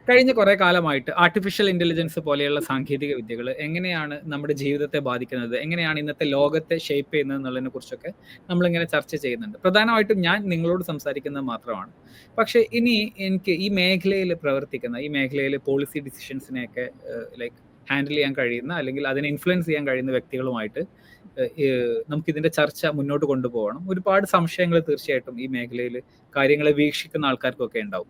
കഴിഞ്ഞ കുറെ കാലമായിട്ട് ആർട്ടിഫിഷ്യൽ ഇന്റലിജൻസ് പോലെയുള്ള സാങ്കേതിക വിദ്യകൾ എങ്ങനെയാണ് നമ്മുടെ ജീവിതത്തെ ബാധിക്കുന്നത്, എങ്ങനെയാണ് ഇന്നത്തെ ലോകത്തെ ഷേപ്പ് ചെയ്യുന്നത് എന്നുള്ളതിനെ കുറിച്ചൊക്കെ നമ്മളിങ്ങനെ ചർച്ച ചെയ്യുന്നുണ്ട്. പ്രധാനമായിട്ടും ഞാൻ നിങ്ങളോട് സംസാരിക്കുന്നത് മാത്രമാണ്. പക്ഷേ ഇനി എനിക്ക് ഈ മേഖലയിൽ പ്രവർത്തിക്കുന്ന, ഈ മേഖലയിൽ പോളിസി ഡിസിഷൻസിനെയൊക്കെ ലൈക്ക് ഹാൻഡിൽ ചെയ്യാൻ കഴിയുന്ന, അല്ലെങ്കിൽ അതിനെ ഇൻഫ്ലുവൻസ് ചെയ്യാൻ കഴിയുന്ന വ്യക്തികളുമായിട്ട് നമുക്കിതിന്റെ ചർച്ച മുന്നോട്ട് കൊണ്ടുപോകണം. ഒരുപാട് സംശയങ്ങൾ തീർച്ചയായിട്ടും ഈ മേഖലയിൽ കാര്യങ്ങളെ വീക്ഷിക്കുന്ന ആൾക്കാർക്കൊക്കെ ഉണ്ടാവും.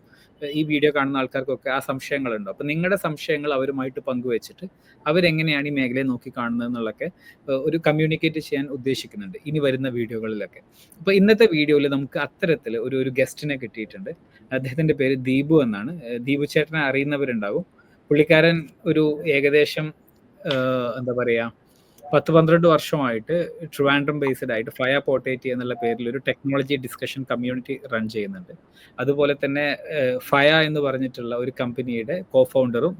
ഈ വീഡിയോ കാണുന്ന ആൾക്കാർക്കൊക്കെ ആ സംശയങ്ങളുണ്ടോ? അപ്പൊ നിങ്ങളുടെ സംശയങ്ങൾ അവരുമായിട്ട് പങ്കുവെച്ചിട്ട് അവരെങ്ങനെയാണ് ഈ മേഖലയെ നോക്കി കാണുന്നത് എന്നുള്ളതൊക്കെ ഒരു കമ്മ്യൂണിക്കേറ്റ് ചെയ്യാൻ ഉദ്ദേശിക്കുന്നുണ്ട് ഇനി വരുന്ന വീഡിയോകളിലൊക്കെ. അപ്പൊ ഇന്നത്തെ വീഡിയോയിൽ നമുക്ക് അത്തരത്തിൽ ഒരു ഗസ്റ്റിനെ കിട്ടിയിട്ടുണ്ട്. അദ്ദേഹത്തിന്റെ പേര് ദീപു എന്നാണ്. ദീപു ചേട്ടനെ അറിയുന്നവരുണ്ടാവും. പുള്ളിക്കാരൻ ഒരു ഏകദേശം എന്താ പറയാ 10-12 വർഷമായിട്ട് ട്രിവാൻഡ്രം ബേസ്ഡ് ആയിട്ട് ഫയ പോട്ടേറ്റി എന്നുള്ള പേരിൽ ഒരു ടെക്നോളജി ഡിസ്കഷൻ കമ്മ്യൂണിറ്റി റൺ ചെയ്യുന്നുണ്ട്. അതുപോലെ തന്നെ ഫയ എന്ന് പറഞ്ഞിട്ടുള്ള ഒരു കമ്പനിയുടെ കോ ഫൗണ്ടറും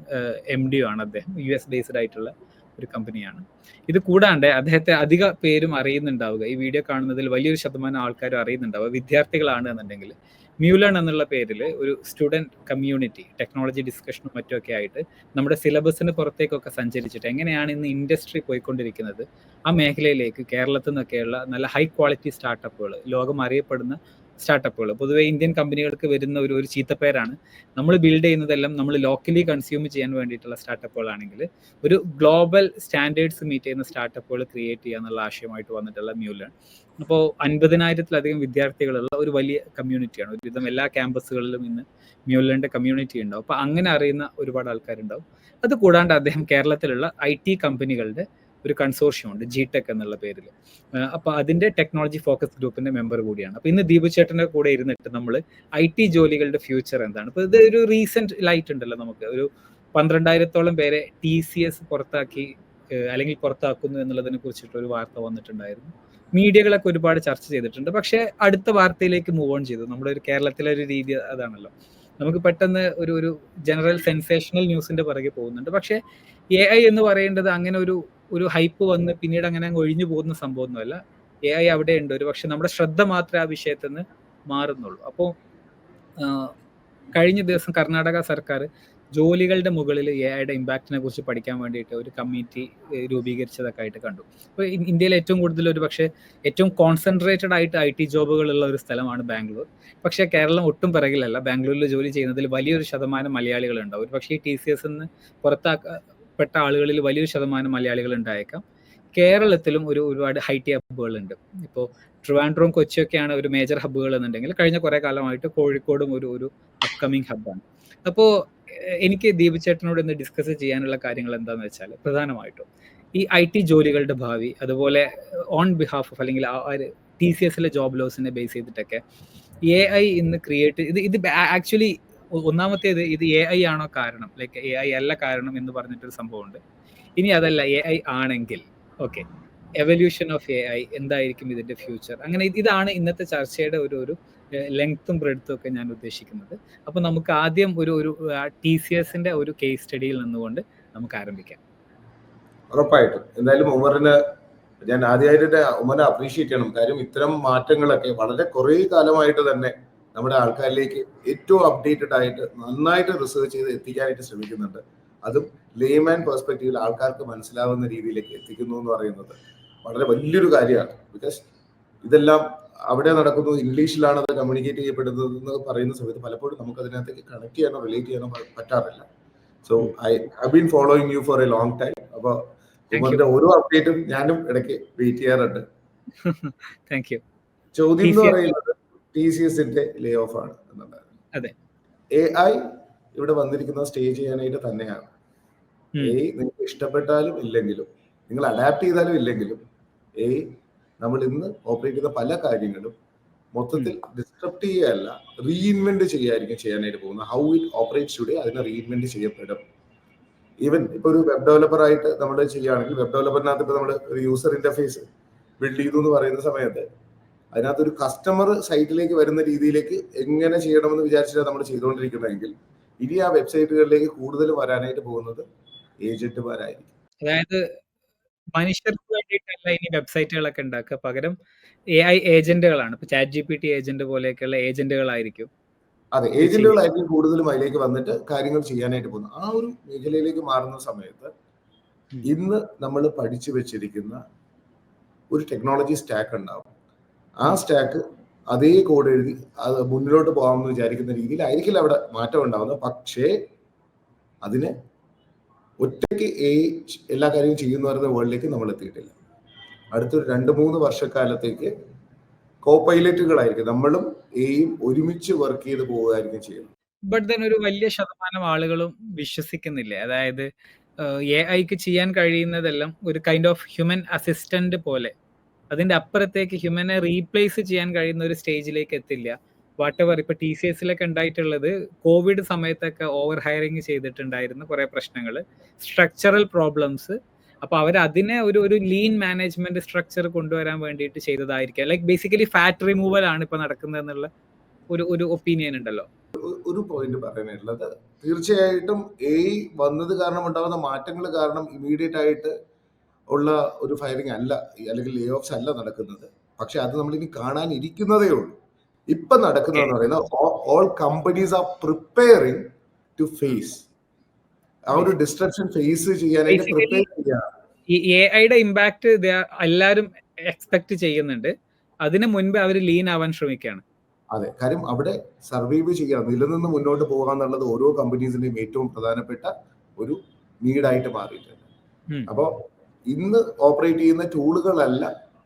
MD ആണ് അദ്ദേഹം. US ബേസ്ഡ് ആയിട്ടുള്ള ഒരു കമ്പനിയാണ്. ഇത് കൂടാണ്ട് അദ്ദേഹത്തെ അധിക പേരും അറിയുന്നുണ്ടാവുക, ഈ വീഡിയോ കാണുന്നതിൽ വലിയൊരു ശതമാനം ആൾക്കാരും അറിയുന്നുണ്ടാവുക വിദ്യാർത്ഥികളാണ് എന്നുണ്ടെങ്കിൽ മ്യൂലൺ എന്നുള്ള പേരിൽ ഒരു സ്റ്റുഡൻറ് കമ്മ്യൂണിറ്റി ടെക്നോളജി ഡിസ്കഷനും മറ്റുമൊക്കെ ആയിട്ട് നമ്മുടെ സിലബസിന് പുറത്തേക്കൊക്കെ സഞ്ചരിച്ചിട്ട് എങ്ങനെയാണ് ഇന്ന് ഇൻഡസ്ട്രി പോയിക്കൊണ്ടിരിക്കുന്നത്, ആ മേഖലയിലേക്ക് കേരളത്തിൽ നിന്നൊക്കെയുള്ള നല്ല ഹൈ ക്വാളിറ്റി സ്റ്റാർട്ടപ്പുകൾ, ലോകം അറിയപ്പെടുന്ന സ്റ്റാർട്ടപ്പുകൾ, പൊതുവെ ഇന്ത്യൻ കമ്പനികൾക്ക് വരുന്ന ഒരു ചീത്തപ്പേരാണ് നമ്മൾ ബിൽഡ് ചെയ്യുന്നതെല്ലാം നമ്മൾ ലോക്കലി കൺസ്യൂം ചെയ്യാൻ വേണ്ടിയിട്ടുള്ള സ്റ്റാർട്ടപ്പുകളാണെങ്കിൽ ഒരു ഗ്ലോബൽ സ്റ്റാൻഡേർഡ്സ് മീറ്റ് ചെയ്യുന്ന സ്റ്റാർട്ടപ്പുകൾ ക്രിയേറ്റ് ചെയ്യുക എന്നുള്ള ആശയമായിട്ട് വന്നിട്ടുള്ള മ്യൂലൺ. അപ്പോൾ 50,000-ലധികം വിദ്യാർത്ഥികളുള്ള ഒരു വലിയ കമ്മ്യൂണിറ്റിയാണ്. ഒരുവിധം എല്ലാ ക്യാമ്പസുകളിലും ഇന്ന് മ്യൂലൻ്റെ കമ്മ്യൂണിറ്റി ഉണ്ടാവും. അപ്പോൾ അങ്ങനെ അറിയുന്ന ഒരുപാട് ആൾക്കാരുണ്ടാവും. അത് കൂടാണ്ട് അദ്ദേഹം കേരളത്തിലുള്ള IT കമ്പനികളുടെ ഒരു കൺസോർഷ്യം ഉണ്ട്, GTech എന്നുള്ള പേരിൽ. അപ്പോൾ അതിൻ്റെ ടെക്നോളജി ഫോക്കസ് ഗ്രൂപ്പിന്റെ മെമ്പർ കൂടിയാണ്. അപ്പോൾ ഇന്ന് ദീപു ചേട്ടൻ്റെ കൂടെ ഇരുന്നിട്ട് നമ്മൾ IT ജോലികളുടെ ഫ്യൂച്ചർ എന്താണ്, ഇപ്പോൾ ഇത് ഒരു റീസെന്റ് ലൈറ്റ് ഉണ്ടല്ലോ, നമുക്ക് ഒരു 12,000-ഓളം പേരെ TCS പുറത്താക്കി അല്ലെങ്കിൽ പുറത്താക്കുന്നു എന്നുള്ളതിനെ കുറിച്ചിട്ട് ഒരു വാർത്ത വന്നിട്ടുണ്ടായിരുന്നു. മീഡിയകളൊക്കെ ഒരുപാട് ചർച്ച ചെയ്തിട്ടുണ്ട്. പക്ഷേ അടുത്ത വാർത്തയിലേക്ക് മൂവ് ഓൺ ചെയ്തു. നമ്മുടെ ഒരു കേരളത്തിലെ ഒരു രീതി അതാണല്ലോ, നമുക്ക് പെട്ടെന്ന് ഒരു ജനറൽ സെൻസേഷണൽ ന്യൂസിന്റെ പുറകെ പോകുന്നുണ്ട്. പക്ഷേ AI എന്ന് പറയേണ്ടത് അങ്ങനെ ഒരു ഹൈപ്പ് വന്ന് പിന്നീട് അങ്ങനെ അങ്ങ് ഒഴിഞ്ഞു പോകുന്ന സംഭവമൊന്നുമല്ല. AI അവിടെ ഉണ്ട്, ഒരു പക്ഷെ നമ്മുടെ ശ്രദ്ധ മാത്രമേ ആ വിഷയത്തിൽ നിന്ന് മാറുന്നുള്ളൂ. അപ്പോൾ കഴിഞ്ഞ ദിവസം കർണാടക സർക്കാർ ജോലികളുടെ മുകളിൽ AIയുടെ ഇമ്പാക്റ്റിനെ കുറിച്ച് പഠിക്കാൻ വേണ്ടിയിട്ട് ഒരു കമ്മിറ്റി രൂപീകരിച്ചതൊക്കെ ആയിട്ട് കണ്ടു. ഇപ്പോൾ ഇന്ത്യയിൽ ഏറ്റവും കൂടുതൽ ഒരു പക്ഷേ ഏറ്റവും കോൺസെൻട്രേറ്റഡ് ആയിട്ട് IT ജോബുകളുള്ള ഒരു സ്ഥലമാണ് ബാംഗ്ലൂർ. പക്ഷേ കേരളം ഒട്ടും പിറകിലല്ല. ബാംഗ്ലൂരിൽ ജോലി ചെയ്യുന്നതിൽ വലിയൊരു ശതമാനം മലയാളികളുണ്ടാവും. ഒരു പക്ഷേ ഈ TCS നിന്ന് പുറത്താക്കപ്പെട്ട ആളുകളിൽ വലിയൊരു ശതമാനം മലയാളികൾ ഉണ്ടായേക്കാം. കേരളത്തിലും ഒരുപാട് IT ഹബ്ബുകളുണ്ട്. ഇപ്പോൾ ട്രിവാൻഡ്രം, കൊച്ചിയൊക്കെയാണ് ഒരു മേജർ ഹബ്ബുകൾ എന്നുണ്ടെങ്കിൽ കഴിഞ്ഞ കുറേ കാലമായിട്ട് കോഴിക്കോടും ഒരു അപ്കമിങ് ഹബ്ബാണ്. അപ്പോൾ എനിക്ക് ദീപു ചേട്ടനോട് ഇന്ന് ഡിസ്കസ് ചെയ്യാനുള്ള കാര്യങ്ങൾ എന്താണെന്ന് വെച്ചാൽ, പ്രധാനമായിട്ടും ഈ IT ജോലികളുടെ ഭാവി, അതുപോലെ ഓൺ ബിഹാഫ് ഓഫ് അല്ലെങ്കിൽ TCSലെ ജോബ് ലോസിനെ ബേസ് ചെയ്തിട്ടൊക്കെ AI ഇന്ന് ക്രിയേറ്റ് ഇത് ആക്ച്വലി ഒന്നാമത്തേത് ഇത് AI ആണോ കാരണം, ലൈക്ക് AI അല്ല കാരണം എന്ന് പറഞ്ഞിട്ടൊരു സംഭവമുണ്ട്. ഇനി അതല്ല AI ആണെങ്കിൽ ഓക്കെ, എവല്യൂഷൻ ഓഫ് AI എന്തായിരിക്കും ഇതിന്റെ ഫ്യൂച്ചർ, അങ്ങനെ ഇതാണ് ഇന്നത്തെ ചർച്ചയുടെ ഒരു ലെങ്ത്തും ബ്രെഡ്ത്തും ഒക്കെ ഞാൻ ഉദ്ദേശിക്കുന്നത്. അപ്പൊ നമുക്ക് ആദ്യം ഒരു TCSന്റെ ഒരു കേസ് സ്റ്റഡിയിൽ നിന്നുകൊണ്ട് നമുക്ക് ആരംഭിക്കാം. ഉറപ്പായിട്ടും എന്തായാലും ഉമറിന് ഞാൻ ആദ്യമായിട്ട് ഉമറിനെ അപ്രീഷിയേറ്റ് ചെയ്യണം. കാര്യം ഇത്തരം മാറ്റങ്ങളൊക്കെ വളരെ കുറേ കാലമായിട്ട് തന്നെ നമ്മുടെ ആൾക്കാരിലേക്ക് ഏറ്റവും അപ്ഡേറ്റഡ് ആയിട്ട് നന്നായിട്ട് റിസർച്ച് ചെയ്ത് എത്തിക്കാനായിട്ട് ശ്രമിക്കുന്നുണ്ട്. അതും ലേമാൻ പെർസ്പെക്റ്റീവിൽ ആൾക്കാർക്ക് മനസ്സിലാവുന്ന രീതിയിലേക്ക് എത്തിക്കുന്നു എന്ന് പറയുന്നത് വളരെ വലിയൊരു കാര്യമാണ്. ബിക്കോസ് ഇതെല്ലാം അവിടെ നടക്കുന്നു, ഇംഗ്ലീഷിലാണ് അത് കമ്മ്യൂണിക്കേറ്റ് ചെയ്യപ്പെടുന്നത് എന്ന് പറയുന്ന സമയത്ത് പലപ്പോഴും നമുക്ക് അതിനകത്തേക്ക് കണക്ട് ചെയ്യാനോ റിലേറ്റ് ചെയ്യാനോ പറ്റാറില്ല. So I have been following you for A long time. അപ്പോൾ ഉമറിന്റെ ഓരോ അപ്ഡേറ്റും ഞാനും ഇടയ്ക്ക് വെയിറ്റ് ചെയ്യാറുണ്ട്. ചോദ്യം എന്ന് പറയുന്നത് TCSന്റെ ലേ ഓഫ് ആണ് എന്നുള്ളത്. AI ഇവിടെ വന്നിരിക്കുന്ന സ്റ്റേജ് ചെയ്യാനായിട്ട് തന്നെയാണ്. AI നിങ്ങൾക്ക് ഇഷ്ടപ്പെട്ടാലും ഇല്ലെങ്കിലും, നിങ്ങൾ അഡാപ്റ്റ് ചെയ്താലും ഇല്ലെങ്കിലും, AI നമ്മൾ ഇന്ന് ഓപ്പറേറ്റ് ചെയ്യുന്ന പല കാര്യങ്ങളും മൊത്തത്തിൽ ഡിസ്ട്രപ്റ്റ് ചെയ്യുകയല്ല, റീഇൻവെന്റ് ചെയ്യാനായിട്ട് പോകുന്നത്. ഹൗ ഇറ്റ് ഓപ്പറേറ്റ്സ് ടുഡേ അതിനെ റീഇൻവെന്റ് ചെയ്യപ്പെടും. ഈവൻ ഇപ്പൊ ഒരു വെബ് ഡെവലപ്പർ ആയിട്ട് നമ്മൾ ചെയ്യുകയാണെങ്കിൽ, വെബ് ഡെവലപ്പറിനകത്ത് ഇപ്പൊ നമ്മൾ ഒരു യൂസർ ഇന്റർഫേസ് ബിൽഡ് ചെയ്തു എന്ന് പറയുന്ന സമയത്ത് അതിനകത്തൊരു കസ്റ്റമർ സൈറ്റിലേക്ക് വരുന്ന രീതിയിലേക്ക് എങ്ങനെ ചെയ്യണമെന്ന് വിചാരിച്ചിട്ടാണ് നമ്മൾ ചെയ്തുകൊണ്ടിരിക്കുന്നതെങ്കിൽ, ഇനി ആ വെബ്സൈറ്റുകളിലേക്ക് കൂടുതൽ വരാനായിട്ട് പോകുന്നത് ഏജന്റുമാരായിരിക്കും. അതായത് മനുഷ്യർക്ക് വേണ്ടിയിട്ടല്ല ഇനി വെബ്സൈറ്റുകളൊക്കെ ഉണ്ടാക്കുക, പകരം AI ഏജന്റുകളാണ്. ഇപ്പൊ ChatGPT ഏജന്റ് പോലെയൊക്കെയുള്ള ഏജന്റുകളായിരിക്കും അതെ, ഏജന്റുകളായിരിക്കും കൂടുതലും അതിലേക്ക് വന്നിട്ട് കാര്യങ്ങൾ ചെയ്യാനായിട്ട് പോകുന്നത്. ആ ഒരു മേഖലയിലേക്ക് മാറുന്ന സമയത്ത് ഇന്ന് നമ്മൾ പഠിച്ചു വെച്ചിരിക്കുന്ന ഒരു ടെക്നോളജി സ്റ്റാക്ക് ഉണ്ടാവും. ആ സ്റ്റാക്ക് അതേ കോഡ് എഴുതി അത് മുന്നിലോട്ട് പോകാമെന്ന് വിചാരിക്കുന്ന രീതിയിലായിരിക്കില്ല അവിടെ മാറ്റം ഉണ്ടാവുന്നത്. പക്ഷേ അതിന് ഒറ്റയ്ക്ക് എല്ലാ കാര്യവും ചെയ്യുന്ന പറയുന്ന വേൾഡിലേക്ക് നമ്മൾ എത്തിയിട്ടില്ല. അടുത്തൊരു 2-3 വർഷക്കാലത്തേക്ക് കോ പൈലറ്റുകളായിരിക്കും നമ്മളും എയും ഒരുമിച്ച് വർക്ക് ചെയ്ത് പോവുകയായിരിക്കും ചെയ്യുന്നത്. ബട്ട് ദെൻ ഒരു വലിയ ശതമാനം ആളുകളും വിശ്വസിക്കുന്നില്ലേ? അതായത് എഐക്ക് ചെയ്യാൻ കഴിയുന്നതെല്ലാം ഒരു കൈൻഡ് ഓഫ് ഹ്യൂമൻ അസിസ്റ്റന്റ് പോലെ, അതിന്റെ അപ്പുറത്തേക്ക് ഹ്യൂമനെ റീപ്ലേസ് ചെയ്യാൻ കഴിയുന്ന ഒരു സ്റ്റേജിലേക്ക് എത്തില്ല. വാട്ടെവർ ഇപ്പൊ TCSലൊക്കെ ഉണ്ടായിട്ടുള്ളത് കോവിഡ് സമയത്തൊക്കെ ഓവർ ഹയറിങ് ചെയ്തിട്ടുണ്ടായിരുന്ന കുറെ പ്രശ്നങ്ങൾ, സ്ട്രക്ചറൽ പ്രോബ്ലംസ്. അപ്പൊ അവർ അതിനെ ഒരു ലീൻ മാനേജ്മെന്റ് സ്ട്രക്ചർ കൊണ്ടുവരാൻ വേണ്ടിയിട്ട് ചെയ്തതായിരിക്കാം. ലൈക്ക് ബേസിക്കലി ഫാറ്റ് റിമൂവൽ ആണ് ഇപ്പൊ നടക്കുന്നതെന്നുള്ള ഒരു ഒപ്പീനിയൻ ഉണ്ടല്ലോ. ഒരു പോയിന്റ് പറയാനുള്ളത്, തീർച്ചയായിട്ടും AI വന്നത് കാരണം ഉണ്ടാകുന്ന മാറ്റങ്ങൾ കാരണം ഇമീഡിയറ്റ് ആയിട്ട് ഉള്ള ഒരു ഫയറിംഗ് അല്ല, അല്ലെങ്കിൽ ലേ ഓഫ്സ് അല്ല നടക്കുന്നത്. പക്ഷെ അത് നമ്മൾ ഇനി കാണാനിരിക്കുന്നതേ ഉള്ളൂ. ഇപ്പൊ നടക്കുന്നതെന്ന് പറയുന്നത് all companies are preparing to face ആ ഒരു ഡിസ്ട്രക്ഷൻ ഫേസ് ചെയ്യാനായിട്ട് പ്രിപ്പയർ ചെയ്യാണ്. ഈ എഐയുടെ ഇമ്പാക്ട് എല്ലാവരും എക്സ്പെക്ട് ചെയ്യുന്നുണ്ട്. അതിന് മുൻപ് അവർ ലീൻ ആവാൻ ശ്രമിക്കുകയാണ്. അതെ, കാര്യം അവിടെ സർവൈവ് ചെയ്യാം, നിലനിന്ന് മുന്നോട്ട് പോകുക എന്നുള്ളത് ഓരോ കമ്പനീസിന്റെയും ഏറ്റവും പ്രധാനപ്പെട്ട ഒരു നീഡായിട്ട് മാറിയിട്ടുണ്ട്. അപ്പോൾ ഇന്ന് ഓപ്പറേറ്റ് ചെയ്യുന്ന ടൂളുകളല്ല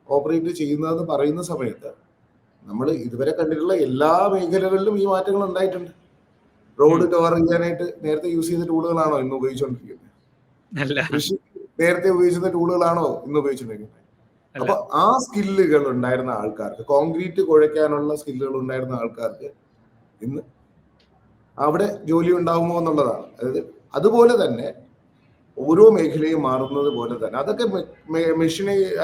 ഓപ്പറേറ്റ് ചെയ്യുന്നതെന്ന് പറയുന്ന സമയത്ത് നമ്മൾ ഇതുവരെ കണ്ടിട്ടുള്ള എല്ലാ മേഖലകളിലും ഈ മാറ്റങ്ങൾ ഉണ്ടായിട്ടുണ്ട്. റോഡ് കവർ ചെയ്യാനായിട്ട് നേരത്തെ യൂസ് ചെയ്ത ടൂളുകളാണോ ഇന്ന് ഉപയോഗിച്ചുകൊണ്ടിരിക്കുന്നത്? കൃഷി നേരത്തെ ഉപയോഗിച്ചിരുന്ന ടൂളുകളാണോ ഇന്ന് ഉപയോഗിച്ചുകൊണ്ടിരിക്കുന്നത്? അപ്പൊ ആ സ്കില്ലുകൾ ഉണ്ടായിരുന്ന ആൾക്കാർക്ക്, കോൺക്രീറ്റ് കുഴയ്ക്കാനുള്ള സ്കില്ലുകൾ ഉണ്ടായിരുന്ന ആൾക്കാർക്ക് ഇന്ന് അവിടെ ജോലി ഉണ്ടാകുമോ എന്നുള്ളതാണ്. അതായത് അതുപോലെ തന്നെ ഓരോ മേഖലയും മാറുന്നത് പോലെ തന്നെ അതൊക്കെ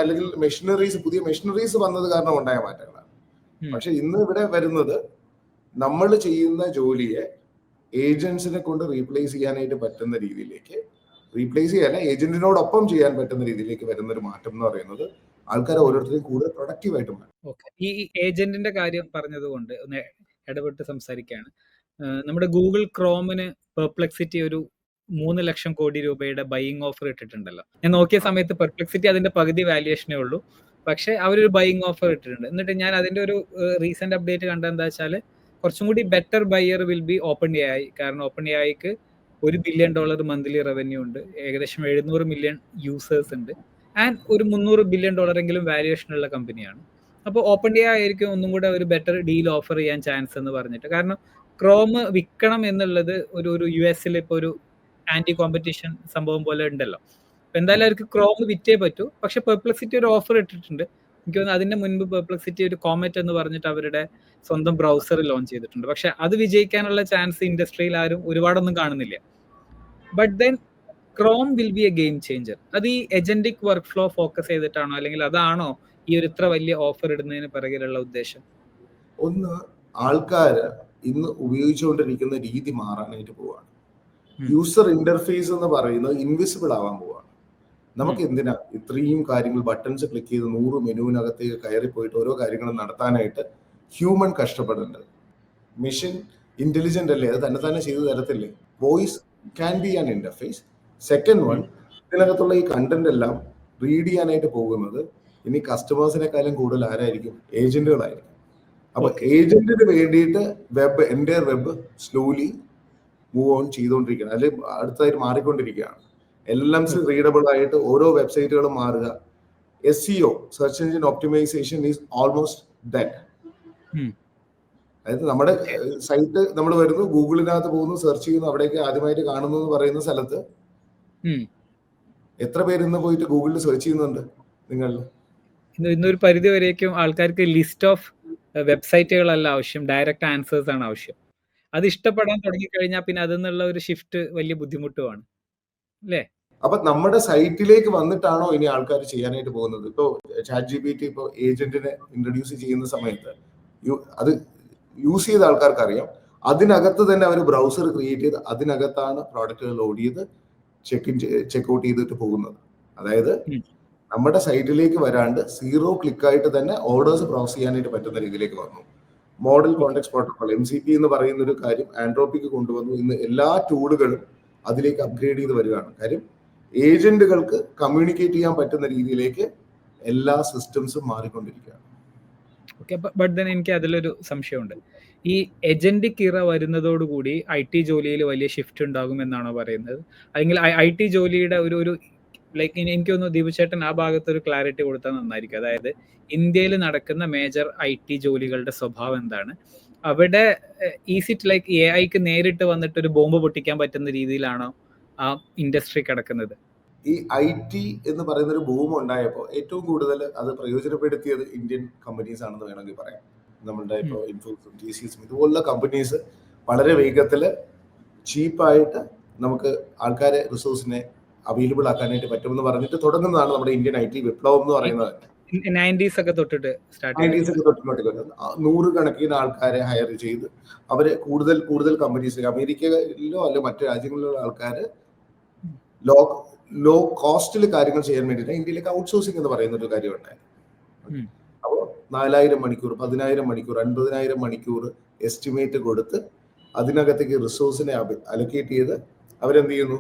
അല്ലെങ്കിൽ മെഷീനറീസ്, പുതിയ മെഷീനറീസ് വന്നത് കാരണം ഉണ്ടായ മാറ്റങ്ങളാണ്. പക്ഷെ ഇന്ന് ഇവിടെ വരുന്നത് നമ്മൾ ചെയ്യുന്ന ജോലിയെ ഏജന്റ്സിനെ കൊണ്ട് റീപ്ലേസ് ചെയ്യാനായിട്ട് പറ്റുന്ന രീതിയിലേക്ക്, റീപ്ലേസ് ചെയ്യാൻ ഏജന്റിനോടൊപ്പം ചെയ്യാൻ പറ്റുന്ന രീതിയിലേക്ക് വരുന്ന ഒരു മാറ്റം എന്ന് പറയുന്നത് ആൾക്കാരെ ഓരോരുത്തരും കൂടുതൽ പ്രൊഡക്റ്റീവായിട്ട് മാറ്റും. ഈ ഏജന്റിന്റെ കാര്യം പറഞ്ഞതുകൊണ്ട് ഒന്ന് ഇടപെട്ട് സംസാരിക്കുകയാണ്. നമ്മുടെ ഗൂഗിൾ ക്രോമിന് പെർപ്ലെക്സിറ്റി ഒരു 3 ലക്ഷം കോടി രൂപയുടെ ബൈയിങ് ഓഫർ ഇട്ടിട്ടുണ്ടല്ലോ. ഞാൻ നോക്കിയ സമയത്ത് പെർപ്ലെക്സിറ്റി അതിന്റെ പകുതി വാല്യുവേഷനേ ഉള്ളൂ, പക്ഷെ അവരൊരു ബൈയിങ് ഓഫർ ഇട്ടിട്ടുണ്ട്. എന്നിട്ട് ഞാൻ അതിന്റെ ഒരു റീസെന്റ് അപ്ഡേറ്റ് കണ്ടത് എന്താ വെച്ചാൽ കുറച്ചും കൂടി better buyer will be open AI. കാരണം ഓപ്പൺ എഐക്ക് $1 ബില്യൺ മന്ത്ലി റവന്യൂ ഉണ്ട്, ഏകദേശം 700 മില്യൺ യൂസേഴ്സ് ഉണ്ട്, ആൻഡ് ഒരു $300 ബില്യൺ എങ്കിലും വാല്യുവേഷൻ ഉള്ള കമ്പനിയാണ്. അപ്പോൾ ഓപ്പൺ എഐ ആയിരിക്കും ഒന്നും കൂടെ ഒരു ബെറ്റർ ഡീൽ ഓഫർ ചെയ്യാൻ ചാൻസ് എന്ന് പറഞ്ഞിട്ട്. കാരണം ക്രോം വിൽക്കണം എന്നുള്ളത് ഒരു US ഇപ്പോൾ ഒരു ആന്റി കോമ്പറ്റീഷൻ സംഭവം പോലെ ഉണ്ടല്ലോ. അപ്പൊ എന്തായാലും അവർക്ക് ക്രോം വിറ്റേ പറ്റൂ. പക്ഷെ പെർപ്ലെക്സിറ്റി ഒരു ഓഫർ ഇട്ടിട്ടുണ്ട്. എനിക്ക് തോന്നുന്നു അതിന്റെ മുൻപ് പെർപ്ലെക്സിറ്റി ഒരു കോമറ്റ് എന്ന് പറഞ്ഞിട്ട് അവരുടെ സ്വന്തം ബ്രൗസർ ലോഞ്ച് ചെയ്തിട്ടുണ്ട്. പക്ഷെ അത് വിജയിക്കാനുള്ള ചാൻസ് ഇൻഡസ്ട്രിയിൽ ആരും ഒരുപാടൊന്നും കാണുന്നില്ല. But then Chrome will be A game changer. അത് ഈ എജന്റിക് വർക്ക് ഫ്ലോ ഫോക്കസ് ചെയ്തിട്ടാണോ, അല്ലെങ്കിൽ അതാണോ ഈ ഒരു ഇത്ര വലിയ ഓഫർ ഇടുന്നതിന് പിറകിലുള്ള ഉദ്ദേശം? ഒന്ന്, ആൾക്കാര് ഇന്ന് ഉപയോഗിച്ചുകൊണ്ടിരിക്കുന്ന രീതി മാറാനായിട്ട് പോവാണ്. യൂസർ ഇന്റർഫേസ് എന്ന് പറയുന്നത് ഇൻവിസിബിൾ ആവാൻ പോവാണ്. നമുക്ക് എന്തിനാ ഇത്രയും കാര്യങ്ങൾ ബട്ടൺസ് ക്ലിക്ക് ചെയ്ത് 100 മെനുവിനകത്തേക്ക് കയറി പോയിട്ട് ഓരോ കാര്യങ്ങളും നടത്താനായിട്ട് ഹ്യൂമൻ കഷ്ടപ്പെടുന്നുണ്ട്? മെഷീൻ ഇന്റലിജന്റ് അല്ലേ, അത് തന്നെ ചെയ്തു തരത്തില്ലേ? Voice can be an interface. Second one, ഇതിനകത്തുള്ള ഈ കണ്ടന്റ് എല്ലാം റീഡ് ചെയ്യാനായിട്ട് പോകുന്നത് ഇനി കസ്റ്റമേഴ്സിനെക്കാളും കൂടുതൽ ആരായിരിക്കും? ഏജന്റുകളായിരിക്കും. അപ്പൊ ഏജന്റിന് വേണ്ടിയിട്ട് എൻ്റെ വെബ് സ്ലോലി മൂവ് ഓൺ ചെയ്തുകൊണ്ടിരിക്കുകയാണ്, അല്ലെങ്കിൽ അടുത്തതായിട്ട് മാറിക്കൊണ്ടിരിക്കുകയാണ്. LLMs റീഡബിൾ ആയിട്ട് ഓരോ വെബ്സൈറ്റുകളും മാറുക. SEO, search engine optimisation is almost dead. അതായത് നമ്മുടെ സൈറ്റ് നമ്മൾ വരുന്നു, ഗൂഗിളിനകത്ത് പോകുന്നു, സെർച്ച് ചെയ്യുന്നു, അവിടേക്ക് ആദ്യമായിട്ട് കാണുന്നു എന്ന് പറയുന്ന സ്ഥലത്ത് എത്ര പേര് ഇന്ന് പോയിട്ട് ഗൂഗിളിൽ സെർച്ച് ചെയ്യുന്നുണ്ട്? നിങ്ങൾ ഇന്നൊരു പരിധി വരേക്കും ആൾക്കാർക്ക് ലിസ്റ്റ് ഓഫ് വെബ്സൈറ്റുകളല്ല ആവശ്യം, ഡയറക്റ്റ് ആൻസേഴ്സ് ആണ് ആവശ്യം. അത് ഇഷ്ടപ്പെടാൻ തുടങ്ങിക്കഴിഞ്ഞാൽ പിന്നെ അതിന്നുള്ള ഒരു ഷിഫ്റ്റ് വലിയ ബുദ്ധിമുട്ടുമാണ് അല്ലേ? അപ്പൊ നമ്മുടെ സൈറ്റിലേക്ക് വന്നിട്ടാണോ ഇനി ആൾക്കാർ ചെയ്യാനായിട്ട് പോകുന്നത്? ഇപ്പോ ChatGPT ഇപ്പോൾ ഏജന്റിനെ ഇൻട്രൊഡ്യൂസ് ചെയ്യുന്ന സമയത്ത് അത് യൂസ് ചെയ്ത ആൾക്കാർക്ക് അറിയാം, അതിനകത്ത് തന്നെ അവർ ബ്രൗസർ ക്രിയേറ്റ് ചെയ്ത് അതിനകത്താണ് പ്രോഡക്റ്റുകൾ ലോഡ് ചെയ്ത് ചെക്ക്ഔട്ട് ചെയ്തിട്ട് പോകുന്നത്. അതായത് നമ്മുടെ സൈറ്റിലേക്ക് വരാണ്ട് 0 ക്ലിക്കായിട്ട് തന്നെ ഓർഡേഴ്സ് പ്രോസസ് ചെയ്യാനായിട്ട് പറ്റുന്ന രീതിയിലേക്ക് വന്നു. മോഡൽ കോണ്ടെക്സ്റ്റ് പ്രോട്ടോകോൾ MCP എന്ന് പറയുന്ന ഒരു കാര്യം ആൻഡ്രോപ്പിക്ക് കൊണ്ടുവന്നു. ഇന്ന് എല്ലാ ടൂളുകളും അതിലേക്ക് അപ്ഗ്രേഡ് ചെയ്ത് വരികയാണ്. കാര്യം ഏജന്റുകൾക്ക് കമ്മ്യൂണിക്കേറ്റ് ചെയ്യാൻ പറ്റുന്ന രീതിയിലേക്ക് എല്ലാ സിസ്റ്റംസും മാറിക്കൊണ്ടിരിക്കുകയാണ്. ഓക്കെ, ബട്ട് ദെൻ എനിക്ക് അതിലൊരു സംശയമുണ്ട്. ഈ എജന്റിക് ഇറ വരുന്നതോടുകൂടി IT ജോലിയിൽ വലിയ ഷിഫ്റ്റ് ഉണ്ടാകും എന്നാണോ പറയുന്നത്? അല്ലെങ്കിൽ IT ജോലിയുടെ ഒരു ലൈക്ക് എനിക്ക് തോന്നുന്നു ദീപു ചേട്ടൻ ആ ഭാഗത്ത് ഒരു ക്ലാരിറ്റി കൊടുത്താൽ നന്നായിരിക്കും. അതായത് ഇന്ത്യയിൽ നടക്കുന്ന മേജർ IT ജോലികളുടെ സ്വഭാവം എന്താണ്? അവിടെ ഈസ് ഇറ്റ് ലൈക്ക് AI-ക്ക് നേരിട്ട് വന്നിട്ട് ഒരു ബോംബ് പൊട്ടിക്കാൻ പറ്റുന്ന രീതിയിലാണോ ആ ഇൻഡസ്ട്രി കിടക്കുന്നത്? ഈ IT എന്ന് പറയുന്ന ഒരു ബൂം ഉണ്ടായപ്പോൾ ഏറ്റവും കൂടുതൽ അത് പ്രയോജനപ്പെടുത്തിയത് ഇന്ത്യൻ കമ്പനീസ് ആണെന്ന് വേണമെങ്കിൽ പറയാം. നമ്മളുടെ ഇപ്പോൾ ഇൻഫോസിസും TCSും ഇതുപോലുള്ള കമ്പനീസ് വളരെ വേഗത്തിൽ ചീപ്പായിട്ട് നമുക്ക് ആൾക്കാരെ റിസോഴ്സിനെ അവൈലബിൾ ആക്കാനായിട്ട് പറ്റുമെന്ന് പറഞ്ഞിട്ട് തുടങ്ങുന്നതാണ് നമ്മുടെ ഇന്ത്യൻ IT വിപ്ലവം എന്ന് പറയുന്നത്. 90s ഒക്കെ തൊട്ടിട്ട് നൂറുകണക്കിന് ആൾക്കാരെ ഹയർ ചെയ്ത് അവരെ കൂടുതൽ കമ്പനീസ് അമേരിക്കയിലോ അല്ല മറ്റു രാജ്യങ്ങളിലുള്ള ആൾക്കാര് ലോ കോസ്റ്റിൽ കാര്യങ്ങൾ ചെയ്യാൻ വേണ്ടിയിട്ട് ഇന്ത്യയിലേക്ക് ഔട്ട്സോഴ്സിംഗ് എന്ന് പറയുന്ന ഒരു കാര്യം ഉണ്ടായിരുന്നു. അപ്പോൾ 4000 മണിക്കൂർ 10,000 മണിക്കൂർ 50,000 മണിക്കൂർ എസ്റ്റിമേറ്റ് കൊടുത്ത് അതിനകത്തേക്ക് റിസോഴ്സിനെ അലക്കേറ്റ് ചെയ്ത് അവരെന്ത് ചെയ്യുന്നു,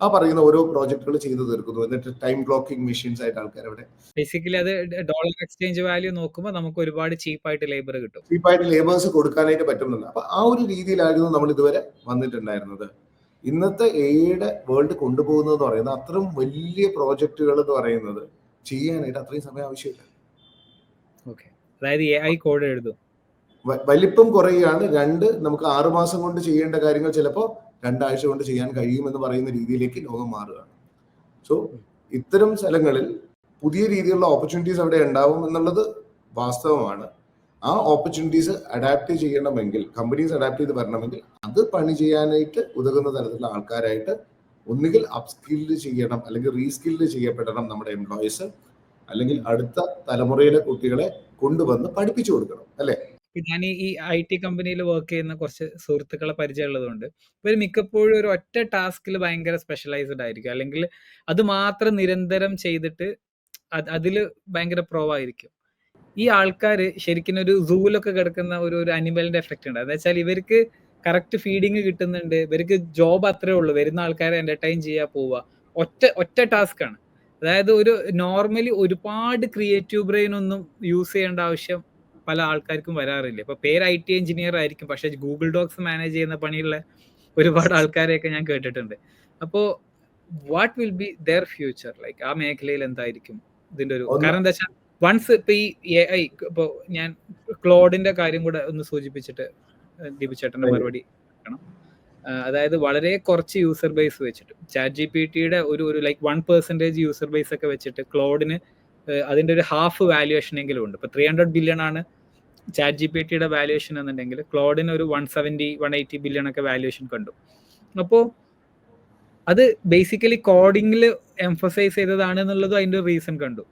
ആ പറയുന്ന ഓരോ പ്രോജക്റ്റുകൾ ചെയ്തു തീർക്കുന്നു. എന്നിട്ട് ടൈം ബ്ലോക്കിംഗ് മെഷീൻസ് ആയിട്ട് ആൾക്കാർ അവിടെ ബേസിക്കലി അത് ഡോളർ എക്സ്ചേഞ്ച് വാല്യൂ നോക്കുമ്പോൾ നമുക്ക് ഒരുപാട് ചീപ്പായിട്ട് ലേബർ കിട്ടും, ചീപ്പായിട്ട് ലേബേഴ്സ് കൊടുക്കാനായിട്ട് പറ്റുന്നുണ്ട്. അപ്പൊ ആ ഒരു രീതിയിലായിരുന്നു നമ്മൾ ഇതുവരെ വന്നിട്ടുണ്ടായിരുന്നത്. ഇന്നത്തെ എയുടെ വേൾഡ് കൊണ്ടുപോകുന്നത് പറയുന്നത് അത്രയും വലിയ പ്രോജക്റ്റുകൾ എന്ന് പറയുന്നത് ചെയ്യാനായിട്ട് അത്രയും സമയം ആവശ്യമില്ല. അതായത് AI കോഡ് എഴുതും, വലിപ്പം കുറയുകയാണ്. നമുക്ക് 6 മാസം കൊണ്ട് ചെയ്യേണ്ട കാര്യങ്ങൾ ചിലപ്പോൾ 2 ആഴ്ച കൊണ്ട് ചെയ്യാൻ കഴിയുമെന്ന് പറയുന്ന രീതിയിലേക്ക് ലോകം മാറുകയാണ്. സോ ഇത്തരം സ്ഥലങ്ങളിൽ പുതിയ രീതിയിലുള്ള ഓപ്പർച്യൂണിറ്റീസ് അവിടെ ഉണ്ടാവും എന്നുള്ളത് വാസ്തവമാണ്. ആ ഓപ്പർച്യൂണിറ്റീസ് അഡാപ്റ്റ് ചെയ്യണമെങ്കിൽ, കമ്പനീസ് അഡാപ്റ്റ് ചെയ്ത് വരണമെങ്കിൽ അത് പണി ചെയ്യാനായിട്ട് ഉതകുന്ന തരത്തിലുള്ള ആൾക്കാരായിട്ട് ഒന്നുകിൽ അപ്സ്കിൽഡ് ചെയ്യണം, അല്ലെങ്കിൽ റീസ്കിൽഡ് ചെയ്യപ്പെടണം നമ്മുടെ എംപ്ലോയീസ്, അല്ലെങ്കിൽ അടുത്ത തലമുറയിലെ കുട്ടികളെ കൊണ്ടുവന്ന് പഠിപ്പിച്ചു കൊടുക്കണം, അല്ലേ? ഞാൻ ഈ IT കമ്പനിയിൽ വർക്ക് ചെയ്യുന്ന കുറച്ച് സുഹൃത്തുക്കളെ പരിചയമുള്ളതുകൊണ്ട് ഇവർ മിക്കപ്പോഴും ഒരു ഒറ്റ ടാസ്കിൽ ഭയങ്കര സ്പെഷ്യലൈസ്ഡ് ആയിരിക്കും, അല്ലെങ്കിൽ അത് മാത്രം നിരന്തരം ചെയ്തിട്ട് അതിൽ ഭയങ്കര പ്രോ ആയിരിക്കും. ഈ ആൾക്കാർ ശരിക്കും ഒരു സൂവിലൊക്കെ കിടക്കുന്ന ഒരു അനിമലിന്റെ എഫക്റ്റ് ഉണ്ട്. അതെന്ന് വെച്ചാൽ ഇവർക്ക് കറക്റ്റ് ഫീഡിങ് കിട്ടുന്നുണ്ട്, ഇവർക്ക് ജോബ് അത്രേ ഉള്ളൂ, വരുന്ന ആൾക്കാരെ എന്റർടൈൻ ചെയ്യാൻ പോവുക, ഒറ്റ ടാസ്ക് ആണ്. അതായത് ഒരു നോർമലി ഒരുപാട് ക്രിയേറ്റീവ് ബ്രെയിൻ ഒന്നും യൂസ് ചെയ്യേണ്ട ആവശ്യം പല ആൾക്കാർക്കും വരാറില്ല. ഇപ്പൊ പേര് IT എഞ്ചിനീയർ ആയിരിക്കും, പക്ഷെ ഗൂഗിൾ ഡോക്സ് മാനേജ് ചെയ്യുന്ന പണിയുള്ള ഒരുപാട് ആൾക്കാരെയൊക്കെ ഞാൻ കേട്ടിട്ടുണ്ട്. അപ്പോ what will be their future, like ആ മേഖലയിൽ എന്തായിരിക്കും ഇതിന്റെ ഒരു കാരണം? എന്താ വെച്ചാൽ വൺസ് ഇപ്പൊ ഈ AI, ഇപ്പൊ ഞാൻ ക്ലോഡിന്റെ കാര്യം കൂടെ ഒന്ന് സൂചിപ്പിച്ചിട്ട് ദീപു ചേട്ടന്റെ മറുപടി കേൾക്കണം. അതായത് വളരെ കുറച്ച് യൂസർ ബേസ് വെച്ചിട്ട് ChatGPT-യുടെ ഒരു ലൈക്ക് 1% യൂസർ ബേസ് ഒക്കെ വെച്ചിട്ട് ക്ലോഡിന് അതിന്റെ ഒരു ഹാഫ് വാല്യുവേഷൻ എങ്കിലും ഉണ്ട്. ഇപ്പൊ 300 ബില്യൺ ആണ് ChatGPT-യുടെ വാല്യുവേഷൻ എന്നുണ്ടെങ്കിൽ ക്ലോഡിന് ഒരു 170-180 ബില്യൺ ഒക്കെ വാല്യുവേഷൻ കണ്ടു. അപ്പോൾ അത് ബേസിക്കലി കോഡിങ്ങിൽ എംഫസൈസ് ചെയ്തതാണ് എന്നുള്ളതും അതിന്റെ ഒരു റീസൺ കണ്ടു.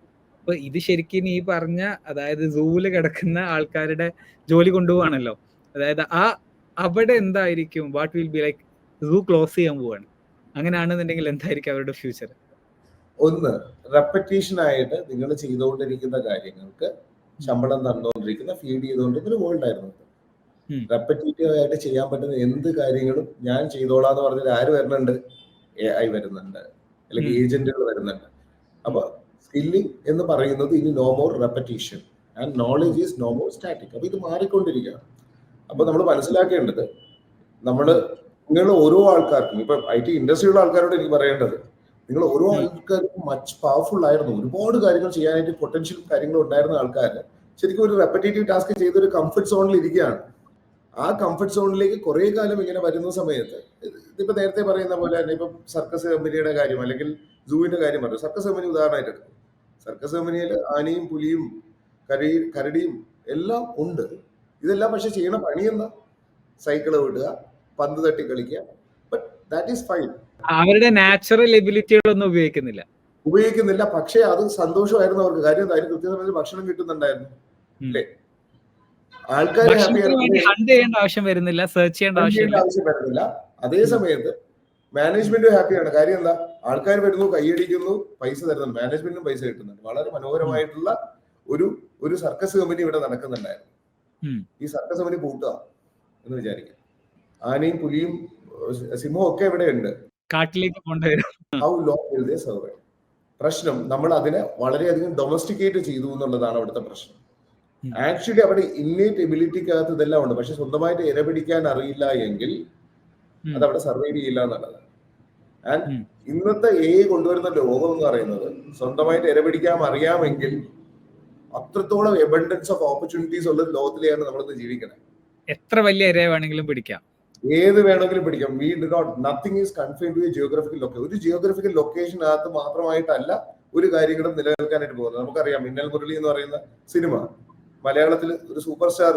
അപ്പൊ ഇത് ശരിക്കും ഈ പറഞ്ഞ, അതായത് സൂവില് കിടക്കുന്ന ആൾക്കാരുടെ ജോലി കൊണ്ടുപോവാണല്ലോ. അതായത് അവിടെ എന്തായിരിക്കും, വാട്ട് വിൽ ബി ലൈക്ക്, സൂ ക്ലോസ് ചെയ്യാൻ പോവാണ്, അങ്ങനെയാണെന്നുണ്ടെങ്കിൽ എന്തായിരിക്കും അവരുടെ ഫ്യൂച്ചർ? ഒന്ന്, റെപ്പറ്റീഷൻ ആയിട്ട് നിങ്ങൾ ചെയ്തുകൊണ്ടിരിക്കുന്ന കാര്യങ്ങൾക്ക് ശമ്പളം തന്നുകൊണ്ടിരിക്കുന്ന, ഫീഡ് ചെയ്തുകൊണ്ടിരിക്കുന്ന വേൾഡ് ആയിരുന്നു. റെപ്പറ്റീറ്റീവ് ആയിട്ട് ചെയ്യാൻ പറ്റുന്ന എന്ത് കാര്യങ്ങളും ഞാൻ ചെയ്തോളാന്ന് പറഞ്ഞിട്ട് ആര് വരുന്നുണ്ട്? AI വരുന്നുണ്ട്, അല്ലെങ്കിൽ ഏജന്റുകൾ വരുന്നുണ്ട്. അപ്പൊ സ്കില്ലിംഗ് എന്ന് പറയുന്നത് ഇനി no more repetition and knowledge is no more static. അപ്പൊ ഇത് മാറിക്കൊണ്ടിരിക്കുകയാണ്. അപ്പൊ നമ്മൾ മനസ്സിലാക്കേണ്ടത്, നിങ്ങൾ ഓരോ ആൾക്കാർക്കും, ഇപ്പൊ IT ഇൻഡസ്ട്രിയുള്ള ആൾക്കാരോട് എനിക്ക് പറയേണ്ടത്, നിങ്ങൾ ഓരോ ആൾക്കാർക്കും മച്ച് പവർഫുൾ ആയിരുന്നു, ഒരുപാട് കാര്യങ്ങൾ ചെയ്യാനായിട്ട് പൊട്ടൻഷ്യൽ കാര്യങ്ങൾ ഉണ്ടായിരുന്ന ആൾക്കാർ ശരിക്കും ഒരു റെപ്പറ്റേറ്റീവ് ടാസ്ക് ചെയ്തൊരു കംഫർട്ട് സോണിൽ ഇരിക്കുകയാണ്. ആ കംഫർട്ട് സോണിലേക്ക് കുറെ കാലം ഇങ്ങനെ വരുന്ന സമയത്ത്, ഇതിപ്പോ നേരത്തെ പറയുന്ന പോലെ തന്നെ ഇപ്പം സർക്കസ് കമ്പനിയുടെ കാര്യം അല്ലെങ്കിൽ സൂവിന്റെ കാര്യം പറഞ്ഞു. സർക്കസ് കമ്പനി ഉദാഹരണമായിട്ട് എടുക്കും. സർക്കസ് കമ്പനിയിൽ ആനയും പുലിയും കരടിയും എല്ലാം ഉണ്ട്. ഇതെല്ലാം പക്ഷെ ചെയ്യണ പണി എന്താ? സൈക്കിള് വിടുക, പന്ത് തട്ടി കളിക്കുക. But that is fine. അവരുടെ നാച്ചുറൽ എബിലിറ്റികളൊന്നും ഉപയോഗിക്കുന്നില്ല. പക്ഷെ അത് സന്തോഷമായിരുന്നു അവർക്ക്. കാര്യം അതിന് കൃത്യസമയത്ത് ഭക്ഷണം കിട്ടുന്നുണ്ടായിരുന്നു, അല്ലേ? ആൾക്കാരെ ആവശ്യം വരുന്നില്ല, സെർച്ച് ചെയ്യേണ്ട ആവശ്യം വരുന്നില്ല. അതേ സമയത്ത് മാനേജ്മെന്റും ഹാപ്പിയാണ്. കാര്യം എന്താ? ആൾക്കാർ വരുന്നു, കൈയടിക്കുന്നു, പൈസ തരുന്നുണ്ട്, മാനേജ്മെന്റിനും പൈസ കിട്ടുന്നുണ്ട്. വളരെ മനോഹരമായിട്ടുള്ള ഒരു സർക്കസ് കമ്പനി ഇവിടെ നടക്കുന്നുണ്ടായിരുന്നു. ഈ സർക്കസ് അവന് പൂട്ടുക എന്ന് വിചാരിക്കും. ആനയും പുലിയും സിംഹവും ഒക്കെ എവിടെയുണ്ട്, കാട്ടിലേക്ക് കൊണ്ടുവരും. How long will they survive? പ്രശ്നം നമ്മൾ അതിനെ വളരെയധികം ഡൊമസ്റ്റിക്കേറ്റ് ചെയ്തു എന്നുള്ളതാണ് അവിടുത്തെ പ്രശ്നം. ആക്ച്വലി അവിടെ ഇന്നേറ്റ് എബിലിറ്റിക്കകത്ത് ഇതെല്ലാം ഉണ്ട്, പക്ഷെ സ്വന്തമായിട്ട് ഇരപിടിക്കാൻ അറിയില്ല എങ്കിൽ അത് അവിടെ സർവൈവ് ചെയ്യില്ല എന്നുള്ളത്. ആൻഡ് ഇന്നത്തെ കൊണ്ടുവരുന്ന ലോകം എന്ന് പറയുന്നത് സ്വന്തമായിട്ട് ഇരപിടിക്കാൻ അറിയാമെങ്കിൽ അത്രത്തോളം എബണ്ടൻസ് ഓഫ് ഓപ്പർച്യൂണിറ്റീസ് ഉള്ള ലോകത്തിലെയാണ് നമ്മളിന്ന് ജീവിക്കുന്നത്. എത്ര വലിയ ഇര വേണമെങ്കിലും പിടിക്കാം, ഏത് വേണമെങ്കിലും പിടിക്കാം. We do not, nothing is confined to a geographical location. ഒരു ജിയോഗ്രഫിക്കൽ ലൊക്കേഷനകത്ത് മാത്രമായിട്ടല്ല ഒരു കാര്യങ്ങളും നിലനിൽക്കാനായിട്ട് പോകുന്നത്. നമുക്കറിയാം മിന്നൽ മുരളി എന്ന് പറയുന്ന സിനിമ മലയാളത്തിൽ ഒരു സൂപ്പർ സ്റ്റാർ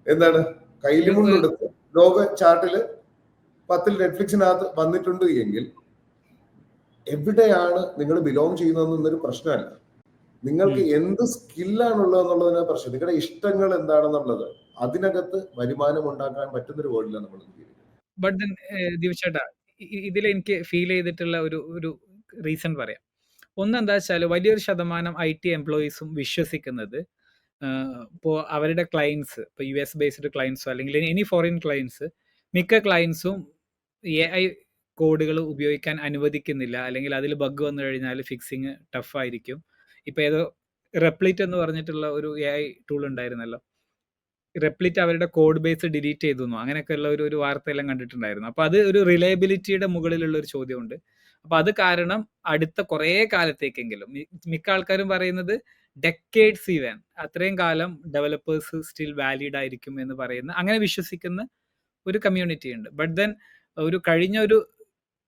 എന്താണ് കൈലിമുണ്ടെടുത്ത് ലോക ചാർട്ടില് 10 നെറ്റ്ഫ്ലിക്സിനകത്ത് വന്നിട്ടുണ്ട് എങ്കിൽ എവിടെയാണ് നിങ്ങൾ ബിലോങ് ചെയ്യുന്നതെന്നൊരു പ്രശ്നമല്ല. നിങ്ങൾക്ക് എന്ത് സ്കില്ലാണുള്ളത് എന്നുള്ളതിന് പ്രശ്നം. നിങ്ങളുടെ ഇഷ്ടങ്ങൾ എന്താണെന്നുള്ളത് അതിനകത്ത് വരുമാനം ഉണ്ടാക്കാൻ പറ്റുന്നൊരു വേൾഡിലാണ് നമ്മൾ ജീവിക്കുന്നത്. ബട്ട് ദെൻ ദിവ്ചേട്ടാ, ഇതിൽ എനിക്ക് ഫീൽ ചെയ്തിട്ടുള്ള ഒരു റീസൺ പറയാം. ഒന്ന് എന്താ വെച്ചാൽ വലിയൊരു ശതമാനം IT എംപ്ലോയീസും വിശ്വസിക്കുന്നത് ഇപ്പോൾ അവരുടെ ക്ലയൻസ്, ഇപ്പോൾ US ബേസ്ഡ് ക്ലയൻസോ അല്ലെങ്കിൽ എനി ഫോറിൻ ക്ലയൻസ്, മിക്ക ക്ലയൻസും AI കോഡുകൾ ഉപയോഗിക്കാൻ അനുവദിക്കുന്നില്ല, അല്ലെങ്കിൽ അതിൽ ബഗ് വന്നു കഴിഞ്ഞാൽ ഫിക്സിങ് ടഫായിരിക്കും. ഇപ്പോൾ ഏതോ റെപ്ലിറ്റ് എന്ന് പറഞ്ഞിട്ടുള്ള ഒരു AI ടൂൾ ഉണ്ടായിരുന്നല്ലോ, റെപ്ലിറ്റ് അവരുടെ കോഡ് ബേസ് ഡിലീറ്റ് ചെയ്തു അങ്ങനെയൊക്കെയുള്ള ഒരു വാർത്തയെല്ലാം കണ്ടിട്ടുണ്ടായിരുന്നു. അപ്പോൾ അത് ഒരു റിലയബിലിറ്റിയുടെ മുകളിലുള്ള ഒരു ചോദ്യമുണ്ട്. അപ്പോൾ അത് കാരണം അടുത്ത കുറേ കാലത്തേക്കെങ്കിലും, മിക്ക ആൾക്കാരും പറയുന്നത് ഡെക്കേഡ്സ് ഈവൻ അത്രയും കാലം ഡെവലപ്പേഴ്സ് സ്റ്റിൽ വാലിഡ് ആയിരിക്കും എന്ന് പറയുന്ന, അങ്ങനെ വിശ്വസിക്കുന്ന ഒരു കമ്മ്യൂണിറ്റി ഉണ്ട്. ബട്ട് ദെൻ കഴിഞ്ഞ ഒരു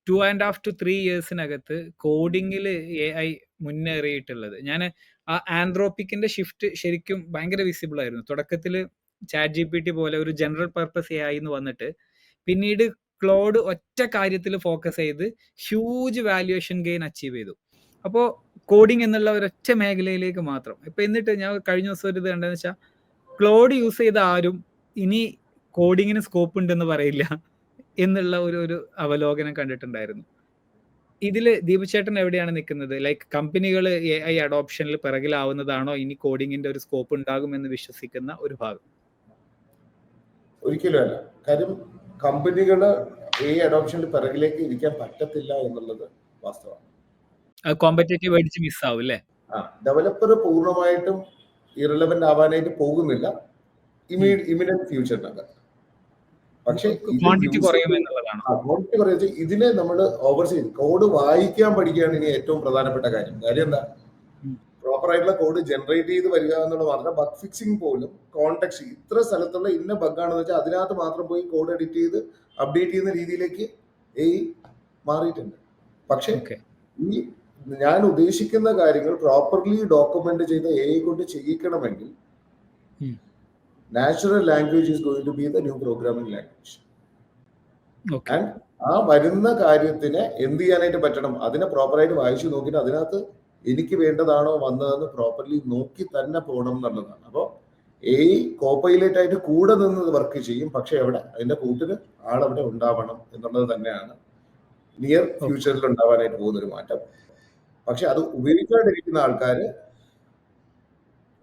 2.5 to 3 yearsനകത്ത് കോഡിങ്ങിൽ AI മുന്നേറിയിട്ടുള്ളത്, ഞാൻ ആ ആന്ത്രോപ്പിക്കിന്റെ ഷിഫ്റ്റ് ശരിക്കും ഭയങ്കര വിസിബിൾ ആയിരുന്നു. തുടക്കത്തിൽ ChatGPT പോലെ ഒരു ജനറൽ പർപ്പസ് AI എന്ന് വന്നിട്ട് പിന്നീട് ക്ലോഡ് ഒറ്റ കാര്യത്തിൽ ഫോക്കസ് ചെയ്ത് ഹ്യൂജ് വാല്യുവേഷൻ ഗെയിൻ അച്ചീവ് ചെയ്തു. അപ്പോൾ കോഡിങ് എന്നുള്ള ഒരൊറ്റ മേഖലയിലേക്ക് മാത്രം. ഇപ്പം എന്നിട്ട് ഞാൻ കഴിഞ്ഞ ദിവസം ഒരു ഇത് കണ്ടതെന്ന് വെച്ചാൽ, ക്ലോഡ് യൂസ് ചെയ്ത ആരും ഇനി കോഡിങ്ങിന് സ്കോപ്പ് ഉണ്ടെന്ന് പറയില്ല എന്നുള്ള ഒരു അവലോകനം കണ്ടിട്ടുണ്ടായിരുന്നു. ഇതിൽ ദീപചേട്ടൻ എവിടെയാണ് നിൽക്കുന്നത്? ലൈക്ക് കമ്പനികൾ AI അഡോപ്ഷനിൽ പിറകിലാവുന്നതാണോ, ഇനി കോഡിങ്ങിന്റെ ഒരു സ്കോപ്പ് ഉണ്ടാകുമെന്ന് വിശ്വസിക്കുന്ന ഒരു ഭാഗം? ഒരിക്കലും അല്ല. കാര്യം കമ്പനികൾ അഡോപ്ഷനിൽ പിറകിലേക്ക് ഇരിക്കാൻ പറ്റത്തില്ല എന്നുള്ളത് വാസ്തവമാണ്. കോമ്പറ്റേറ്റീവ് അടിച്ച് മിസ്സാവും അല്ലേ? ഡെവലപ്പർ പൂർണ്ണമായിട്ടും ഇറലവന്റ് ആവാനായിട്ട് പോകുന്നില്ല ഇമിഡിയറ്റ് ഫ്യൂച്ചറിനകത്ത്. പക്ഷെ ക്വാണ്ടിറ്റി കുറയുമെന്നുള്ളതാണ്. ക്വാണ്ടിറ്റി കുറയുക, ഇതിനെ നമ്മൾ ഓവർസീ കോഡ് വായിക്കാൻ പഠിക്കുകയാണ് ഇനി ഏറ്റവും പ്രധാനപ്പെട്ട കാര്യം. കാര്യം എന്താ, പ്രോപ്പർ ആയിട്ടുള്ള കോഡ് ജനറേറ്റ് ചെയ്ത് വരിക എന്നുള്ളത് മാത്രം. ബഗ് ഫിക്സിംഗ് പോലും കോൺടെക്സ്റ്റ്, ഇത്ര സ്ഥലത്തുള്ള ഇന്ന ബഗ്ഗാണെന്ന് വെച്ചാൽ അതിനകത്ത് മാത്രം പോയി കോഡ് എഡിറ്റ് ചെയ്ത് അപ്ഡേറ്റ് ചെയ്യുന്ന രീതിയിലേക്ക് മാറിയിട്ടുണ്ട്. പക്ഷെ ഈ ഞാൻ ഉദ്ദേശിക്കുന്ന കാര്യങ്ങൾ പ്രോപ്പർലി ഡോക്യുമെന്റ് ചെയ്ത് കൊണ്ട് ചെയ്യിക്കണമെങ്കിൽ natural language is going to be the new programming language. And ആ വരുന്ന കാര്യത്തിന് എന്ത് ചെയ്യാനായിട്ട് പറ്റണം, അതിനെ പ്രോപ്പറായിട്ട് വായിച്ചു നോക്കിയിട്ട് അതിനകത്ത് എനിക്ക് വേണ്ടതാണോ വന്നതെന്ന് പ്രോപ്പർലി നോക്കി തന്നെ പോകണം എന്നുള്ളതാണ്. അപ്പോൾ കോപ്പൈലറ്റ് ആയിട്ട് കൂടെ നിന്ന് വർക്ക് ചെയ്യും, പക്ഷെ എവിടെ അതിന്റെ കൂട്ടിന് ആളവിടെ ഉണ്ടാവണം എന്നുള്ളത് തന്നെയാണ് നിയർ ഫ്യൂച്ചറിൽ ഉണ്ടാവാനായിട്ട് പോകുന്നൊരു മാറ്റം. പക്ഷെ അത് ഉപയോഗിക്കാണ്ടിരിക്കുന്ന ആൾക്കാർ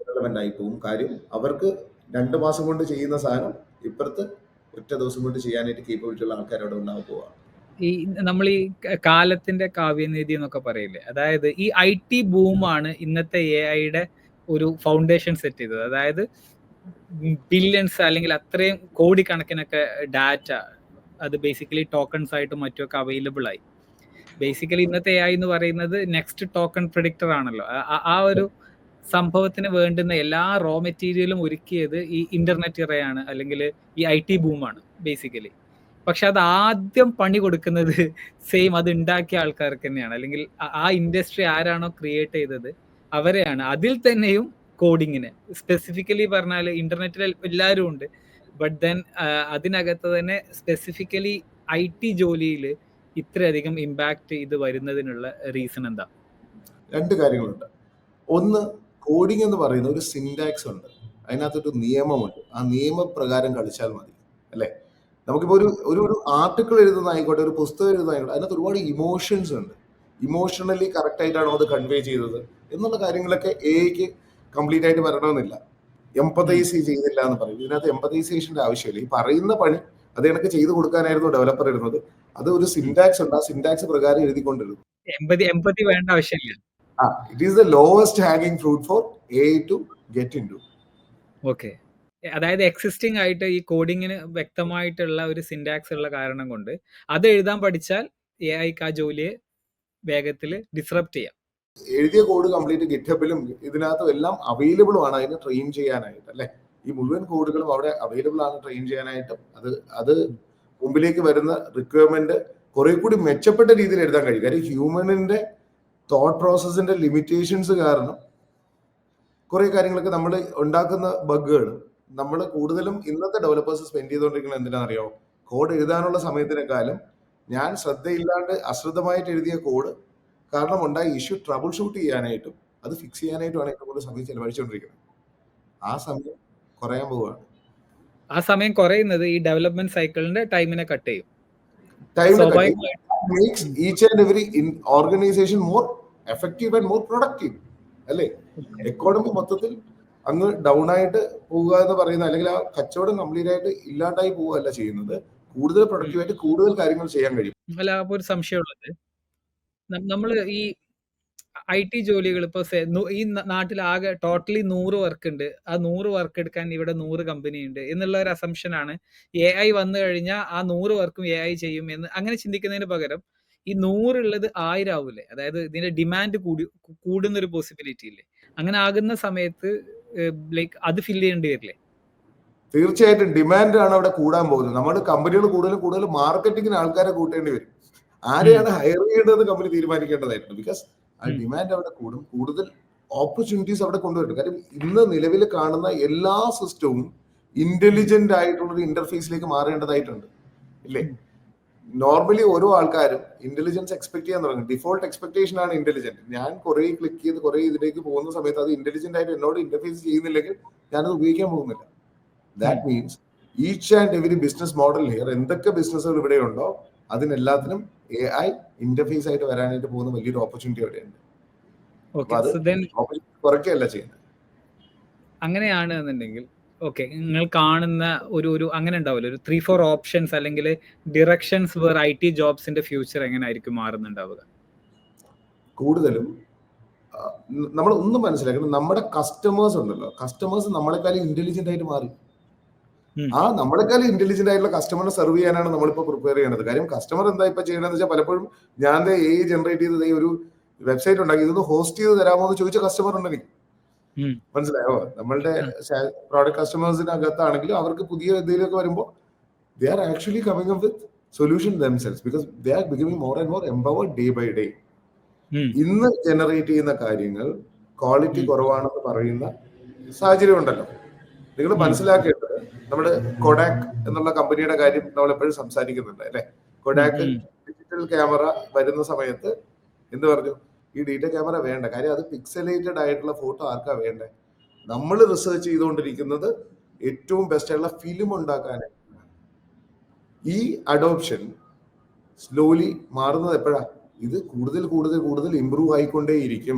റെലവന്റ് ആയി പോകും. കാര്യം അവർക്ക് 2 മാസം കൊണ്ട് ചെയ്യുന്ന സാധനം ഇപ്പുറത്ത് ഒറ്റ ദിവസം കൊണ്ട് ചെയ്യാനായിട്ട് കേപ്പബിലിറ്റി ഉള്ള ആൾക്കാർ അവിടെ ഉണ്ടാവാൻ പോവാണ്. ഈ നമ്മൾ ഈ കാലത്തിന്റെ കാവ്യനീതി എന്നൊക്കെ പറയില്ലേ, അതായത് ഈ IT ബൂമാണ് ഇന്നത്തെ AIയുടെ ഒരു ഫൗണ്ടേഷൻ സെറ്റ് ചെയ്തത്. അതായത് ബില്യൺസ് അല്ലെങ്കിൽ അത്രയും കോടിക്കണക്കിനൊക്കെ ഡാറ്റ അത് ബേസിക്കലി ടോക്കൺസ് ആയിട്ടും മറ്റുമൊക്കെ അവൈലബിൾ ആയി. ബേസിക്കലി ഇന്നത്തെ AI എന്ന് പറയുന്നത് നെക്സ്റ്റ് ടോക്കൺ പ്രെഡിക്റ്റർ ആണല്ലോ. ആ ഒരു സംഭവത്തിന് വേണ്ടുന്ന എല്ലാ റോ മെറ്റീരിയലും ഒരുക്കിയത് ഈ ഇന്റർനെറ്റ് ഇറയാണ്, അല്ലെങ്കിൽ ഈ IT ബൂമാണ് ബേസിക്കലി. പക്ഷെ അത് ആദ്യം പണി കൊടുക്കുന്നത് സെയിം അത് ഉണ്ടാക്കിയ ആൾക്കാർക്ക് തന്നെയാണ്, അല്ലെങ്കിൽ ആ ഇൻഡസ്ട്രി ആരാണോ ക്രിയേറ്റ് ചെയ്തത് അവരെയാണ്. അതിൽ തന്നെയും കോഡിങ്ങിന് സ്പെസിഫിക്കലി പറഞ്ഞാൽ ഇന്റർനെറ്റിൽ എല്ലാവരും ഉണ്ട്, ബട്ട് ദെൻ അതിനകത്ത് തന്നെ സ്പെസിഫിക്കലി IT ജോലിയിൽ ഇത്രയധികം ഇമ്പാക്ട് ഇത് വരുന്നതിനുള്ള റീസൺ എന്താ? 2 കാര്യങ്ങളുണ്ട്. ഒന്ന്, കോഡിംഗ് എന്ന് പറയുന്ന ഒരു സിൻടാക്സ് ഉണ്ട്, അതിനകത്തൊരു നിയമമുണ്ട്. ആ നിയമപ്രകാരം കളിച്ചാൽ മതി അല്ലേ? നമുക്കിപ്പോൾ ഒരു ആർട്ടിക്കിൾ എഴുതുന്ന ആയിക്കോട്ടെ, ഒരു പുസ്തകം എഴുതുന്ന ആയിക്കോട്ടെ, അതിനകത്ത് ഒരുപാട് ഇമോഷൻസ് ഉണ്ട്. ഇമോഷണലി കറക്റ്റ് ആയിട്ടാണോ അത് കൺവേ ചെയ്തത് എന്നുള്ള കാര്യങ്ങളൊക്കെ AI കംപ്ലീറ്റ് ആയിട്ട് വരണമെന്നില്ല. എംപതൈസ് ചെയ്യുന്നില്ല എന്ന് പറയും. ഇതിനകത്ത് എംപതൈസേഷന്റെ ആവശ്യമില്ല. ഈ പറയുന്ന പണി അത് കണക്ക് ചെയ്തു കൊടുക്കാനായിരുന്നു ഡെവലപ്പർ ഇരുന്നത്. അത് ഒരു സിന്റാക്സ് ഉണ്ട്, ആ സിന്റാക്സ് പ്രകാരം എഴുതിക്കൊണ്ടിരുന്നു. എമ്പതി വേണ്ട ആവശ്യമില്ല. It is the lowest hanging fruit for AI to get into. Okay, അതായത് എക്സിസ്റ്റിംഗ് ആയിട്ട് ഈ കോഡിങ്ങിന് വ്യക്തമായിട്ടുള്ള ഒരു സിന്റാക്സ് ഉള്ള കാരണം കൊണ്ട് അത് എഴുതാൻ പഠിച്ചാൽ AI-ക്ക് ആ ജോലിയെ വേഗത്തിൽ ഡിസ്റപ്റ്റ് ചെയ്യാം. എഴുതിയ കോഡ് കംപ്ലീറ്റ് ഗിറ്റ്ഹബിലും ഇതിനകത്തും എല്ലാം അവൈലബിളും ആണ് അതിന് ട്രെയിൻ ചെയ്യാനായിട്ട്, അല്ലെ? ഈ മുഴുവൻ കോഡുകളും അവിടെ അവൈലബിൾ ആണ് ട്രെയിൻ ചെയ്യാനായിട്ടും. അത് മുമ്പിലേക്ക് വരുന്ന റിക്വയർമെന്റ് കുറെ കൂടി മെച്ചപ്പെട്ട രീതിയിൽ എഴുതാൻ കഴിയും. കാര്യം ഹ്യൂമനിന്റെ തോട്ട് പ്രോസസ്സിന്റെ ലിമിറ്റേഷൻസ് കാരണം കുറെ കാര്യങ്ങളൊക്കെ നമ്മൾ ഉണ്ടാക്കുന്ന ബഗ്ഗുകൾ നമ്മൾ കൂടുതലും ഇന്നത്തെ ഡെവലപ്പേഴ്സ് സ്പെൻഡ് ചെയ്തുകൊണ്ടിരിക്കുന്നത് എന്തിനാണെന്നറിയോ? കോഡ് എഴുതാനുള്ള സമയത്തിനേക്കാളും ഞാൻ ശ്രദ്ധയില്ലാണ്ട് അശ്രദ്ധമായിട്ട് എഴുതിയ കോഡ് കാരണം ഉണ്ടായ ഇഷ്യൂ ട്രബിൾ ഷൂട്ട് ചെയ്യാനായിട്ടും അത് ഫിക്സ് ചെയ്യാനായിട്ടുമാണ് ഏറ്റവും കൂടുതൽ സമയം ചെലവഴിച്ചുകൊണ്ടിരിക്കുന്നത്. ആ സമയം കുറയാൻ പോവുകയാണ്. ആ സമയം കുറയുന്നത് ഈ ഡെവലപ്മെന്റ് സൈക്കിളിന്റെ ടൈമിനെ കട്ട് ചെയ്യും. Makes each and every organisation more effective and more productive, അല്ലേ? എക്കോണമി മൊത്തത്തിൽ അങ്ങ് ഡൗൺ ആയിട്ട് പോവുക എന്ന് പറയുന്ന, അല്ലെങ്കിൽ ആ കച്ചവടം കംപ്ലീറ്റ് ആയിട്ട് ഇല്ലാണ്ടായി പോവുകയല്ല ചെയ്യുന്നത്. കൂടുതൽ പ്രൊഡക്റ്റീവായിട്ട് കൂടുതൽ കാര്യങ്ങൾ ചെയ്യാൻ കഴിയും. അല്ല, അപ്പൊ ഒരു സംശയമുള്ളത്, നമ്മൾ ഈ IT ജോലികൾ ഇപ്പൊ ഈ നാട്ടിൽ ആകെ ടോട്ടലി 100 വർക്ക് ഉണ്ട്. ആ 100 വർക്ക് എടുക്കാൻ ഇവിടെ 100 കമ്പനി ഉണ്ട് എന്നുള്ള ഒരു അസംഷൻ ആണ്. AI വന്നു കഴിഞ്ഞാൽ ആ 100 വർക്കും AI ചെയ്യും എന്ന് അങ്ങനെ ചിന്തിക്കുന്നതിന് പകരം ഈ 100 ഉള്ളത് 1000 ആവൂലേ? അതായത് ഇതിന്റെ ഡിമാൻഡ് കൂടുന്ന ഒരു പോസിബിലിറ്റി ഇല്ലേ? അങ്ങനെ ആകുന്ന സമയത്ത് ലൈക്ക് അത് ഫില്ല് ചെയ്യേണ്ടി വരില്ലേ? തീർച്ചയായിട്ടും ഡിമാൻഡ് ആണ് അവിടെ കൂടാൻ പോകുന്നത്. നമ്മുടെ കമ്പനികൾ കൂടുതൽ മാർക്കറ്റിങ്ങിന് ആൾക്കാരെ കൂട്ടേണ്ടി വരും. ആരെയാണ് ഹയർ ചെയ്യേണ്ടത് കമ്പനി തീരുമാനിക്കേണ്ടതായിട്ടുണ്ട്. ബിക്കോസ് ആ ഡിമാൻഡ് അവിടെ കൂടും, കൂടുതൽ ഓപ്പർച്യൂണിറ്റീസ് അവിടെ കൊണ്ടുവരും. കാര്യം ഇന്ന് നിലവിൽ കാണുന്ന എല്ലാ സിസ്റ്റവും ഇന്റലിജന്റ് ആയിട്ടുള്ള ഒരു ഇന്റർഫേസിലേക്ക് മാറേണ്ടതായിട്ടുണ്ട്, ഇല്ലേ? നോർമലി ഓരോ ആൾക്കാരും ഇന്റലിജൻസ് എക്സ്പെക്ട് ചെയ്യാൻ തുടങ്ങും. ഡിഫോൾട്ട് എക്സ്പെക്ടേഷൻ ആണ് ഇന്റലിജന്റ്. ഞാൻ കുറെ ക്ലിക്ക് ചെയ്ത് കുറെ ഇതിലേക്ക് പോകുന്ന സമയത്ത് അത് ഇന്റലിജന്റ് ആയിട്ട് എന്നോട് ഇന്റർഫേസ് ചെയ്യുന്നില്ലെങ്കിൽ ഞാനത് ഉപയോഗിക്കാൻ പോകുന്നില്ല. That means each and every business model here, എന്തൊക്കെ ബിസിനസ്സുകൾ ഇവിടെ ഉണ്ടോ അതിനെല്ലാത്തിനും AI ഇന്റർഫേസ് ആയിട്ട് വരാനായിട്ട് പോകുന്ന വലിയൊരു ഓപ്പർച്യൂണിറ്റി അവിടെയുണ്ട്. കുറയ്ക്കുകയല്ല ചെയ്യുന്നത്. അങ്ങനെയാണ് എന്നുണ്ടെങ്കിൽ ഓക്കെ, നിങ്ങൾ കാണുന്ന ഒരു അങ്ങനെ ഉണ്ടാവില്ല, ഒരു 3-4 ഓപ്ഷൻസ് അല്ലെങ്കിൽ ഡിറക്ഷൻസ് വേർ IT ജോബ്സിന്റെ ഫ്യൂച്ചർ എങ്ങനെ ആയിരിക്കും മാറുന്നുണ്ടാവുക? കൂടുതലും നമ്മൾ ഒന്നും മനസ്സിലാക്കണം, നമ്മുടെ കസ്റ്റമേഴ്സ് ഉണ്ടല്ലോ, കസ്റ്റമേഴ്സ് നമ്മളെക്കാളും ഇന്റലിജന്റ് ആയിട്ട് മാറി. ആ നമ്മളെക്കാളും ഇന്റലിജന്റ് ആയിട്ടുള്ള കസ്റ്റമറിനെ സെർവ് ചെയ്യാനാണ് നമ്മളിപ്പോ പ്രിപ്പയർ ചെയ്യേണ്ടത്. കാര്യം കസ്റ്റമർ എന്താ ഇപ്പൊ ചെയ്യണമെന്ന് വെച്ചാൽ, പലപ്പോഴും ഞാൻ AI ജനറേറ്റ് ചെയ്തത് ഒരു വെബ്സൈറ്റ് ഉണ്ടാക്കി ഇതൊന്ന് ഹോസ്റ്റ് ചെയ്ത് തരാമോ എന്ന് ചോദിച്ച കസ്റ്റമർ ഉണ്ടെങ്കിൽ മനസ്സിലായോ? നമ്മളുടെ പ്രോഡക്റ്റ് കസ്റ്റമേഴ്സിനകത്താണെങ്കിലും അവർക്ക് പുതിയ ഇതിലൊക്കെ വരുമ്പോൾ they are actually coming up with solution themselves because they are becoming more and more empowered day by day. ഇന്ന് ജനറേറ്റ് ചെയ്യുന്ന കാര്യങ്ങൾ ക്വാളിറ്റി കുറവാണെന്ന് പറയുന്ന സാഹചര്യം ഉണ്ടല്ലോ. നിങ്ങൾ മനസ്സിലാക്കേണ്ടത്, നമ്മുടെ കൊഡാക് എന്നുള്ള കമ്പനിയുടെ കാര്യം നമ്മൾ എപ്പോഴും സംസാരിക്കുന്നുണ്ട്, അല്ലെ? കൊഡാക് ഡിജിറ്റൽ ക്യാമറ വരുന്ന സമയത്ത് എന്ത് പറഞ്ഞു? ഈ ഡിജിറ്റൽ ക്യാമറ വേണ്ട, കാര്യം അത് പിക്സലേറ്റഡ് ആയിട്ടുള്ള ഫോട്ടോ ആർക്കാ വേണ്ടേ? നമ്മൾ റിസർച്ച് ചെയ്തുകൊണ്ടിരിക്കുന്നത് ഏറ്റവും ബെസ്റ്റ് ആയിട്ടുള്ള ഫിലിം ഉണ്ടാക്കാനാണ്. ഈ അഡോപ്ഷൻ സ്ലോലി മാറുന്നത് എപ്പോഴാ? ഇത് കൂടുതൽ ഇംപ്രൂവ് ആയിക്കൊണ്ടേയിരിക്കും.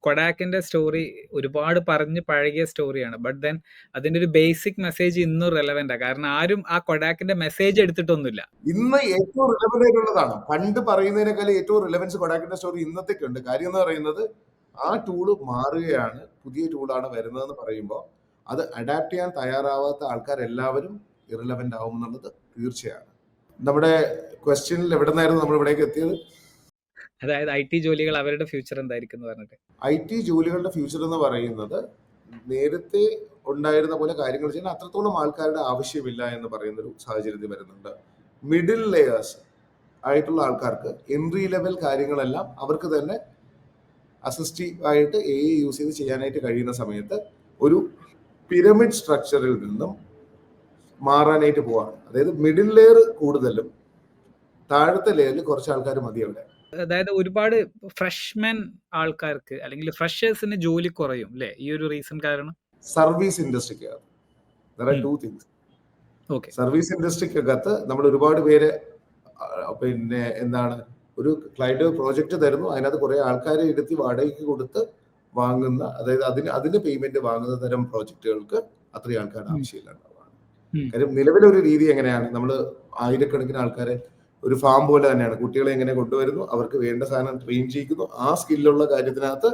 കൊഡാക്കിന്റെ സ്റ്റോറി ഒരുപാട് പറഞ്ഞ് പഴകിയ സ്റ്റോറിയാണ്. ബട്ട് ദെൻ അതിന്റെ ഒരു ബേസിക് മെസ്സേജ് ഇന്നും റെലവെന്റ്. കാരണം ആരും ആ കൊഡാക്കിന്റെ മെസ്സേജ് എടുത്തിട്ടൊന്നുമില്ല. ഇന്ന് ഏറ്റവും റിലവന്റ് ആയിട്ടുള്ളതാണ്. പണ്ട് പറയുന്നതിനേക്കാൾ ഏറ്റവും റിലവൻസ് കൊഡാക്കിന്റെ സ്റ്റോറി ഇന്നത്തേക്കുണ്ട്. കാര്യം എന്ന് പറയുന്നത്, ആ ടൂള് മാറുകയാണ്, പുതിയ ടൂളാണ് വരുന്നതെന്ന് പറയുമ്പോൾ അത് അഡാപ്റ്റ് ചെയ്യാൻ തയ്യാറാവാത്ത ആൾക്കാരെല്ലാവരും ഇറലവന്റ് ആവും എന്നുള്ളത് തീർച്ചയാണ്. നമ്മുടെ ക്വസ്റ്റ്യനിൽ എവിടെ നിന്നായിരുന്നു നമ്മൾ ഇവിടേക്ക് എത്തിയത്? അതായത് IT ജോലികൾ അവരുടെ ഫ്യൂച്ചർ എന്തായിരിക്കും എന്ന് പറഞ്ഞിട്ട്. IT ജോലികളുടെ ഫ്യൂച്ചർ എന്ന് പറയുന്നത് നേരത്തെ ഉണ്ടായിരുന്ന പോലെ കാര്യങ്ങൾ ചെയ്യാൻ അത്രത്തോളം ആൾക്കാരുടെ ആവശ്യമില്ല എന്ന് പറയുന്ന ഒരു സാഹചര്യത്തിൽ വരുന്നുണ്ട്. മിഡിൽ ലെയേഴ്സ് ആയിട്ടുള്ള ആൾക്കാർക്ക് എൻട്രി ലെവൽ കാര്യങ്ങളെല്ലാം അവർക്ക് തന്നെ അസിസ്റ്റീവ് ആയിട്ട് AI യൂസ് ചെയ്ത് ചെയ്യാനായിട്ട് കഴിയുന്ന സമയത്ത് ഒരു പിരമിഡ് സ്ട്രക്ചറിൽ നിന്നും മാറാനായിട്ട് പോവാണ്. അതായത് മിഡിൽ ലെയർ കൂടുതലും, താഴത്തെ ലെയറിൽ കുറച്ച് ആൾക്കാർ മതി അവിടെ. അതായത് ഒരുപാട് ഫ്രഷ്മെൻ ആൾക്കാർക്ക് അല്ലെങ്കിൽ ഫ്രഷേഴ്സിന് ജോലി കുറയും അല്ലേ, ഈ ഒരു റീസൺ കാരണം? സർവീസ് ഇൻഡസ്ട്രിക്ക് സർവീസ് ഇൻഡസ്ട്രിക്കകത്ത് നമ്മൾ ഒരുപാട് പേര് പിന്നെ എന്താണ്, ഒരു ക്ലയന്റ് പ്രോജക്റ്റ് തരുന്നു, അതിനകത്ത് കുറെ ആൾക്കാരെ ഇരുത്തി വാടകയ്ക്ക് കൊടുത്ത് വാങ്ങുന്ന, അതായത് അതിന്റെ പേയ്മെന്റ് വാങ്ങുന്ന തരം പ്രോജക്റ്റുകൾക്ക് അത്രയും ആൾക്കാരുടെ ആവശ്യമില്ല. കാര്യം നിലവിലൊരു രീതി എങ്ങനെയാണ്, നമ്മൾ ആയിരക്കണക്കിന് ആൾക്കാരെ ഒരു ഫാം പോലെ തന്നെയാണ്. കുട്ടികളെ എങ്ങനെ കൊണ്ടുവരുന്നു, അവർക്ക് വേണ്ട സാധനം ട്രെയിൻ ചെയ്യിക്കുന്നു, ആ സ്കില്ലുള്ള കാര്യത്തിനകത്ത്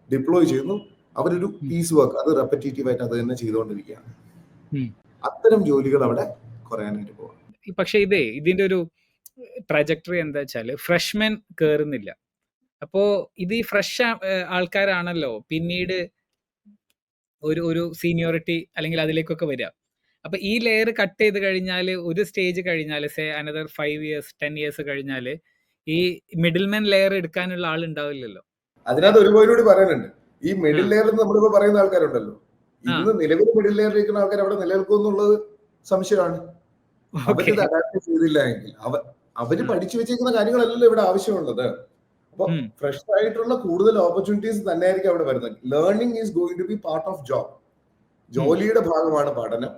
ഡിപ്ലോയ് ചെയ്യുന്നു, അവരൊരു പീസ് വർക്ക്, അത് റെപ്പറ്റേറ്റീവ് ആയിട്ട് അത് തന്നെ ചെയ്തുകൊണ്ടിരിക്കുകയാണ്. അത്തരം ജോലികൾ അവിടെ കുറയാനായിട്ട് പോകാം. പക്ഷെ ഇതിന്റെ ഒരു ട്രജക്ടറി എന്താ വെച്ചാല് ഫ്രഷ്മെൻ കേറുന്നില്ല. അപ്പോ ഇത് ഈ ഫ്രഷ് ആൾക്കാരാണല്ലോ പിന്നീട് ഒരു സീനിയോറിറ്റി അല്ലെങ്കിൽ അതിലേക്കൊക്കെ വരിക. അപ്പൊ ഈ ലെയർ കട്ട് ചെയ്ത് കഴിഞ്ഞാൽ ഒരു സ്റ്റേജ് കഴിഞ്ഞാൽ സേ അനദർ 5 years 10 years കഴിഞ്ഞാൽ ഈ മിഡിൽ മെൻ ലെയർ എടുക്കാനുള്ള ആൾ ഉണ്ടാവില്ലല്ലോ. അതിനകത്ത് ഒരു പോയിന്റ് കൂടി പറയാനുണ്ട്. ഈ മിഡിൽ ലെയർ നമ്മളിപ്പോ പറയുന്ന ആൾക്കാരുണ്ടല്ലോ, ഇന്ന് നിലവിൽ മിഡിൽ ലെയറിൽ ഇരിക്കുന്ന ആൾക്കാർ അവിടെ നിലനിൽക്കും എന്നുള്ളത് സംശയമാണ്. അവരിത് അഡാപ്റ്റ് ചെയ്തില്ല എങ്കിൽ അവര് പഠിച്ചു വെച്ചിരിക്കുന്ന കാര്യങ്ങളല്ലല്ലോ ഇവിടെ ആവശ്യമുള്ളത്. അപ്പൊ ഫ്രഷ് ആയിട്ടുള്ള കൂടുതൽ ഓപ്പർച്യൂണിറ്റീസ് തന്നെ ആയിരിക്കും അവിടെ വരുന്നത്. Learning is going to be part of job. ജോലിയുടെ ഭാഗമാണ് പഠനം.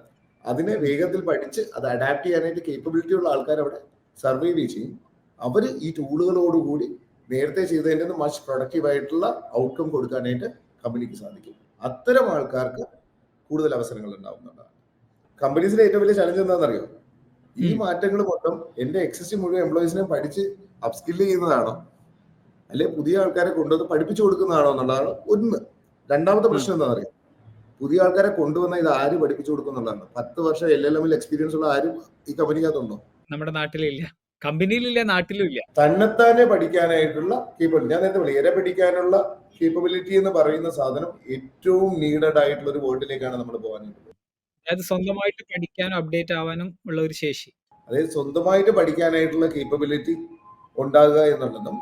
അതിനെ വേഗത്തിൽ പഠിച്ച് അത് അഡാപ്റ്റ് ചെയ്യാനായിട്ട് കേപ്പബിലിറ്റി ഉള്ള ആൾക്കാർ അവിടെ സർവൈവ് ചെയ്യും. അവര് ഈ ടൂളുകളോടുകൂടി നേരത്തെ ചെയ്തതിന്റെ മച്ച് പ്രൊഡക്റ്റീവ് ആയിട്ടുള്ള ഔട്ട്കം കൊടുക്കാനായിട്ട് കമ്പനിക്ക് സാധിക്കും. അത്തരം ആൾക്കാർക്ക് കൂടുതൽ അവസരങ്ങൾ ഉണ്ടാവുന്നതാണ്. കമ്പനീസിന്റെ ഏറ്റവും വലിയ ചലഞ്ച് എന്താണെന്നറിയോ? ഈ മാറ്റങ്ങൾ മൊത്തം എന്റെ എക്സിസ്റ്റിംഗ് മുഴുവൻ എംപ്ലോയീസിനെ പഠിച്ച് അപ്സ്കിൽ ചെയ്യുന്നതാണോ, അല്ലെ പുതിയ ആൾക്കാരെ കൊണ്ടുവന്ന് പഠിപ്പിച്ചു കൊടുക്കുന്നതാണോ എന്നുള്ളതാണ് ഒന്ന്. രണ്ടാമത്തെ പ്രശ്നം എന്താണെന്നറിയോ? പുതിയ ആൾക്കാരെ കൊണ്ടുവന്ന ഇത് ആര് പഠിപ്പിച്ചു കൊടുക്കുന്നുള്ളതാണ്. 10 വർഷം LLM എക്സ്പീരിയൻസ് ഉള്ള ആരും ഈ കമ്പനിക്കകത്തുണ്ടോ? നമ്മുടെ നാട്ടിലില്ല, കമ്പനിയിലില്ല, നാട്ടിലും ഇല്ല. തന്നെത്താനെ പഠിക്കാനായിട്ടുള്ള കേപ്പബിലിറ്റി, ഞാൻ നേരത്തെ പറഞ്ഞു, പഠിക്കാനുള്ള കേപ്പബിലിറ്റി എന്ന് പറയുന്ന സാധനം ഏറ്റവും നീഡഡ് ആയിട്ടുള്ള ഒരു വേൾഡിലേക്കാണ് നമ്മൾ പോകാനായിട്ട്. അതായത് സ്വന്തമായിട്ട് പഠിക്കാനും അപ്ഡേറ്റ് ആവാനും ഉള്ള ഒരു ശേഷി, അതായത് സ്വന്തമായിട്ട് പഠിക്കാനായിട്ടുള്ള കേപ്പബിലിറ്റി ഉണ്ടാകുക എന്നുള്ളതും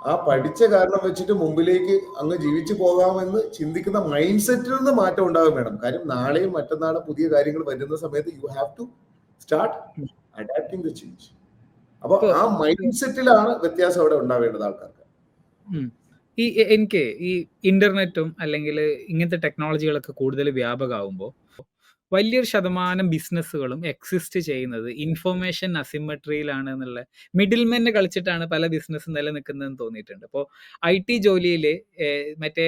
ആ പഠിച്ച കാരണം വെച്ചിട്ട് മുമ്പിലേക്ക് അങ്ങ് ജീവിച്ചു പോകാമെന്ന് ചിന്തിക്കുന്ന മൈൻഡ് സെറ്റിൽ നിന്ന് മാറ്റം ഉണ്ടാകും വേണം. കാര്യം നാളെയും മറ്റന്നാളും പുതിയ കാര്യങ്ങൾ വരുന്ന സമയത്ത് you have to start adapting the change. അപ്പൊ ആ മൈൻഡ് സെറ്റിലാണ് വ്യത്യാസം അവിടെ ഉണ്ടാവേണ്ടത് ആൾക്കാർക്ക്. എനിക്ക് ഈ ഇന്റർനെറ്റും അല്ലെങ്കിൽ ഇങ്ങനത്തെ ടെക്നോളജികളൊക്കെ കൂടുതൽ വ്യാപകമാകുമ്പോൾ വലിയൊരു ശതമാനം ബിസിനസ്സുകളും എക്സിസ്റ്റ് ചെയ്യുന്നത് ഇൻഫർമേഷൻ അസിമെട്രിയിലാണ് എന്നുള്ള മിഡിൽമെന് കളിച്ചിട്ടാണ് പല ബിസിനസ്സും നിലനിൽക്കുന്നതെന്ന് തോന്നിയിട്ടുണ്ട്. അപ്പോൾ IT ജോലിയിൽ മറ്റേ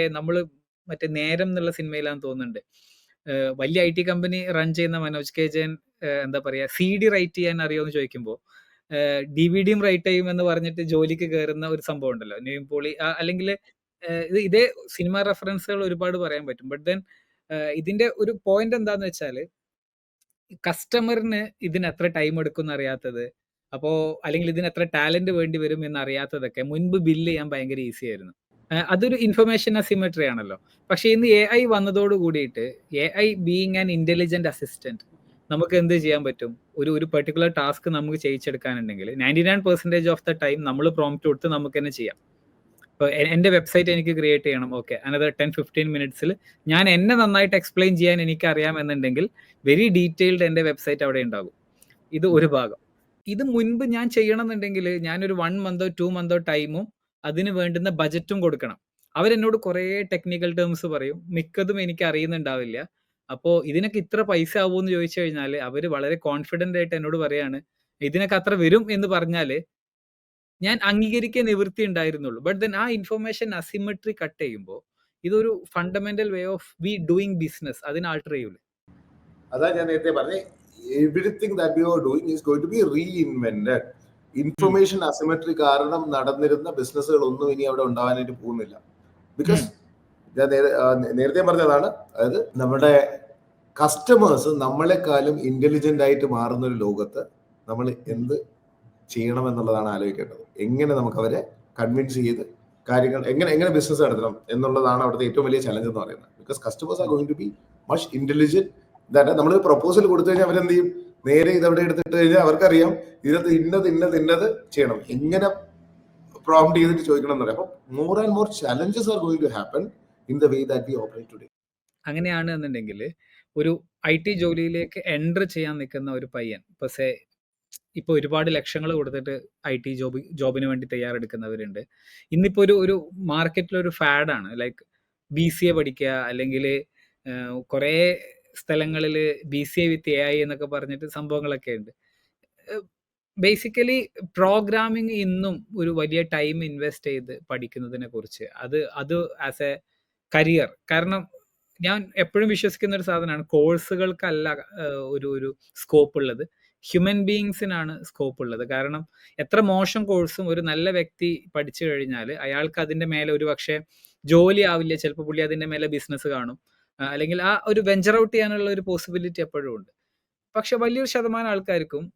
നേരം എന്നുള്ള സിനിമയിലാന്ന് തോന്നുന്നുണ്ട്, വലിയ IT കമ്പനി റൺ ചെയ്യുന്ന മനോജ് കെ ജയൻ എന്താ പറയുക, CD റൈറ്റ് ചെയ്യാൻ അറിയുമെന്ന് ചോദിക്കുമ്പോൾ DVD റൈറ്റ് ചെയ്യുമെന്ന് പറഞ്ഞിട്ട് ജോലിക്ക് കയറുന്ന ഒരു സംഭവം ഉണ്ടല്ലോ, നെയിം പോളി. അല്ലെങ്കിൽ ഇതേ സിനിമ റെഫറൻസുകൾ ഒരുപാട് പറയാൻ പറ്റും. ബട്ട് ദെൻ ഇതിന്റെ ഒരു പോയിന്റ് എന്താന്ന് വെച്ചാല് കസ്റ്റമറിന് ഇതിന് എത്ര ടൈം എടുക്കും എന്നറിയാത്തത്, അപ്പോ അല്ലെങ്കിൽ ഇതിന് എത്ര ടാലന്റ് വേണ്ടി വരും എന്നറിയാത്തതൊക്കെ മുൻപ് ബില്ല് ചെയ്യാൻ ഭയങ്കര ഈസി ആയിരുന്നു. അതൊരു ഇൻഫർമേഷൻ അസിമെട്രി ആണല്ലോ. പക്ഷെ ഇന്ന് AI വന്നതോട് കൂടിയിട്ട് AI being an intelligent assistant നമുക്ക് എന്ത് ചെയ്യാൻ പറ്റും? ഒരു പെർട്ടിക്കുലർ ടാസ്ക് നമുക്ക് ചെയ്യിച്ചെടുക്കാനുണ്ടെങ്കിൽ 99% ഓഫ് ദ ടൈം നമ്മൾ പ്രോംപ്റ്റ് കൊടുത്ത് നമുക്ക് തന്നെ ചെയ്യാം. ഇപ്പോൾ എൻ്റെ വെബ്സൈറ്റ് എനിക്ക് ക്രിയേറ്റ് ചെയ്യണം, ഓക്കെ, അനദർ 10-15 മിനിറ്റ്സിൽ ഞാൻ എന്നെ നന്നായിട്ട് എക്സ്പ്ലെയിൻ ചെയ്യാൻ എനിക്ക് അറിയാമെന്നുണ്ടെങ്കിൽ വെരി ഡീറ്റെയിൽഡ് എൻ്റെ വെബ്സൈറ്റ് അവിടെ ഉണ്ടാകും. ഇത് ഒരു ഭാഗം. ഇത് മുൻപ് ഞാൻ ചെയ്യണമെന്നുണ്ടെങ്കിൽ ഞാനൊരു 1 month 2 month ടൈമും അതിന് വേണ്ടുന്ന ബജറ്റും കൊടുക്കണം. അവരെന്നോട് കുറേ ടെക്നിക്കൽ ടേംസ് പറയും, മിക്കതും എനിക്ക് അറിയുന്നുണ്ടാവില്ല. അപ്പോൾ ഇതിനൊക്കെ ഇത്ര പൈസ ആവുമെന്ന് ചോദിച്ചു കഴിഞ്ഞാൽ അവർ വളരെ കോൺഫിഡൻ്റ് ആയിട്ട് എന്നോട് പറയാണ് ഇതിനൊക്കെ അത്ര വരും എന്ന് പറഞ്ഞാൽ ഞാൻ അംഗീകരിക്കാൻ നിവൃത്തി ഉണ്ടായിരുന്നുള്ളൂ. ബട്ട് ദെൻ ആ ഇൻഫർമേഷൻ അസിമെട്രി കട്ട് ചെയ്യുമ്പോൾ ഇതൊരു fundamental way of we doing business അതിന് ആൾട്ടർ ചെയ്യൂലേ? അതാ ഞാൻ നേരത്തെ പറഞ്ഞേ, everything that we are doing is going to be reinvented. Information asymmetry കാരണം നടന്നിരുന്ന ബിസിനസ്സുകൾ ഒന്നും ഇനി അവിടെ ഉണ്ടാവാനായിട്ട് പോകുന്നില്ല. ബിക്കോസ് ഞാൻ നേരത്തെ പറഞ്ഞതാണ്, അതായത് നമ്മുടെ കസ്റ്റമേഴ്സ് നമ്മളെക്കാളും ഇന്റലിജന്റ് ആയിട്ട് മാറുന്ന ഒരു ലോകത്ത് നമ്മൾ എന്ത് ചെയ്യണം എന്നുള്ളതാണ് ആലോചിക്കേണ്ടത്. എങ്ങനെ നമുക്ക് അവരെ കൺവിൻസ് ചെയ്ത് കാര്യങ്ങൾ എങ്ങനെ ബിസിനസ് നടത്തണം എന്നുള്ളതാണ് അവിടുത്തെ ഏറ്റവും വലിയ ചലഞ്ച് എന്ന് പറയുന്നത്. Because customers are going to be much intelligent. നമ്മൾ പ്രപ്പോസൽ കൊടുത്തു കഴിഞ്ഞാൽ അവരെന്ത് ചെയ്യും? നേരെ ഇതവിടെ എടുത്തിട്ട് കഴിഞ്ഞാൽ അവർക്കറിയാം ഇതിനകത്ത് ഇന്നത് ചെയ്യണം, എങ്ങനെ പ്രോംപ്റ്റ് ചെയ്തിട്ട് ചോദിക്കണം എന്ന് പറയാം. അപ്പം more and more challenges are going to happen in the way that we operate today. അങ്ങനെയാണ് എന്നുണ്ടെങ്കിൽ ഒരു IT ജോലിയിലേക്ക് എൻറ്റർ ചെയ്യാൻ നിൽക്കുന്ന ഒരു പയ്യൻ ഇപ്പോൾ ഒരുപാട് ലക്ഷങ്ങൾ കൊടുത്തിട്ട് IT ജോബിന് വേണ്ടി തയ്യാറെടുക്കുന്നവരുണ്ട്. ഇന്നിപ്പോൾ ഒരു മാർക്കറ്റിലൊരു ഫാഡാണ്, ലൈക്ക് BCA പഠിക്കുക, അല്ലെങ്കിൽ കുറേ സ്ഥലങ്ങളിൽ BCA വിത്ത് AI എന്നൊക്കെ പറഞ്ഞിട്ട് സംഭവങ്ങളൊക്കെ ഉണ്ട്. ബേസിക്കലി പ്രോഗ്രാമിംഗ് ഇന്നും ഒരു വലിയ ടൈം ഇൻവെസ്റ്റ് ചെയ്ത് പഠിക്കുന്നതിനെ കുറിച്ച് അത് ആസ് എ കരിയർ. കാരണം ഞാൻ എപ്പോഴും വിശ്വസിക്കുന്ന ഒരു സാധനമാണ്, കോഴ്സുകൾക്കല്ല ഒരു സ്കോപ്പ് ഉള്ളത്, ഹ്യൂമൻ ബീയിങ്സിനാണ് സ്കോപ്പ് ഉള്ളത്. കാരണം എത്ര മോശം കോഴ്സും ഒരു നല്ല വ്യക്തി പഠിച്ചു കഴിഞ്ഞാൽ അയാൾക്ക് അതിൻ്റെ മേലെ ഒരു പക്ഷേ ജോലി ആവില്ല, ചിലപ്പോൾ പുള്ളി അതിൻ്റെ മേലെ ബിസിനസ് കാണും, അല്ലെങ്കിൽ ആ ഒരു വെഞ്ചർ ഔട്ട് ചെയ്യാനുള്ള ഒരു പോസിബിലിറ്റി എപ്പോഴും ഉണ്ട്. പക്ഷെ വലിയൊരു ശതമാനം ആൾക്കാർക്കും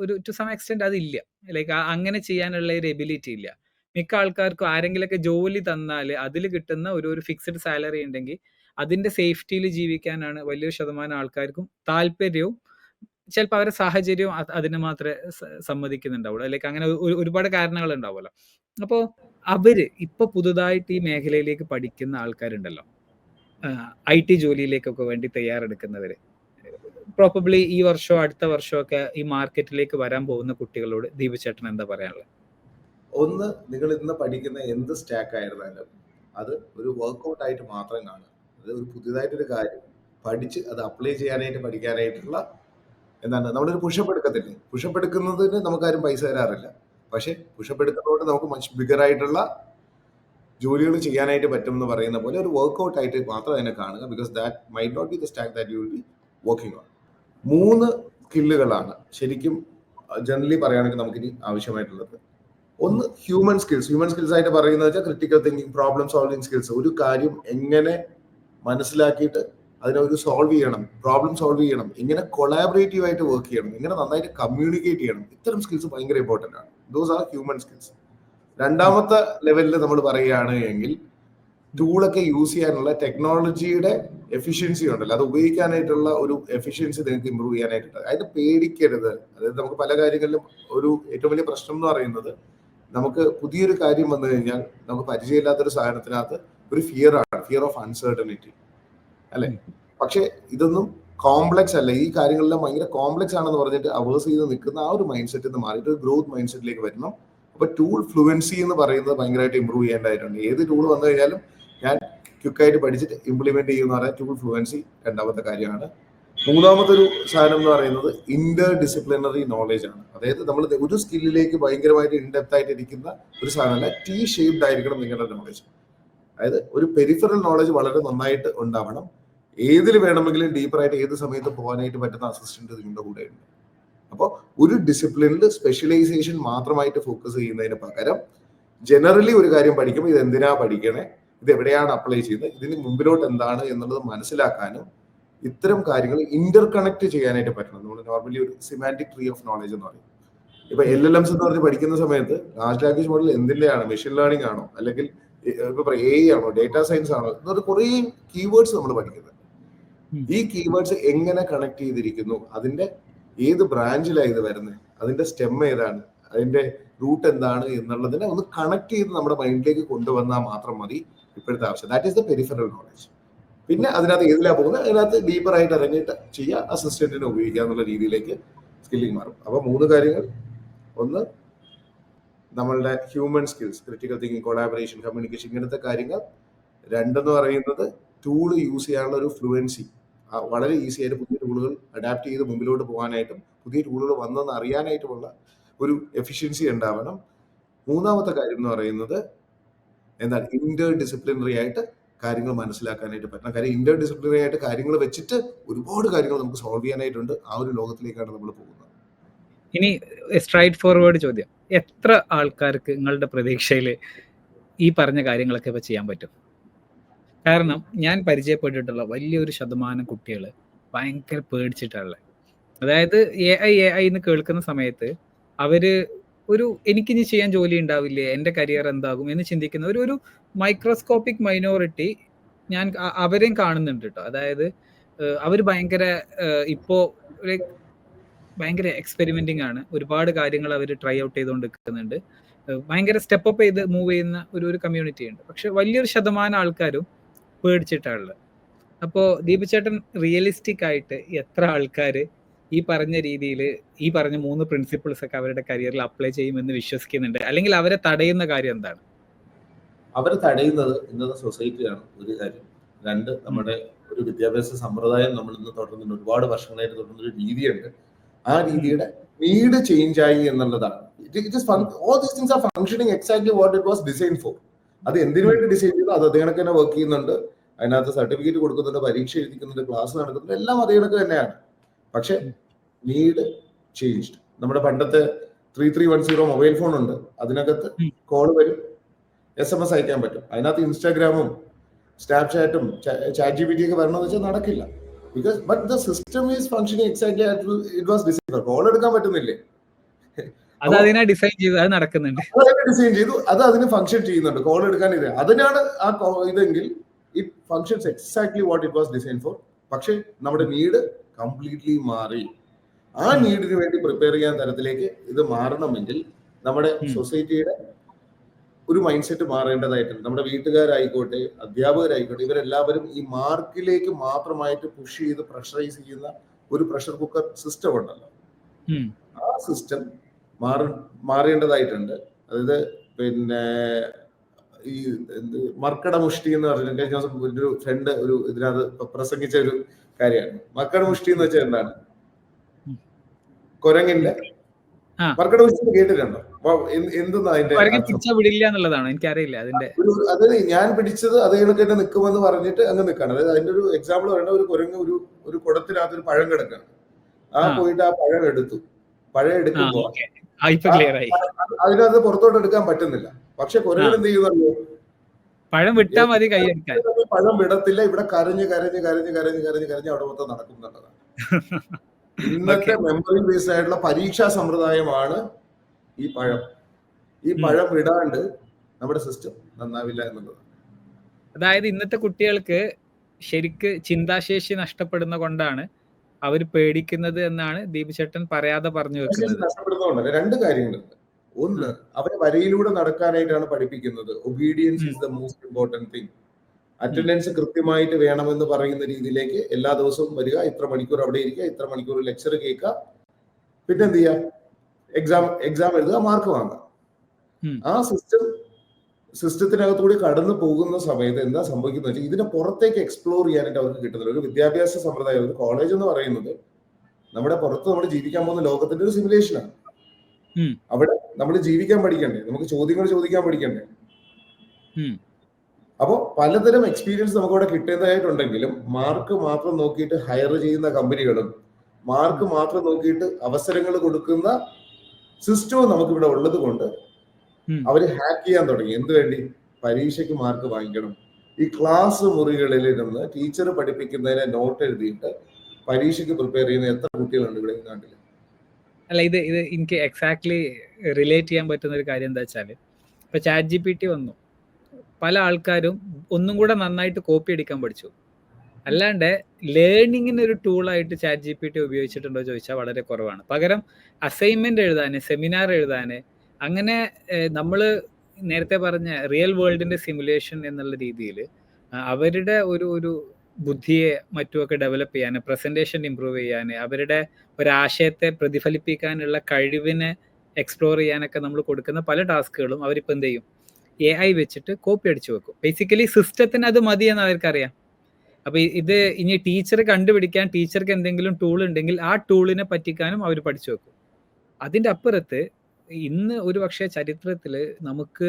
ഒരു ടു സം എക്സ്റ്റെൻറ്റ് അതില്ല, ലൈക്ക് അങ്ങനെ ചെയ്യാനുള്ള ഒരു എബിലിറ്റി ഇല്ല. മിക്ക ആൾക്കാർക്കും ആരെങ്കിലൊക്കെ ജോലി തന്നാൽ അതിൽ കിട്ടുന്ന ഒരു ഫിക്സഡ് സാലറി ഉണ്ടെങ്കിൽ അതിൻ്റെ സേഫ്റ്റിയിൽ ജീവിക്കാനാണ് വലിയൊരു ശതമാനം ആൾക്കാർക്കും താല്പര്യവും. ചിലപ്പോൾ അവരുടെ സാഹചര്യവും അതിന് മാത്രമേ സമ്മതിക്കുന്നുണ്ടാവുള്ളൂ, ലൈക്ക് അങ്ങനെ ഒരുപാട് കാരണങ്ങൾ ഉണ്ടാവുമല്ലോ. അപ്പോൾ അവര് ഇപ്പൊ പുതുതായിട്ട് ഈ മേഖലയിലേക്ക് പഠിക്കുന്ന ആൾക്കാരുണ്ടല്ലോ, IT ജോലിയിലേക്കൊക്കെ വേണ്ടി തയ്യാറെടുക്കുന്നവര്, പ്രോബബ്ലി ഈ വർഷമോ അടുത്ത വർഷമൊക്കെ ഈ മാർക്കറ്റിലേക്ക് വരാൻ പോകുന്ന കുട്ടികളോട് ദീപു ചേട്ടൻ എന്താ പറയാനുള്ളത്? ഒന്ന്, നിങ്ങൾ ഇന്ന് പഠിക്കുന്ന എന്ത് സ്റ്റാക്ക് ആയിരുന്നാലും അത് ഒരു വർക്ക്ഔട്ട് ആയിട്ട് മാത്രം കാണുക. അത് ഒരു പുതിയതായിട്ടൊരു കാര്യം പഠിച്ച് അത് അപ്ലൈ ചെയ്യാനായിട്ട് പഠിക്കാനായിട്ടുള്ള എന്താണ്, നമ്മളൊരു പുഷപ്പ് എടുക്കത്തില്ലേ, പുഷപ്പ് എടുക്കുന്നതിന് നമുക്കാരും പൈസ തരാറില്ല. പക്ഷെ പുഷപ്പ് എടുക്കുന്നതുകൊണ്ട് നമുക്ക് മച്ച് ബിഗർ ആയിട്ടുള്ള ജോലികൾ ചെയ്യാനായിട്ട് പറ്റും എന്ന് പറയുന്ന പോലെ ഒരു വർക്ക്ഔട്ട് ആയിട്ട് മാത്രം അതിനെ കാണുക. Because that might not be the stack that you will be working on. 3 സ്കില്ലുകളാണ് ശരിക്കും ജനറലി പറയുകയാണെങ്കിൽ നമുക്കിനി ആവശ്യമായിട്ടുള്ളത്. ഒന്ന്, ഹ്യൂമൻ സ്കിൽസ്. ഹ്യൂമൻ സ്കിൽസ് ആയിട്ട് പറയുന്നത് വെച്ചാൽ critical thinking, problem solving skills. ഒരു കാര്യം എങ്ങനെ മനസ്സിലാക്കിയിട്ട് അതിനെ ഒരു സോൾവ് ചെയ്യണം, പ്രോബ്ലം സോൾവ് ചെയ്യണം, ഇങ്ങനെ കൊളാബറേറ്റീവ് ആയിട്ട് വർക്ക് ചെയ്യണം, ഇങ്ങനെ നന്നായിട്ട് കമ്മ്യൂണിക്കേറ്റ് ചെയ്യണം. ഇത്തരം സ്കിൽസ് ഭയങ്കര ഇമ്പോർട്ടൻ്റ് ആണ്. Those are human skills. രണ്ടാമത്തെ ലെവലിൽ നമ്മൾ പറയുകയാണ് എങ്കിൽ ടൂളൊക്കെ യൂസ് ചെയ്യാനുള്ള ടെക്നോളജിയുടെ എഫിഷ്യൻസി ഉണ്ടല്ലോ, അത് ഉപയോഗിക്കാനായിട്ടുള്ള ഒരു എഫിഷ്യൻസി നിങ്ങൾക്ക് ഇമ്പ്രൂവ് ചെയ്യാനായിട്ടുണ്ട്. അതായത് പേടിക്കരുത്. അതായത് നമുക്ക് പല കാര്യങ്ങളിലും ഒരു ഏറ്റവും വലിയ പ്രശ്നം എന്ന് പറയുന്നത്, നമുക്ക് പുതിയൊരു കാര്യം വന്നു കഴിഞ്ഞാൽ നമുക്ക് പരിചയമില്ലാത്തൊരു സാധനത്തിനകത്ത് ഒരു ഫിയർ ആണ്, ഫിയർ ഓഫ് അൺസർട്ടനിറ്റി അല്ലെ. പക്ഷെ ഇതൊന്നും കോംപ്ലക്സ് അല്ല. ഈ കാര്യങ്ങളെല്ലാം ഭയങ്കര കോംപ്ലക്സ് ആണെന്ന് പറഞ്ഞിട്ട് അവേഴ്സ് ചെയ്ത് നിൽക്കുന്ന ആ ഒരു മൈൻഡ് സെറ്റിൽ നിന്ന് മാറിയിട്ട് ഒരു ഗ്രോത്ത് മൈൻഡ് സെറ്റിലേക്ക് വരണം. അപ്പൊ ടൂൾ ഫ്ലുവൻസി എന്ന് പറയുന്നത് ഭയങ്കരമായിട്ട് ഇമ്പ്രൂവ് ചെയ്യേണ്ടതായിട്ടുണ്ട്. ഏത് ടൂൾ വന്നു കഴിഞ്ഞാലും ഞാൻ ക്വിക്കായിട്ട് പഠിച്ചിട്ട് ഇംപ്ലിമെന്റ് ചെയ്യുന്ന പറയാൻ ടൂൾ ഫ്ലുവൻസി രണ്ടാമത്തെ കാര്യമാണ്. മൂന്നാമത്തെ ഒരു സാധനം എന്ന് പറയുന്നത് ഇന്റർ ഡിസിപ്ലിനറി നോളേജ് ആണ്. അതായത് നമ്മൾ ഒരു സ്കില്ലിലേക്ക് ഭയങ്കരമായിട്ട് ഇൻഡെപ്ത് ആയിട്ട് ഇരിക്കുന്ന ഒരു സാധനമല്ല, T ഷേപ്ഡ് ആയിരിക്കണം നിങ്ങളുടെ നോളേജ്. അതായത് ഒരു പെരിഫറൽ നോളേജ് വളരെ നന്നായിട്ട് ഉണ്ടാവണം. ഏതിൽ വേണമെങ്കിലും ഡീപ്പറായിട്ട് ഏത് സമയത്ത് പോകാനായിട്ട് പറ്റുന്ന അസിസ്റ്റന്റ് നിങ്ങളുടെ കൂടെ ഉണ്ട്. അപ്പോൾ ഒരു ഡിസിപ്ലിനിൽ സ്പെഷ്യലൈസേഷൻ മാത്രമായിട്ട് ഫോക്കസ് ചെയ്യുന്നതിന് പകരം ജനറലി ഒരു കാര്യം പഠിക്കുമ്പോൾ ഇത് എന്തിനാ പഠിക്കണേ, ഇത് എവിടെയാണ് അപ്ലൈ ചെയ്യുന്നത്, ഇതിന് മുമ്പിലോട്ട് എന്താണ് എന്നുള്ളത് മനസ്സിലാക്കാനും ഇത്തരം കാര്യങ്ങൾ ഇന്റർ കണക്ട് ചെയ്യാനായിട്ട് പറ്റണം. നമ്മൾ നോർമലി ഒരു സിമാന്റിക് ട്രീ ഓഫ് നോളേജ് എന്ന് പറയും. ഇപ്പൊ LLMs എന്ന് പറഞ്ഞ് പഠിക്കുന്ന സമയത്ത് ലാർജ് ലാംഗ്വേജ് മോഡൽ എന്തിന്റെയാണ്, മെഷീൻ ലേണിംഗ് ആണോ അല്ലെങ്കിൽ ഇപ്പൊ AI ആണോ, ഡേറ്റാ സയൻസ് ആണോ എന്നൊരു കുറേ കീവേഡ്സ് നമ്മൾ പഠിക്കുന്നത്. ഈ കീവേഡ്സ് എങ്ങനെ കണക്ട് ചെയ്തിരിക്കുന്നു, അതിന്റെ ഏത് ബ്രാഞ്ചിലാണ് ഇത് വരുന്നത്, അതിന്റെ സ്റ്റെം ഏതാണ്, അതിന്റെ റൂട്ട് എന്താണ് എന്നുള്ളതിനെ ഒന്ന് കണക്ട് ചെയ്ത് നമ്മുടെ മൈൻഡിലേക്ക് കൊണ്ടുവന്നാൽ മാത്രം മതി ഇപ്പോഴത്തെ ആവശ്യം. That is the peripheral knowledge. പിന്നെ അതിനകത്ത് ഏതിലാ പോകുന്നത്, അതിനകത്ത് ഡീപ്പർ ആയിട്ട് ഇറങ്ങിയിട്ട് ചെയ്യുക, അസിസ്റ്റന്റിനെ ഉപയോഗിക്കുക എന്നുള്ള രീതിയിലേക്ക് സ്കില്ലിംഗ് മാറും. അപ്പൊ 3 കാര്യങ്ങൾ. ഒന്ന്, നമ്മളുടെ human skills, critical thinking, collaboration, communication, ഇങ്ങനത്തെ കാര്യങ്ങൾ. 2 എന്ന് പറയുന്നത് ടൂൾ യൂസ് ചെയ്യാനുള്ള ഒരു ഫ്ലുവൻസി, വളരെ ഈസി ആയിട്ട് പുതിയ ടൂളുകൾ അഡാപ്റ്റ് ചെയ്ത് മുമ്പിലോട്ട് പോകാനായിട്ടും പുതിയ ടൂളുകൾ വന്നെന്ന് അറിയാനായിട്ടുമുള്ള ഒരു എഫിഷ്യൻസി ഉണ്ടാവണം. 3ാമത്തെ കാര്യം എന്ന് പറയുന്നത് എന്താണ്, ഇന്റർ ഡിസിപ്ലിനറി ആയിട്ട് കാര്യങ്ങൾ മനസ്സിലാക്കാനായിട്ട് പറ്റണം. കാര്യം ഇന്റർ ഡിസിപ്ലിനറി ആയിട്ട് കാര്യങ്ങൾ വെച്ചിട്ട് ഒരുപാട് കാര്യങ്ങൾ നമുക്ക് സോൾവ് ചെയ്യാനായിട്ടുണ്ട്. ആ ഒരു ലോകത്തിലേക്കാണ് നമ്മൾ പോകുന്നത്. ഇനി സ്ട്രൈറ്റ് ഫോർവേഡ് ചോദ്യം, എത്ര ആൾക്കാർക്ക് നിങ്ങളുടെ പ്രതീക്ഷയിൽ ഈ പറഞ്ഞ കാര്യങ്ങളൊക്കെ ഇപ്പൊ ചെയ്യാൻ പറ്റും? കാരണം ഞാൻ പരിചയപ്പെട്ടിട്ടുള്ള വലിയൊരു ശതമാനം കുട്ടികൾ ഭയങ്കര പേടിച്ചിട്ടുള്ള, അതായത് AI എന്ന് കേൾക്കുന്ന സമയത്ത് അവര് എനിക്കിനി ചെയ്യാൻ ജോലി ഉണ്ടാവില്ലേ, എൻ്റെ കരിയർ എന്താകും എന്ന് ചിന്തിക്കുന്ന ഒരു മൈക്രോസ്കോപ്പിക് മൈനോറിറ്റി ഞാൻ അവരെയും കാണുന്നുണ്ട് കേട്ടോ. അതായത് അവർ ഭയങ്കര ഇപ്പോ ഭയങ്കര എക്സ്പെരിമെന്റിങ് ആണ്, ഒരുപാട് കാര്യങ്ങൾ അവർ ട്രൈ ഔട്ട് ചെയ്തുകൊണ്ട് നിൽക്കുന്നുണ്ട്, ഭയങ്കര സ്റ്റെപ്പ് അപ്പ് ചെയ്ത് മൂവ് ചെയ്യുന്ന ഒരു കമ്മ്യൂണിറ്റി ഉണ്ട്. പക്ഷെ വലിയൊരു ശതമാനം ആൾക്കാരും പേടിച്ചിട്ടാണുള്ളത്. അപ്പോൾ ദീപു ചേട്ടൻ റിയലിസ്റ്റിക് ആയിട്ട് എത്ര ആൾക്കാർ ഈ പറഞ്ഞ രീതിയിൽ ഈ പറഞ്ഞ 3 പ്രിൻസിപ്പിൾസ് ഒക്കെ അവരുടെ കരിയറിൽ അപ്ലൈ ചെയ്യുമെന്ന് വിശ്വസിക്കുന്നുണ്ട്, അല്ലെങ്കിൽ അവരെ തടയുന്ന കാര്യം എന്താണ്? അവരെ തടയുന്നത് ഇന്നത്തെ സൊസൈറ്റിയാണ് ഒരു കാര്യം. 2, നമ്മുടെ ഒരു വിദ്യാഭ്യാസ സമ്പ്രദായം നമ്മൾ ഇന്ന് തുടർന്നുണ്ട്, ഒരുപാട് വർഷങ്ങളായിട്ട് തുടർന്നൊരു രീതിയുണ്ട്. ആ രീതിയുടെ നീഡ് ചേഞ്ച് ആയി എന്നുള്ളതാണ്. All these things are functioning exactly what it was designed for. അത് എന്തിനു വേണ്ടി ഡിസൈൻ ചെയ്തു അത് അതേ കണക്ക് തന്നെ വർക്ക് ചെയ്യുന്നുണ്ട്. അതിനകത്ത് സർട്ടിഫിക്കറ്റ് കൊടുക്കുന്നുണ്ട്, പരീക്ഷ എഴുതിക്കുന്നുണ്ട്, ക്ലാസ് നടക്കുന്നുണ്ട്, എല്ലാം അതേ കണക്ക് തന്നെയാണ്. പക്ഷെ നീഡ് ചേഞ്ച്ഡ്. നമ്മുടെ പണ്ടത്തെ 3310 മൊബൈൽ ഫോൺ ഉണ്ട്, അതിനകത്ത് കോൾ വരും, SMS അയക്കാൻ പറ്റും. അതിനകത്ത് ഇൻസ്റ്റാഗ്രാമും സ്നാപ്ചാറ്റും ചാറ്റ് GPT ഒക്കെ വരണമെന്ന് വെച്ചാൽ നടക്കില്ല. Because but the system is functioning exactly it was design. Call എടുക്കാൻ പറ്റുന്നില്ലേ, അത് അതിനെ ഡിസൈൻ ചെയ്തു, അത് നടക്കുന്നുണ്ട്, ഡിസൈൻ ചെയ്തു, അത് അതിന് ഫംഗ്ഷൻ ചെയ്യുന്നുണ്ട്. കോൾ എടുക്കാൻ ഇത് അതിനാണ് ആ ഇതെങ്കിൽ it functions exactly what it was design for. പക്ഷെ നമ്മുടെ നീഡ് കംപ്ലീറ്റ്ലി മാറി. ആ നീഡിന് വേണ്ടി പ്രിപ്പയർ ചെയ്യാൻ തരത്തിലേക്ക് ഇത് മാറണമെങ്കിൽ നമ്മുടെ സൊസൈറ്റിയുടെ ഒരു മൈൻഡ് സെറ്റ് മാറേണ്ടതായിട്ടുണ്ട്. നമ്മുടെ വീട്ടുകാരായിക്കോട്ടെ, അധ്യാപകരായിക്കോട്ടെ, ഇവരെല്ലാവരും ഈ മാർക്കിലേക്ക് മാത്രമായിട്ട് പുഷ് ചെയ്ത് പ്രഷറൈസ് ചെയ്യുന്ന ഒരു പ്രഷർ കുക്കർ സിസ്റ്റം ഉണ്ടല്ലോ, ആ സിസ്റ്റം മാറേണ്ടതായിട്ടുണ്ട്. അതായത് പിന്നെ ഈ മർക്കട മുഷ്ടി എന്ന് പറഞ്ഞിട്ട് കഴിഞ്ഞ ദിവസം ഒരു ഫ്രണ്ട് ഒരു ഇതിനകത്ത് പ്രസംഗിച്ച ഒരു കാര്യമാണ്. മർക്കട മുഷ്ടി എന്ന് വെച്ചാൽ എന്താണ്? കുരങ്ങിന്റെ മർക്കട മുഷ്ടി കേട്ടിട്ടുണ്ടോ? എന്തെന്നാ അതിന്റെ എനിക്കറിയില്ല. അതായത് ഞാൻ പിടിച്ചത് അതേ കണക്ക് തന്നെ നിൽക്കുമെന്ന് പറഞ്ഞിട്ട് അങ്ങ് നിൽക്കണം. അതായത് അതിന്റെ ഒരു എക്സാമ്പിൾ പറയണ, ഒരു കുരങ്ങ് ഒരു കുടത്തിനകത്ത് ഒരു പഴം കിടക്കാണ്. ആ പോയിട്ട് ആ പഴം എടുത്തു. പഴം എടുക്കുമ്പോ അതിനകത്ത് പുറത്തോട്ട് എടുക്കാൻ പറ്റുന്നില്ല. പക്ഷെ കുരങ്ങൻ എന്ത് ചെയ്യുന്നറിയോ? പഴം വിട്ടാൽ മതി, കൈയെടുക്കാൻ. പഴം വിടത്തില്ല. ഇവിടെ കരഞ്ഞ് കരഞ്ഞ് കരഞ്ഞ് കരഞ്ഞ് കരഞ്ഞ് കരഞ്ഞ് അവിടെ മൊത്തം നടക്കുന്നുള്ളതാണ്. ഇന്നത്തെ മെമ്മറി ബേസ്ഡ് ആയിട്ടുള്ള പരീക്ഷാ സമ്പ്രദായമാണ് ഈ പഴം. ഈ പഴം വിടാണ്ട് നമ്മുടെ സിസ്റ്റം നന്നാവില്ല എന്നുള്ളത്. അതായത് ഇന്നത്തെ കുട്ടികൾക്ക് ശരിക്ക് ചിന്താശേഷി നഷ്ടപ്പെടുന്ന കൊണ്ടാണ് അവർ പേടിക്കുന്നത് എന്നാണ് ദീപ് ചേട്ടൻ പറയാതെ പറഞ്ഞു വെക്കുന്നത്. നഷ്ടപ്പെടുന്നതുകൊണ്ട് രണ്ട് കാര്യങ്ങളുണ്ട്. ഒന്ന്, അവരെ വരയിലൂടെ നടക്കാനായിട്ടാണ് പഠിപ്പിക്കുന്നത്. Obedience is the most important thing. Attendance കൃത്യമായിട്ട് വേണമെന്ന് പറയുന്ന രീതിയിലേക്ക് എല്ലാ ദിവസവും വരിക, ഇത്ര മണിക്കൂർ അവിടെ ഇരിക്കുക, ഇത്ര മണിക്കൂർ ലെക്ചർ കേൾക്കുക, പിന്നെ എന്ത് ചെയ്യുക, എക്സാം എഴുതുക, മാർക്ക് വാങ്ങുക. ആ സിസ്റ്റത്തിനകത്തുകൂടി കടന്നു പോകുന്ന സമയത്ത് എന്താ സംഭവിക്കുന്നത് വെച്ചാൽ ഇതിനെ പുറത്തേക്ക് എക്സ്പ്ലോർ ചെയ്യാനായിട്ട് അവർക്ക് കിട്ടുന്നില്ല. ഒരു വിദ്യാഭ്യാസ സമ്പ്രദായം, ഒരു കോളേജ് എന്ന് പറയുന്നത് നമ്മുടെ പുറത്ത് നമ്മൾ ജീവിക്കാൻ പോകുന്ന ലോകത്തിന്റെ ഒരു സിമുലേഷനാണ്. അവിടെ നമ്മൾ ജീവിക്കാൻ പഠിക്കണ്ടേ, നമുക്ക് ചോദ്യങ്ങൾ ചോദിക്കാൻ പഠിക്കണ്ടേ. അപ്പോൾ പലതരം എക്സ്പീരിയൻസ് നമുക്ക് അവിടെ കിട്ടുന്നതായിട്ടുണ്ടെങ്കിലും മാർക്ക് മാത്രം നോക്കിയിട്ട് ഹയർ ചെയ്യുന്ന കമ്പനികളും മാർക്ക് മാത്രം നോക്കിയിട്ട് അവസരങ്ങൾ കൊടുക്കുന്ന സിസ്റ്റവും നമുക്കിവിടെ ഉള്ളത് കൊണ്ട് അവര് ഹാക്ക് ചെയ്യാൻ തുടങ്ങി. എന്ത് വേണ്ടി? പരീക്ഷയ്ക്ക് മാർക്ക് വാങ്ങിക്കണം. ഈ ക്ലാസ് മുറികളിൽ നിന്ന് ടീച്ചർ പഠിപ്പിക്കുന്നതിനെ നോട്ട് എഴുതിയിട്ട് പരീക്ഷയ്ക്ക് പ്രിപ്പയർ ചെയ്യുന്ന എത്ര കുട്ടികളുണ്ട് ഇവിടെ നാട്ടിൽ? അല്ല, ഇത് എനിക്ക് എക്സാക്ട്ലി റിലേറ്റ് ചെയ്യാൻ പറ്റുന്ന ഒരു കാര്യം എന്താ വെച്ചാൽ, ഇപ്പൊ ചാറ്റ് GPT വന്നു, പല ആൾക്കാരും ഒന്നും കൂടെ നന്നായിട്ട് കോപ്പി അടിക്കാൻ പഠിച്ചു. അല്ലാണ്ട് ലേണിങ്ങിന് ഒരു ടൂളായിട്ട് ചാറ്റ് GPT ഉപയോഗിച്ചിട്ടുണ്ടോ ചോദിച്ചാൽ വളരെ കുറവാണ്. പകരം അസൈൻമെന്റ് എഴുതാന്, സെമിനാർ എഴുതാന്, അങ്ങനെ നമ്മൾ നേരത്തെ പറഞ്ഞ റിയൽ വേൾഡിന്റെ സിമുലേഷൻ എന്നുള്ള രീതിയിൽ അവരുടെ ഒരു ബുദ്ധിയെ മറ്റുമൊക്കെ ഡെവലപ്പ് ചെയ്യാൻ, പ്രസന്റേഷൻ ഇമ്പ്രൂവ് ചെയ്യാൻ, അവരുടെ ഒരാശയത്തെ പ്രതിഫലിപ്പിക്കാനുള്ള കഴിവിനെ എക്സ്പ്ലോർ ചെയ്യാനൊക്കെ നമ്മൾ കൊടുക്കുന്ന പല ടാസ്കുകളും അവരിപ്പോൾ എന്ത് ചെയ്യും? AI വെച്ചിട്ട് കോപ്പി അടിച്ചു വെക്കും. ബേസിക്കലി സിസ്റ്റത്തിന് അത് മതിയെന്ന് അവർക്കറിയാം. അപ്പൊ ഇത് ഇനി ടീച്ചർ കണ്ടുപിടിക്കാൻ ടീച്ചർക്ക് എന്തെങ്കിലും ടൂൾ ഉണ്ടെങ്കിൽ ആ ടൂളിനെ പറ്റിക്കാനും അവർ പഠിച്ചു വെക്കും. അതിൻ്റെ അപ്പുറത്ത് ഇന്ന് ഒരു പക്ഷേ ചരിത്രത്തിൽ നമുക്ക്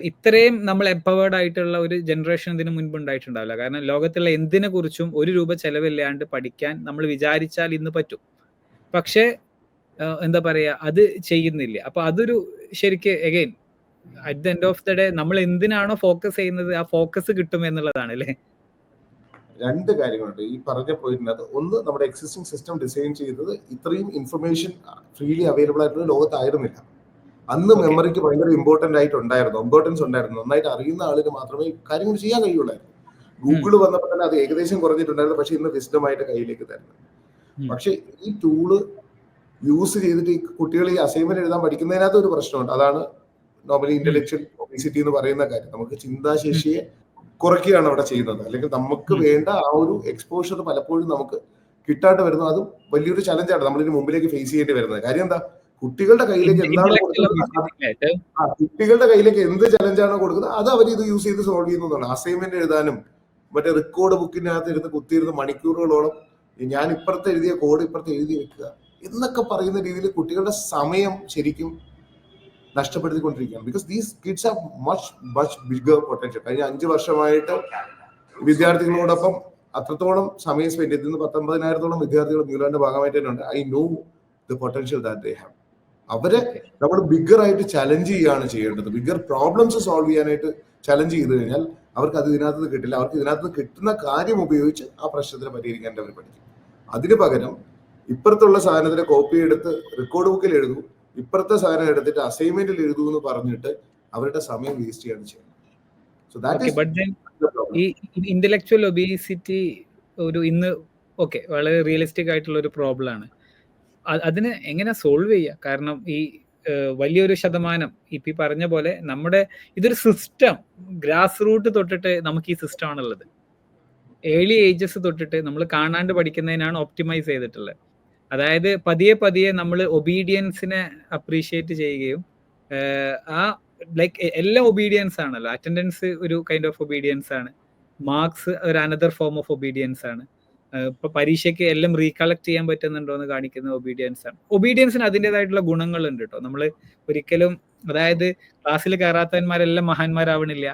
ഇത്രയും നമ്മൾ എംപവേർഡ് ആയിട്ടുള്ള ഒരു ജനറേഷൻ ഇതിന് മുൻപ് ഉണ്ടായിട്ടുണ്ടാവില്ല. കാരണം ലോകത്തുള്ള എന്തിനെ കുറിച്ചും ₹1 ചെലവില്ലാണ്ട് പഠിക്കാൻ നമ്മൾ വിചാരിച്ചാൽ ഇന്ന് പറ്റും. പക്ഷേ എന്താ പറയുക, അത് ചെയ്യുന്നില്ല. അപ്പൊ അതൊരു ശരിക്ക് again at the end of the day നമ്മൾ എന്തിനാണോ ഫോക്കസ് ചെയ്യുന്നത് ആ ഫോക്കസ് കിട്ടും എന്നുള്ളതാണ് അല്ലേ? രണ്ട് കാര്യങ്ങളുണ്ട് ഈ പറഞ്ഞ പോയിന്റിനകത്ത്. ഒന്ന്, നമ്മുടെ എക്സിസ്റ്റിംഗ് സിസ്റ്റം ഡിസൈൻ ചെയ്തത് ഇത്രയും ഇൻഫർമേഷൻ ഫ്രീലി അവൈലബിൾ ആയിട്ടുള്ള ലോകത്തായിരുന്നില്ല. അന്ന് മെമ്മറിക്ക് ഭയങ്കര ഇമ്പോർട്ടൻസ് ഉണ്ടായിരുന്നു. നന്നായിട്ട് അറിയുന്ന ആളിന് മാത്രമേ കാര്യങ്ങൾ ചെയ്യാൻ കഴിയുള്ളായിരുന്നു. ഗൂഗിൾ വന്നപ്പോൾ തന്നെ അത് ഏകദേശം കുറഞ്ഞിട്ടുണ്ടായിരുന്നു. പക്ഷെ ഇന്ന് വിശദമായിട്ട് കയ്യിലേക്ക് തരുന്നത്. പക്ഷെ ഈ ടൂള് യൂസ് ചെയ്തിട്ട് ഈ കുട്ടികൾ ഈ അസൈൻമെന്റ് എഴുതാൻ പഠിക്കുന്നതിനകത്ത് ഒരു പ്രശ്നമുണ്ട്. അതാണ് നോർമലി ഇന്റലക്ച്വൽ ഒബിസിറ്റി എന്ന് പറയുന്ന കാര്യം. നമുക്ക് ചിന്താശേഷിയെ കുറയ്ക്കുകയാണ് അവിടെ ചെയ്യുന്നത്. അല്ലെങ്കിൽ നമുക്ക് വേണ്ട ആ ഒരു എക്സ്പോഷർ പലപ്പോഴും നമുക്ക് കിട്ടാണ്ട് വരുന്നു. അത് വലിയൊരു ചലഞ്ചാണ് നമ്മളിന് മുമ്പിലേക്ക് ഫേസ് ചെയ്യേണ്ടി വരുന്നത്. കാര്യം എന്താ? കുട്ടികളുടെ കയ്യിലേക്ക് എന്താണ് കൊടുക്കുന്നത്, കുട്ടികളുടെ കയ്യിലേക്ക് എന്ത് ചലഞ്ചാണോ കൊടുക്കുന്നത് അത് അവർ ഇത് യൂസ് ചെയ്ത് സോൾവ് ചെയ്യുന്നതാണ്. അസൈൻമെന്റ് എഴുതാനും മറ്റേ റെക്കോർഡ് ബുക്കിനകത്ത് ഇരുന്ന് കുത്തിയിരുന്ന് മണിക്കൂറുകളോളം ഞാൻ ഇപ്പുറത്ത് എഴുതിയ കോഡ് ഇപ്പുറത്ത് എഴുതി വെക്കുക എന്നൊക്കെ പറയുന്ന രീതിയിൽ കുട്ടികളുടെ സമയം ശരിക്കും നഷ്ടപ്പെടുത്തിക്കൊണ്ടിരിക്കുകയാണ്. Because these kids have much bigger potential. കഴിഞ്ഞ 5 വർഷമായിട്ട് വിദ്യാർത്ഥികളോടൊപ്പം അത്രത്തോളം സമയം സ്പെൻഡ് ചെയ്ത് 19,000-ഓളം വിദ്യാർത്ഥികൾ ന്യൂലാൻഡ് ഭാഗമായിട്ട് തന്നെ ഉണ്ട്. I know the potential that they have. അവരെ നമ്മൾ ബിഗർ ആയിട്ട് ചലഞ്ച് ചെയ്യുകയാണ് ചെയ്യേണ്ടത്. ബിഗർ പ്രോബ്ലംസ് സോൾവ് ചെയ്യാനായിട്ട് ചലഞ്ച് ചെയ്ത് കഴിഞ്ഞാൽ അവർക്ക് അത് ഇതിനകത്ത് നിന്ന് കിട്ടില്ല. അവർക്ക് ഇതിനകത്ത് നിന്ന് കിട്ടുന്ന കാര്യം ഉപയോഗിച്ച് ആ പ്രശ്നത്തിന് പരിഹരിക്കാൻ അവർ പഠിക്കും. അതിന് പകരം ഇപ്പുറത്തുള്ള സാധനത്തിന് കോപ്പി എടുത്ത് റെക്കോർഡ് ബുക്കിൽ എഴുതൂ, ഇപ്പുറത്തെ സാധനം എടുത്തിട്ട് അസൈൻമെന്റിൽ എഴുതൂ എന്ന് പറഞ്ഞിട്ട് അവരുടെ സമയം വേസ്റ്റ് ചെയ്യാണ് ചെയ്യുന്നത്. സോ ദാറ്റ് ഈ ഇന്റലക്ച്വൽ ഒബീസിറ്റി ഒരു ഇന്ന് വളരെ റിയലിസ്റ്റിക് ആയിട്ടുള്ള ഒരു പ്രോബ്ലം ആണ്. അതിന് എങ്ങനെ സോൾവ് ചെയ്യുക? കാരണം ഈ വലിയൊരു ശതമാനം ഇപ്പൊ ഈ പറഞ്ഞ പോലെ നമ്മുടെ ഇതൊരു സിസ്റ്റം, ഗ്രാസ് റൂട്ട് തൊട്ടിട്ട് നമുക്ക് ഈ സിസ്റ്റം ആണുള്ളത്. ഏർലി ഏജസ് തൊട്ടിട്ട് നമ്മൾ കാണാണ്ട് പഠിക്കുന്നതിനാണ് ഒപ്റ്റിമൈസ് ചെയ്തിട്ടുള്ളത്. അതായത് പതിയെ പതിയെ നമ്മൾ ഒബീഡിയൻസിനെ അപ്രീഷിയേറ്റ് ചെയ്യുകയും ലൈക്ക് എല്ലാം ഒബീഡിയൻസ് ആണല്ലോ. അറ്റൻഡൻസ് ഒരു കൈൻഡ് ഓഫ് ഒബീഡിയൻസ് ആണ്, മാർക്സ് ഒരു അനദർ ഫോം ഓഫ് ഒബീഡിയൻസ് ആണ്. ഇപ്പൊ പരീക്ഷയ്ക്ക് എല്ലാം റീകളക്ട് ചെയ്യാൻ പറ്റുന്നുണ്ടോ എന്ന് കാണിക്കുന്ന ഒബീഡിയൻസ് ആണ്. ഒബീഡിയൻസിന് അതിൻ്റെതായിട്ടുള്ള ഗുണങ്ങളുണ്ട് കേട്ടോ. നമ്മൾ ഒരിക്കലും അതായത് ക്ലാസ്സിൽ കയറാത്തവന്മാരെല്ലാം മഹാന്മാരാവണില്ല,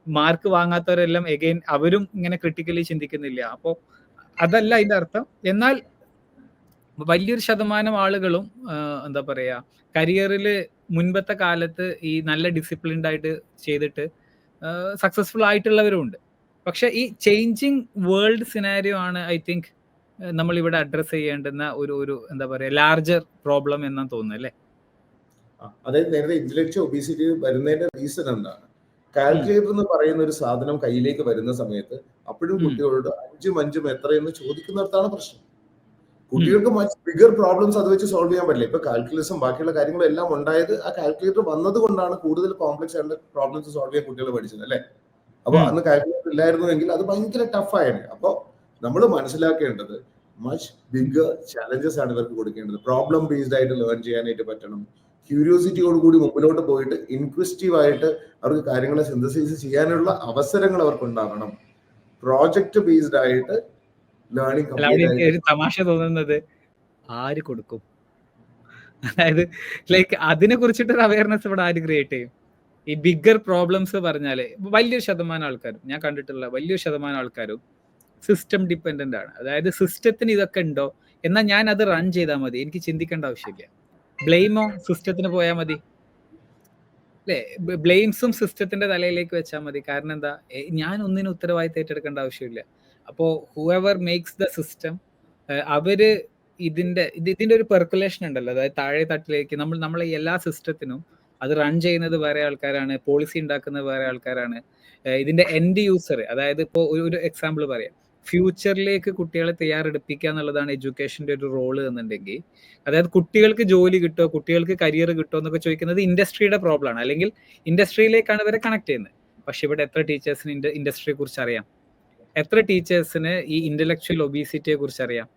മാർക്ക് വാങ്ങാത്തവരെല്ലാം എഗെയിൻ അവരും ഇങ്ങനെ ക്രിട്ടിക്കലി ചിന്തിക്കുന്നില്ല. അപ്പോൾ അതല്ല അതിന്റെ അർത്ഥം. എന്നാൽ വലിയൊരു ശതമാനം ആളുകളും എന്താ പറയാ കരിയറിൽ മുൻപത്തെ കാലത്ത് ഈ നല്ല ഡിസിപ്ലിൻഡ് ആയിട്ട് ചെയ്തിട്ട് സക്സസ്ഫുൾ ആയിട്ടുള്ളവരുണ്ട്. പക്ഷെ ഈ ചേഞ്ചിങ് വേൾഡ് സിനാരിയോ ആണ് ഐ തിങ്ക് നമ്മൾ ഇവിടെ അഡ്രസ് ചെയ്യേണ്ടുന്ന ഒരു എന്താ പറയാ ലാർജർ പ്രോബ്ലം എന്നാണ് തോന്നുന്നത് അല്ലേ? അതായത് നേരത്തെ ഇന്റലക്ച്വൽ ഒബീസിറ്റി വരുന്നതിന്റെ റീസൺ എന്താണ്? കാൽക്കുലേറ്റർ എന്ന് പറയുന്ന ഒരു സാധനം കയ്യിലേക്ക് വരുന്ന സമയത്ത് അപ്പോഴും കുട്ടികളോട് 5 എത്രയെന്ന് ചോദിക്കുന്നിടത്താണ് പ്രശ്നം. കുട്ടികൾക്ക് മച്ച് ബിഗർ പ്രോബ്ലംസ് അത് വെച്ച് സോൾവ് ചെയ്യാൻ പറ്റില്ല. ഇപ്പൊ കാൽക്കുലസും ബാക്കിയുള്ള കാര്യങ്ങളും എല്ലാം ഉണ്ടായത് ആ കാൽക്കുലേറ്റർ വന്നത് കൊണ്ടാണ് കൂടുതൽ കോംപ്ലക്സ് ആയിട്ടുള്ള പ്രോബ്ലംസ് സോൾവ് ചെയ്യാൻ കുട്ടികൾ പഠിച്ചത് അല്ലെ? അപ്പൊ അന്ന് കാൽക്കുലേറ്റർ ഇല്ലായിരുന്നുവെങ്കിൽ അത് ഭയങ്കര ടഫായാണ്. അപ്പൊ നമ്മൾ മനസ്സിലാക്കേണ്ടത് മച്ച് ബിഗർ ചാലഞ്ചസ് ആണ് ഇവർക്ക് കൊടുക്കേണ്ടത്. പ്രോബ്ലം ബേസ്ഡ് ആയിട്ട് ലേൺ ചെയ്യാനായിട്ട് പറ്റണം. ക്യൂരിയോസിറ്റിയോട് കൂടി മുമ്പിലോട്ട് പോയിട്ട് ഇൻക്വസ്റ്റീവ് ആയിട്ട് അവർക്ക് കാര്യങ്ങളെ സിന്തസൈസ് ചെയ്യാനുള്ള അവസരങ്ങൾ അവർക്ക് ഉണ്ടാകണം. പ്രോജക്ട് ബേസ്ഡ് ആയിട്ട് ലേണിംഗ്. തമാശ തോന്നുന്നത് ആര് കൊടുക്കും? അതായത് ലൈക്ക് അതിനെ കുറിച്ചിട്ടൊരു അവയർനെസ് ഇവിടെ ആര് ക്രിയേറ്റ് ചെയ്യും? ഈ ബിഗർ പ്രോബ്ലംസ് പറഞ്ഞാല് വലിയൊരു ശതമാനം ആൾക്കാരും, ഞാൻ കണ്ടിട്ടുള്ള വലിയൊരു ശതമാനം ആൾക്കാരും സിസ്റ്റം ഡിപ്പെൻഡന്റ് ആണ്. അതായത് സിസ്റ്റത്തിന് ഇതൊക്കെ ഉണ്ടോ എന്നാൽ ഞാൻ അത് റൺ ചെയ്താൽ മതി, എനിക്ക് ചിന്തിക്കേണ്ട ആവശ്യമില്ല. ബ്ലെയിമോ സിസ്റ്റത്തിന് പോയാൽ മതി അല്ലേ? ബ്ലെയിംസും സിസ്റ്റത്തിന്റെ തലയിലേക്ക് വെച്ചാൽ മതി. കാരണം എന്താ, ഞാൻ ഒന്നിനും ഉത്തരവാദിത്തം ഏറ്റെടുക്കേണ്ട ആവശ്യമില്ല. അപ്പോൾ ഹൂഎവർ മേക്സ് ദ സിസ്റ്റം അവര് ഇതിന്റെ ഒരു പെർക്കുലേഷൻ ഉണ്ടല്ലോ. അതായത് താഴെ തട്ടിലേക്ക് നമ്മളെ എല്ലാ സിസ്റ്റത്തിനും അത് റൺ ചെയ്യുന്നത് വേറെ ആൾക്കാരാണ്, പോളിസി ഉണ്ടാക്കുന്നത് വേറെ ആൾക്കാരാണ്. ഇതിന്റെ എൻഡ് യൂസർ, അതായത് ഇപ്പോൾ ഒരു എക്സാമ്പിൾ പറയാം, ഫ്യൂച്ചറിലേക്ക് കുട്ടികളെ തയ്യാറെടുപ്പിക്കുക എന്നുള്ളതാണ് എഡ്യൂക്കേഷന്റെ ഒരു റോള് എന്നുണ്ടെങ്കിൽ, അതായത് കുട്ടികൾക്ക് ജോലി കിട്ടുമോ, കുട്ടികൾക്ക് കരിയർ കിട്ടുമോ എന്നൊക്കെ ചോദിക്കുന്നത് ഇൻഡസ്ട്രിയുടെ പ്രോബ്ലം ആണ്, അല്ലെങ്കിൽ ഇൻഡസ്ട്രിയിലേക്കാണ് ഇവരെ കണക്ട് ചെയ്യുന്നത്. പക്ഷെ ഇവിടെ എത്ര ടീച്ചേഴ്സിന് ഇൻഡസ്ട്രിയെ കുറിച്ച് അറിയാം? എത്ര ടീച്ചേഴ്സിന് ഈ ഇന്റലക്ച്വൽ ഒബീസിറ്റിയെ കുറിച്ച് അറിയാം?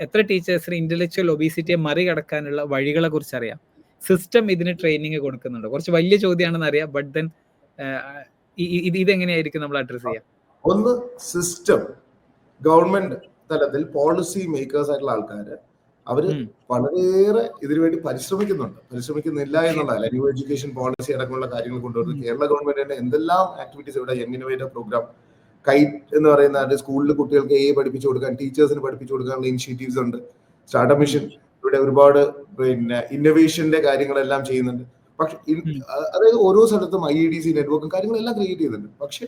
എത്ര ടീച്ചേഴ്സിന് ഇന്റലക്ച്വൽ ഒബീസിറ്റിയെ മറികടക്കാനുള്ള വഴികളെ കുറിച്ച് അറിയാം? സിസ്റ്റം ഇതിന് ട്രെയിനിങ് കൊടുക്കുന്നുണ്ടോ? കുറച്ച് വലിയ ചോദ്യമാണെന്ന് അറിയാം, ബട്ട് ദെൻ ഇതെങ്ങനെയായിരിക്കും നമ്മൾ അഡ്രസ് ചെയ്യാം? ഒന്ന്, സിസ്റ്റം ഗവൺമെന്റ് തലത്തിൽ പോളിസി മേക്കേഴ്സ് ആയിട്ടുള്ള ആൾക്കാര് അവര് വളരെയേറെ ഇതിനുവേണ്ടി പരിശ്രമിക്കുന്നില്ല എന്നുള്ളതല്ല. ന്യൂ എഡ്യൂക്കേഷൻ പോളിസി അടക്കമുള്ള കാര്യങ്ങൾ കൊണ്ടുവരുന്നത് കേരള ഗവൺമെന്റിന്റെ എന്തെല്ലാം ആക്ടിവിറ്റീസ് ഇവിടെ യങ് ഇന്നോവേറ്റർ പ്രോഗ്രാം, കൈറ്റ് എന്ന് പറയുന്ന സ്കൂളിൽ കുട്ടികൾക്ക് പഠിപ്പിച്ചു കൊടുക്കാൻ, ടീച്ചേഴ്സിന് പഠിപ്പിച്ചു കൊടുക്കാനുള്ള ഇനിഷ്യേറ്റീവ്സ് ഉണ്ട്. സ്റ്റാർട്ടപ്പ് മിഷൻ ഇവിടെ ഒരുപാട് ഇന്നോവേഷന്റെ കാര്യങ്ങളെല്ലാം ചെയ്യുന്നുണ്ട്. പക്ഷെ അതായത് ഓരോ സ്ഥലത്തും IEDC നെറ്റ്വർക്കും കാര്യങ്ങളെല്ലാം ക്രിയേറ്റ് ചെയ്യുന്നുണ്ട്. പക്ഷെ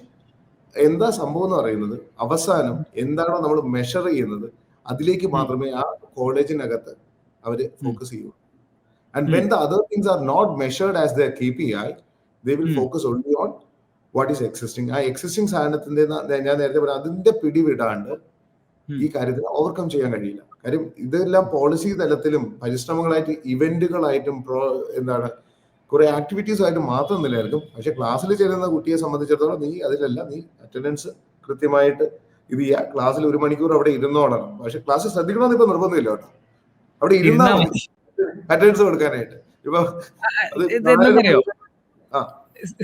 എന്താ സംഭവം എന്ന് പറയുന്നത്, അവസാനം എന്താണോ നമ്മൾ മെഷർ ചെയ്യുന്നത് അതിലേക്ക് മാത്രമേ ആ കോളേജിനകത്ത് അവര് ഫോക്കസ് ചെയ്യൂ. And when the other things are not measured as the KPI, they will focus only on what is existing. ആ എക്സിസ്റ്റിംഗ് സാധനത്തിന്റെ ഞാൻ നേരത്തെ പറഞ്ഞ അതിന്റെ പിടിവിടാണ്ട് ഈ കാര്യത്തിന് ഓവർകം ചെയ്യാൻ കഴിയില്ല. കാര്യം ഇതെല്ലാം പോളിസി തലത്തിലും പരിശ്രമങ്ങളായിട്ട് ഇവന്റുകളായിട്ടും കുറെ ആക്ടിവിറ്റീസ് ആയിട്ട് മാത്രം നിലനിൽക്കും. പക്ഷെ ക്ലാസ്സിൽ ചേരുന്ന കുട്ടിയെ സംബന്ധിച്ചിടത്തോളം നീ അറ്റൻഡൻസ് കൃത്യമായിട്ട് ഇത് ചെയ്യുക, ക്ലാസ്സിൽ 1 മണിക്കൂർ അവിടെ ഇരുന്നോളണം. പക്ഷെ ക്ലാസ്സിൽ ശ്രദ്ധിക്കണമെന്ന് ഇപ്പൊ നിർബന്ധമില്ല കേട്ടോ, അവിടെ ഇരുന്നാൽ മതി അറ്റൻഡൻസ് കൊടുക്കാനായിട്ട്. ഇപ്പൊ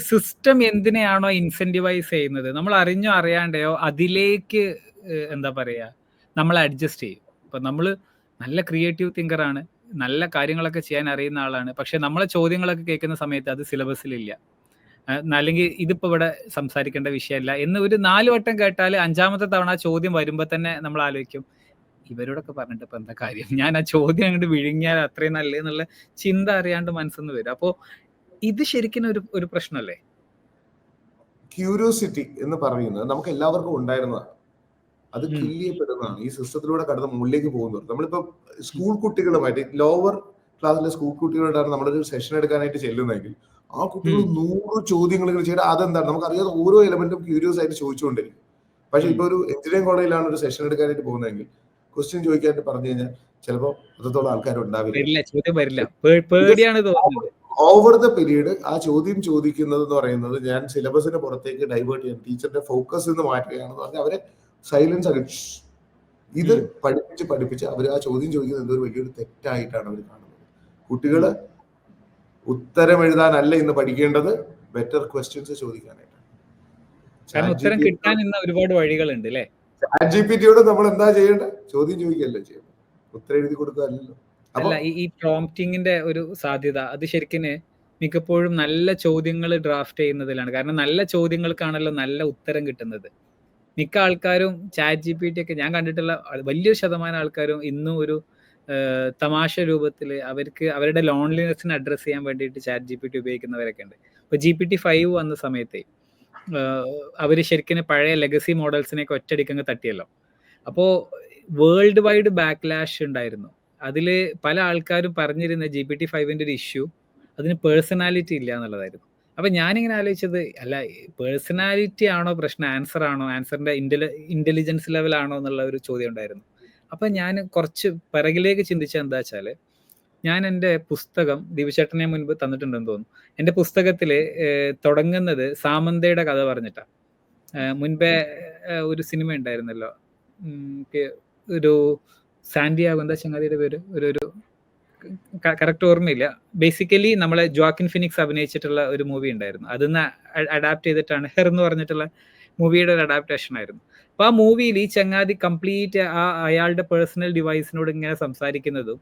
സിസ്റ്റം എന്തിനെയാണോ ഇൻസെന്റിവൈസ് ചെയ്യുന്നത്, നമ്മൾ അറിഞ്ഞോ അറിയാണ്ടയോ അതിലേക്ക് എന്താ പറയാ നമ്മൾ അഡ്ജസ്റ്റ് ചെയ്യും. ഇപ്പൊ നമ്മള് നല്ല ക്രിയേറ്റീവ് തിങ്കർ ആണ്, നല്ല കാര്യങ്ങളൊക്കെ ചെയ്യാൻ അറിയുന്ന ആളാണ്. പക്ഷെ നമ്മളെ ചോദ്യങ്ങളൊക്കെ കേൾക്കുന്ന സമയത്ത് അത് സിലബസിലില്ല. അല്ലെങ്കിൽ ഇതിപ്പോ ഇവിടെ സംസാരിക്കേണ്ട വിഷയമല്ല എന്ന് ഒരു 4 വട്ടം കേട്ടാൽ 5ാമത്തെ തവണ ആ ചോദ്യം വരുമ്പോ തന്നെ നമ്മൾ ആലോചിക്കും, ഇവരോടൊക്കെ പറഞ്ഞിട്ട് ഇപ്പൊ എന്താ കാര്യം, ഞാൻ ആ ചോദ്യം അങ്ങോട്ട് വിഴുങ്ങിയാൽ അത്രയും നല്ലതെന്നുള്ള ചിന്ത അറിയാണ്ട് മനസ്സിന്ന് വരും. അപ്പോ ഇത് ശരിക്കും ഒരു പ്രശ്നമല്ലേ? ക്യൂരിയോസിറ്റി എന്ന് പറയുന്നത് നമുക്ക് എല്ലാവർക്കും ഉണ്ടായിരുന്നതാണ്. അത് കില്ല് ചെയ്യപ്പെടുന്നതാണ് ഈ സിസ്റ്റത്തിലൂടെ കടന്ന് മുകളിലേക്ക് പോകുന്നത്. നമ്മളിപ്പോ സ്കൂൾ കുട്ടികളുമായിട്ട്, ലോവർ ക്ലാസ്സിലെ സ്കൂൾ കുട്ടികളോടാണ് നമ്മളൊരു സെഷൻ എടുക്കാനായിട്ട് ചെല്ലുന്നതെങ്കിൽ ആ കുട്ടികൾ 100 ചോദ്യങ്ങൾ ചെയ്താൽ അതെന്താണ് നമുക്കറിയാതെ ഓരോ എലമെന്റും ക്യൂരിയസ് ആയിട്ട് ചോദിച്ചുകൊണ്ടിരിക്കും. പക്ഷെ ഇപ്പൊ ഒരു എഞ്ചിനീയറിംഗ് കോളേജിലാണ് ഒരു സെഷൻ എടുക്കാനായിട്ട് പോകുന്നതെങ്കിൽ ക്വസ്റ്റ്യൻ ചോദിക്കാനായിട്ട് പറഞ്ഞു കഴിഞ്ഞാൽ ചിലപ്പോൾ അത്രത്തോളം ആൾക്കാർ ഉണ്ടാവില്ല. ഓവർ ദ പീരീഡ് ആ ചോദ്യം ചോദിക്കുന്നത് എന്ന് പറയുന്നത് ഞാൻ സിലബസിന് പുറത്തേക്ക് ഡൈവേർട്ട് ചെയ്യാൻ ടീച്ചറിന്റെ ഫോക്കസ് നിന്ന് മാറ്റുകയാണെന്ന് പറഞ്ഞാൽ അവരെ സൈലൻസ് അഡിക്ഷൻ ഇത് പഠിപ്പിച്ച് അവർ ആ ചോദ്യം ചോദിക്കുന്നത് എന്തൊരു വലിയൊരു തെറ്റായിട്ടാണ് അവർ കാണുന്നത്. കുട്ടികള് ഉത്തരം എഴുതാനല്ല ഇന്ന് പഠിക്കേണ്ടത്, ബെറ്റർ ക്വസ്റ്റ്യൻസ് ചോദിക്കാനായിട്ടാണ്. ഉത്തരം കിട്ടാൻ ഇന്ന് ഒരുപാട് വഴികളുണ്ട് അല്ലേ? ChatGPT-യോട് നമ്മൾ എന്താ ചെയ്യേണ്ടത്? ചോദ്യം ചോദിക്കല്ലേ ചെയ്യേണ്ടത്, ഉത്തരം എഴുതി കൊടുക്കാനല്ലോ. അല്ല, ഈ പ്രോംപ്റ്റിങ്ങിന്റെ ഒരു സാധ്യത അത് ശരിക്കും മിക്കപ്പോഴും നല്ല ചോദ്യങ്ങൾ ഡ്രാഫ്റ്റ് ചെയ്യുന്നതിലാണ്. കാരണം നല്ല ചോദ്യങ്ങൾക്കാണല്ലോ നല്ല ഉത്തരം കിട്ടുന്നത്. മിക്ക ആൾക്കാരും ChatGPT ഒക്കെ ഞാൻ കണ്ടിട്ടുള്ള വലിയൊരു ശതമാനം ആൾക്കാരും ഇന്നും ഒരു തമാശ രൂപത്തിൽ അവർക്ക് അവരുടെ ലോൺലിനെസ്സിനെ അഡ്രസ് ചെയ്യാൻ വേണ്ടിയിട്ട് ChatGPT ഉപയോഗിക്കുന്നവരൊക്കെ ഉണ്ട്. ഇപ്പൊ GPT-5 വന്ന സമയത്ത് അവര് ശരിക്കും പഴയ ലെഗസി മോഡൽസിനെയൊക്കെ ഒറ്റയടിക്കങ്ങ് തട്ടിയല്ലോ. അപ്പോൾ വേൾഡ് വൈഡ് ബാക്ക്ലാഷ് ഉണ്ടായിരുന്നു. അതില് പല ആൾക്കാരും പറഞ്ഞിരുന്ന GPT-5ന്റെ ഒരു ഇഷ്യൂ അതിന് പേഴ്സണാലിറ്റി ഇല്ല എന്നുള്ളതായിരുന്നു. അപ്പൊ ഞാനിങ്ങനെ ആലോചിച്ചത്, അല്ല പേഴ്സണാലിറ്റി ആണോ പ്രശ്നം, ആൻസർ ആണോ, ആൻസറിന്റെ ഇന്റലിജൻസ് ലെവൽ ആണോ എന്നുള്ള ഒരു ചോദ്യം ഉണ്ടായിരുന്നു. അപ്പൊ ഞാൻ കുറച്ച് പിറകിലേക്ക് ചിന്തിച്ചത് എന്താ വെച്ചാല്, ഞാൻ എൻ്റെ പുസ്തകം ദീപചേട്ടനെ മുൻപ് തന്നിട്ടുണ്ടെന്ന് തോന്നുന്നു. എൻ്റെ പുസ്തകത്തില് തുടങ്ങുന്നത് സാമന്തയുടെ കഥ പറഞ്ഞിട്ടാണ്. മുൻപേ ഒരു സിനിമ ഉണ്ടായിരുന്നല്ലോ, ഒരു സാന്റിയാഗോ, എന്താ ചങ്ങാതിയുടെ പേര്, ഒരു കറക്റ്റ് ഓർമ്മയില്ല. ബേസിക്കലി നമ്മളെ ജോaquin ഫിനിക്സ് അഭിനയിച്ചിട്ടുള്ള ഒരു മൂവി ഉണ്ടായിരുന്നു. അതിന്ന് അഡാപ്റ്റ് ചെയ്തിട്ടാണ് ഹെർ എന്ന് പറഞ്ഞിട്ടുള്ള മൂവിയുടെ ഒരു അഡാപ്റ്റേഷൻ ആയിരുന്നു. അപ്പൊ ആ മൂവിയിൽ ഈ ചങ്ങാതി കംപ്ലീറ്റ് അയാളുടെ പേഴ്സണൽ ഡിവൈസിനോട് ഇങ്ങനെ സംസാരിക്കുന്നതും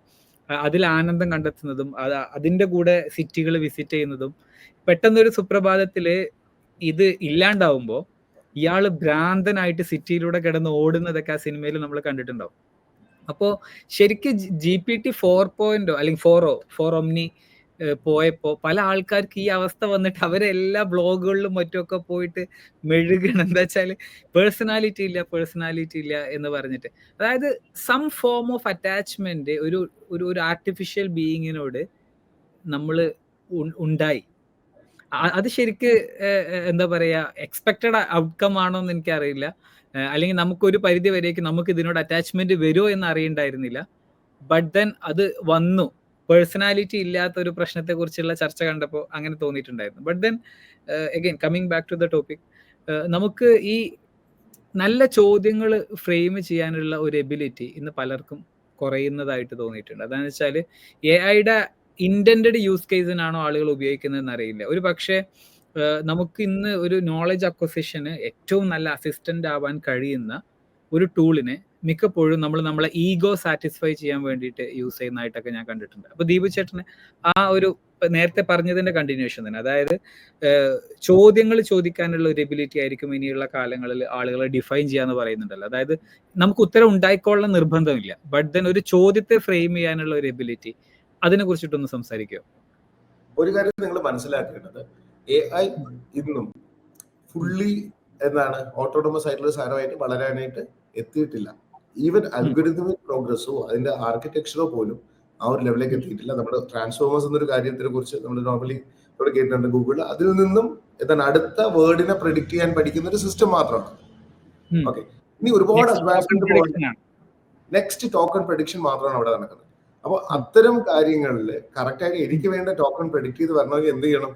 അതിൽ ആനന്ദം കണ്ടെത്തുന്നതും അതിന്റെ കൂടെ സിറ്റികൾ വിസിറ്റ് ചെയ്യുന്നതും പെട്ടെന്നൊരു സുപ്രഭാതത്തില് ഇത് ഇല്ലാണ്ടാവുമ്പോ ഇയാള് ഭ്രാന്തനായിട്ട് സിറ്റിയിലൂടെ കിടന്ന് ഓടുന്നതൊക്കെ ആ സിനിമയിൽ നമ്മൾ കണ്ടിട്ടുണ്ടാവും. അപ്പോൾ ശരിക്കും GPT 4.0 അല്ലെങ്കിൽ 4 ഒമ്നി പോയപ്പോൾ പല ആൾക്കാർക്ക് ഈ അവസ്ഥ വന്നിട്ട് അവരെല്ലാ ബ്ലോഗുകളിലും മറ്റുമൊക്കെ പോയിട്ട് മെഴുകണം. എന്താ വെച്ചാൽ പേഴ്സണാലിറ്റി ഇല്ല എന്ന് പറഞ്ഞിട്ട്. അതായത് സം ഫോം ഓഫ് അറ്റാച്ച്മെന്റ് ഒരു ആർട്ടിഫിഷ്യൽ ബീയിങ്ങിനോട് നമ്മൾ ഉണ്ടായി. അത് ശരിക്ക് എന്താ പറയാ, എക്സ്പെക്റ്റഡ് ഔട്ട്കം ആണോ എന്ന് എനിക്കറിയില്ല. അല്ലെങ്കിൽ നമുക്കൊരു പരിധി വരേക്ക് നമുക്ക് ഇതിനോട് അറ്റാച്ച്മെന്റ് വരുമോ എന്ന് അറിയണ്ടായിരുന്നില്ല. ബട്ട് ദെൻ അത് വന്നു. പേഴ്സണാലിറ്റി ഇല്ലാത്ത ഒരു പ്രശ്നത്തെ കുറിച്ചുള്ള ചർച്ച കണ്ടപ്പോൾ അങ്ങനെ തോന്നിയിട്ടുണ്ടായിരുന്നു. But then again coming back to the topic, നമുക്ക് ഈ നല്ല ചോദ്യങ്ങൾ ഫ്രെയിം ചെയ്യാനുള്ള ഒരു എബിലിറ്റി ഇന്ന് പലർക്കും കുറയുന്നതായിട്ട് തോന്നിയിട്ടുണ്ട്. അതാണെന്ന് വെച്ചാൽ AI-യുടെ ഇന്റന്റഡ് യൂസ് കേസിനാണോ ആളുകൾ ഉപയോഗിക്കുന്നതെന്ന് അറിയില്ല. ഒരു പക്ഷേ നമുക്ക് ഇന്ന് ഒരു നോളജ് അക്വസിഷന് ഏറ്റവും നല്ല അസിസ്റ്റന്റ് ആവാൻ കഴിയുന്ന ഒരു ടൂളിനെ മിക്കപ്പോഴും നമ്മളെ ഈഗോ സാറ്റിസ്ഫൈ ചെയ്യാൻ വേണ്ടിയിട്ട് യൂസ് ചെയ്യുന്നതായിട്ടൊക്കെ ഞാൻ കണ്ടിട്ടുണ്ട്. അപ്പൊ ദീപു ചേട്ടന് ആ ഒരു നേരത്തെ പറഞ്ഞതിന്റെ കണ്ടിന്യൂഷൻ തന്നെ, അതായത് ചോദ്യങ്ങൾ ചോദിക്കാനുള്ള ഒരു എബിലിറ്റി ആയിരിക്കും ഇനിയുള്ള കാലങ്ങളിൽ ആളുകളെ ഡിഫൈൻ ചെയ്യാന്ന് പറയുന്നുണ്ടല്ലോ. അതായത് നമുക്ക് ഉത്തരം ഉണ്ടായിക്കൊള്ളാൻ നിർബന്ധമില്ല, ബട്ട് ദെൻ ഒരു ചോദ്യത്തെ ഫ്രെയിം ചെയ്യാനുള്ള ഒരു എബിലിറ്റി, അതിനെ കുറിച്ചിട്ടൊന്ന് സംസാരിക്കുക. ഒരു കാര്യം നിങ്ങൾ മനസ്സിലാക്കേണ്ടത്, AI ഇന്നും ഫുള്ളി എന്താണ് ഓട്ടോണമസ് ആയിട്ടുള്ള സാധനമായിട്ട് വളരാനായിട്ട് എത്തിയിട്ടില്ല. ഈവൻ അൽഗോരിതമിക് പ്രോഗ്രസ്സോ അതിന്റെ ആർക്കിടെക്ചറോ പോലും ആ ഒരു ലെവലിലേക്ക് എത്തിയിട്ടില്ല. നമ്മുടെ ട്രാൻസ്ഫോമേഴ്സ് എന്നൊരു കാര്യത്തിനെ കുറിച്ച് നമ്മൾ നോർമലി ഇവിടെ കേട്ടിട്ടുണ്ട് ഗൂഗിളിൽ. അതിൽ നിന്നും എന്താണ് അടുത്ത വേർഡിനെ പ്രെഡിക്ട് ചെയ്യാൻ പഠിക്കുന്ന ഒരു സിസ്റ്റം മാത്രമാണ്. ഓക്കെ, ഇനി ഒരുപാട് അഡ്വാൻസ്മെന്റ്, നെക്സ്റ്റ് ടോക്കൺ പ്രഡിക്ഷൻ മാത്രമാണ് അവിടെ നടക്കുന്നത്. അപ്പോൾ അത്തരം കാര്യങ്ങളിൽ കറക്റ്റായിട്ട് എനിക്ക് വേണ്ട ടോക്കൺ പ്രെഡിക്ട് ചെയ്ത് വരണമെങ്കിൽ എന്ത് ചെയ്യണം?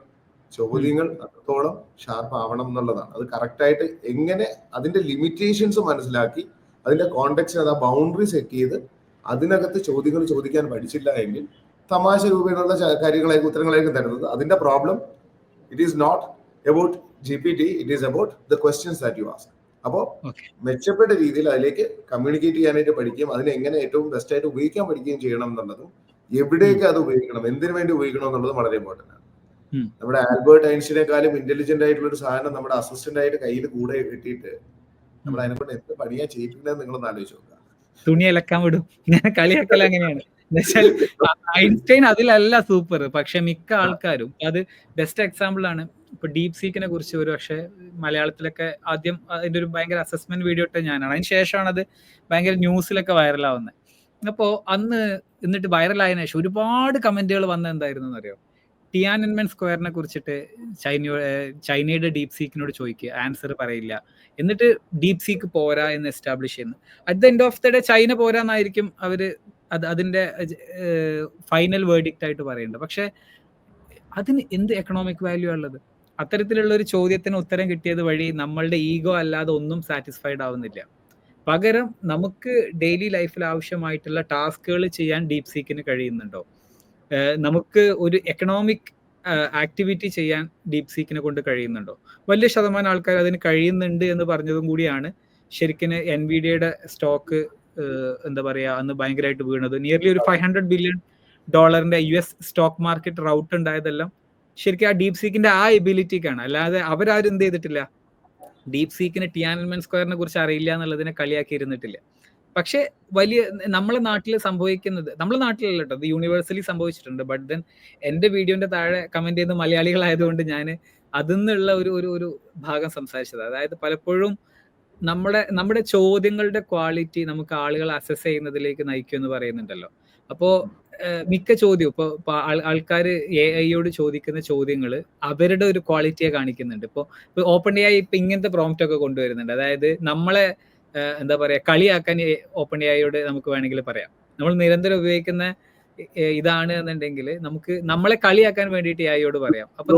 ചോദ്യങ്ങൾ അത്രത്തോളം ഷാർപ്പ് ആവണം എന്നുള്ളതാണ്. അത് കറക്റ്റായിട്ട് എങ്ങനെ അതിന്റെ ലിമിറ്റേഷൻസ് മനസ്സിലാക്കി അതിന്റെ കോണ്ടെക്സ്റ്റ്, അത് ആ ബൗണ്ടറി സെറ്റ് ചെയ്ത് അതിനകത്ത് ചോദ്യങ്ങൾ ചോദിക്കാൻ പഠിച്ചില്ല എങ്കിൽ തമാശ രൂപേണുള്ള കാര്യങ്ങളായിരിക്കും ഉത്തരങ്ങളായിരിക്കും തരുന്നത്. അതിന്റെ problem it is not about GPT, it is about the questions that you ask. അപ്പോൾ മെച്ചപ്പെട്ട രീതിയിൽ അതിലേക്ക് കമ്മ്യൂണിക്കേറ്റ് ചെയ്യാനായിട്ട് പഠിക്കുകയും അതിനെ എങ്ങനെ ഏറ്റവും ബെസ്റ്റ് ആയിട്ട് ഉപയോഗിക്കാൻ പഠിക്കുകയും ചെയ്യണം എന്നുള്ളതും എവിടേക്ക് അത് ഉപയോഗിക്കണം, എന്തിനു വേണ്ടി ഉപയോഗിക്കണം എന്നുള്ളത് വളരെ ഇമ്പോർട്ടന്റ് ആണ്. നമ്മുടെ ആൽബർട്ട് ഐൻസ്റ്റീനെക്കാളും ഇന്റലിജന്റ് ആയിട്ടുള്ള ഒരു സാധനം നമ്മുടെ അസിസ്റ്റന്റ് ആയിട്ട് കയ്യിൽ കൂടെ കിട്ടിയിട്ട് നമ്മൾ അതിനെക്കൊണ്ട് എന്ത് പണിയാ ചെയ്യിപ്പിക്കുന്നത് നിങ്ങളൊന്ന് ആലോചിച്ച് നോക്കുക. തുണി അലക്കാൻ വിടും. ഞാൻ കളിയാക്കൽ അങ്ങനെയാണ്. എന്നുവെച്ചാൽ ഐൻസ്റ്റൈൻ അതിലല്ല സൂപ്പർ, പക്ഷെ മിക്ക ആൾക്കാരും അത് ബെസ്റ്റ് എക്സാമ്പിൾ ആണ്. ഇപ്പൊ ഡീപ് സീക്കിനെ കുറിച്ച് ഒരു പക്ഷെ മലയാളത്തിലൊക്കെ ആദ്യം അതിന്റെ ഒരു ഭയങ്കര അസസ്മെന്റ് വീഡിയോ ഇട്ട ഞാനാണ്. അതിന് ശേഷമാണ് അത് ഭയങ്കര ന്യൂസിലൊക്കെ വൈറലാവുന്നത്. അപ്പോ അന്ന് എന്നിട്ട് വൈറലായതിനു ശേഷം ഒരുപാട് കമന്റുകൾ വന്ന എന്തായിരുന്നു എന്നറിയോ? ടിയാനൻമെൻ സ്ക്വയറിനെ കുറിച്ചിട്ട് ചൈനയുടെ ഡീപ് സീക്കിനോട് ചോദിക്കുക, ആൻസർ പറയില്ല. എന്നിട്ട് ഡീപ് സീക്ക് പോരാ എന്ന് എസ്റ്റാബ്ലിഷ് ചെയ്യുന്നു. At the end of the day China പോരാന്നായിരിക്കും അവര് അതിന്റെ ഫൈനൽ വേർഡിക്റ്റ് ആയിട്ട് പറയേണ്ടത്. പക്ഷെ അതിന് എന്ത് എക്കണോമിക് വാല്യൂ ഉള്ളത്? അത്തരത്തിലുള്ള ഒരു ചോദ്യത്തിന് ഉത്തരം കിട്ടിയത് വഴി നമ്മളുടെ ഈഗോ അല്ലാതെ ഒന്നും സാറ്റിസ്ഫൈഡ് ആവുന്നില്ല. പകരം നമുക്ക് ഡെയിലി ലൈഫിൽ ആവശ്യമായിട്ടുള്ള ടാസ്കുകൾ ചെയ്യാൻ ഡീപ് സീക്കിന് കഴിയുന്നുണ്ടോ? നമുക്ക് ഒരു എക്കണോമിക് ആക്ടിവിറ്റി ചെയ്യാൻ ഡീപ് സീക്കിനെ കൊണ്ട് കഴിയുന്നുണ്ടോ? വലിയ ശതമാനം ആൾക്കാർ അതിന് കഴിയുന്നുണ്ട് എന്ന് പറഞ്ഞതും കൂടിയാണ് ശരിക്കും എൻവിഡിയയുടെ സ്റ്റോക്ക് എന്താ പറയാ അന്ന് ഭയങ്കരമായിട്ട് വീണത്. നിയർലി ഒരു $500 billion US stock market rout ഉണ്ടായതെല്ലാം ശരിക്കും ആ ഡീപ് സീക്കിന്റെ ആ എബിലിറ്റിക്കാണ്. അല്ലാതെ അവരാരും എന്ത് ചെയ്തിട്ടില്ല, ഡീപ് സീക്കിന് ടിയാനൻമെൻ സ്ക്വയറിനെ കുറിച്ച് അറിയില്ല എന്നുള്ളതിനെ കളിയാക്കി ഇരുന്നിട്ടില്ല. പക്ഷെ വലിയ നമ്മളെ നാട്ടിൽ സംഭവിക്കുന്നത്, നമ്മളെ നാട്ടിലല്ല കേട്ടോ, അത് യൂണിവേഴ്സലി സംഭവിച്ചിട്ടുണ്ട്. ബട്ട് ദെൻ എന്റെ വീഡിയോന്റെ താഴെ കമന്റ് ചെയ്യുന്ന മലയാളികളായതുകൊണ്ട് ഞാൻ അതിൽ നിന്നുള്ള ഒരു ഭാഗം സംസാരിച്ചത്. അതായത് പലപ്പോഴും നമ്മുടെ ചോദ്യങ്ങളുടെ ക്വാളിറ്റി നമുക്ക് ആളുകൾ അസസ് ചെയ്യുന്നതിലേക്ക് നയിക്കും എന്ന് പറയുന്നുണ്ടല്ലോ. അപ്പോ മിക്ക ചോദ്യവും ഇപ്പൊ ആൾക്കാർ AI ചോദിക്കുന്ന ചോദ്യങ്ങൾ അവരുടെ ഒരു ക്വാളിറ്റിയെ കാണിക്കുന്നുണ്ട്. ഇപ്പൊ ഓപ്പൺ AI ഇപ്പൊ ഇങ്ങനത്തെ പ്രോംപ്റ്റ് ഒക്കെ കൊണ്ടുവരുന്നുണ്ട്. അതായത് നമ്മളെ എന്താ പറയാ കളിയാക്കാൻ ഓപ്പൺ AI നമുക്ക് വേണമെങ്കിൽ പറയാം. നമ്മൾ നിരന്തരം ഉപയോഗിക്കുന്ന ഇതാണ് എന്നുണ്ടെങ്കിൽ നമുക്ക് നമ്മളെ കളിയാക്കാൻ വേണ്ടിയിട്ട് AI പറയാം. അപ്പൊ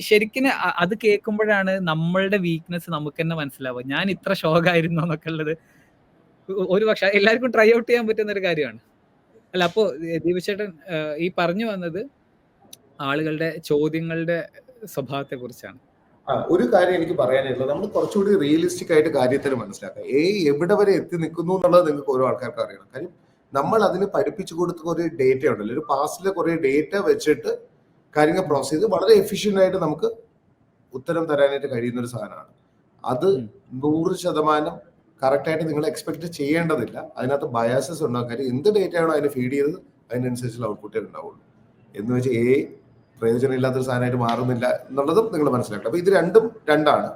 ശരിക്കും അത് കേൾക്കുമ്പോഴാണ് നമ്മളുടെ വീക്ക്നെസ് നമുക്ക് തന്നെ മനസ്സിലാവുക. ഞാൻ ഇത്ര ഷോക്കായിരുന്നു എന്നൊക്കെ ഉള്ളത് ഒരു പക്ഷെ എല്ലാവർക്കും ട്രൈ ഔട്ട് ചെയ്യാൻ പറ്റുന്ന ഒരു കാര്യമാണ്. അല്ല, അപ്പോ ദീപചേട്ടൻ ഈ പറഞ്ഞു വന്നത് ആളുകളുടെ ചോദ്യങ്ങളുടെ സ്വഭാവത്തെ കുറിച്ചാണ്. ഒരു കാര്യം എനിക്ക് പറയാനുള്ളത്, നമ്മൾ കുറച്ചുകൂടി റിയലിസ്റ്റിക് ആയിട്ട് കാര്യത്തിൽ മനസ്സിലാക്കുക. എവിടെ വരെ എത്തി നിൽക്കുന്നു എന്നുള്ളത് നിങ്ങൾക്ക് ഓരോ ആൾക്കാർക്ക് അറിയണം. കാര്യം നമ്മൾ അതിന് പഠിപ്പിച്ചു കൊടുത്ത കുറെ ഡേറ്റ ഉണ്ടല്ലോ, ഒരു പാസ്റ്റിലെ കുറെ ഡേറ്റ വെച്ചിട്ട് കാര്യങ്ങൾ പ്രോസസ് ചെയ്ത് വളരെ എഫിഷ്യന്റ് ആയിട്ട് നമുക്ക് ഉത്തരം തരാനായിട്ട് കഴിയുന്ന ഒരു സാധനമാണ്. അത് 100% കറക്റ്റായിട്ട് നിങ്ങൾ എക്സ്പെക്ട് ചെയ്യേണ്ടതില്ല. അതിനകത്ത് ബയാസസ് ഉണ്ടാകാൻ എന്ത് ഡേറ്റ ആണോ അതിന് ഫീഡ് ചെയ്തത് അതിനനുസരിച്ചുള്ള ഔട്ട്പുട്ടേ ഉണ്ടാവുള്ളൂ. എന്ന് വെച്ചാൽ പ്രയോജനമില്ലാത്തൊരു സാധനമായിട്ട് മാറുന്നില്ല എന്നുള്ളതും നിങ്ങൾ മനസ്സിലാക്കണം. അപ്പൊ ഇത് രണ്ടാണ്.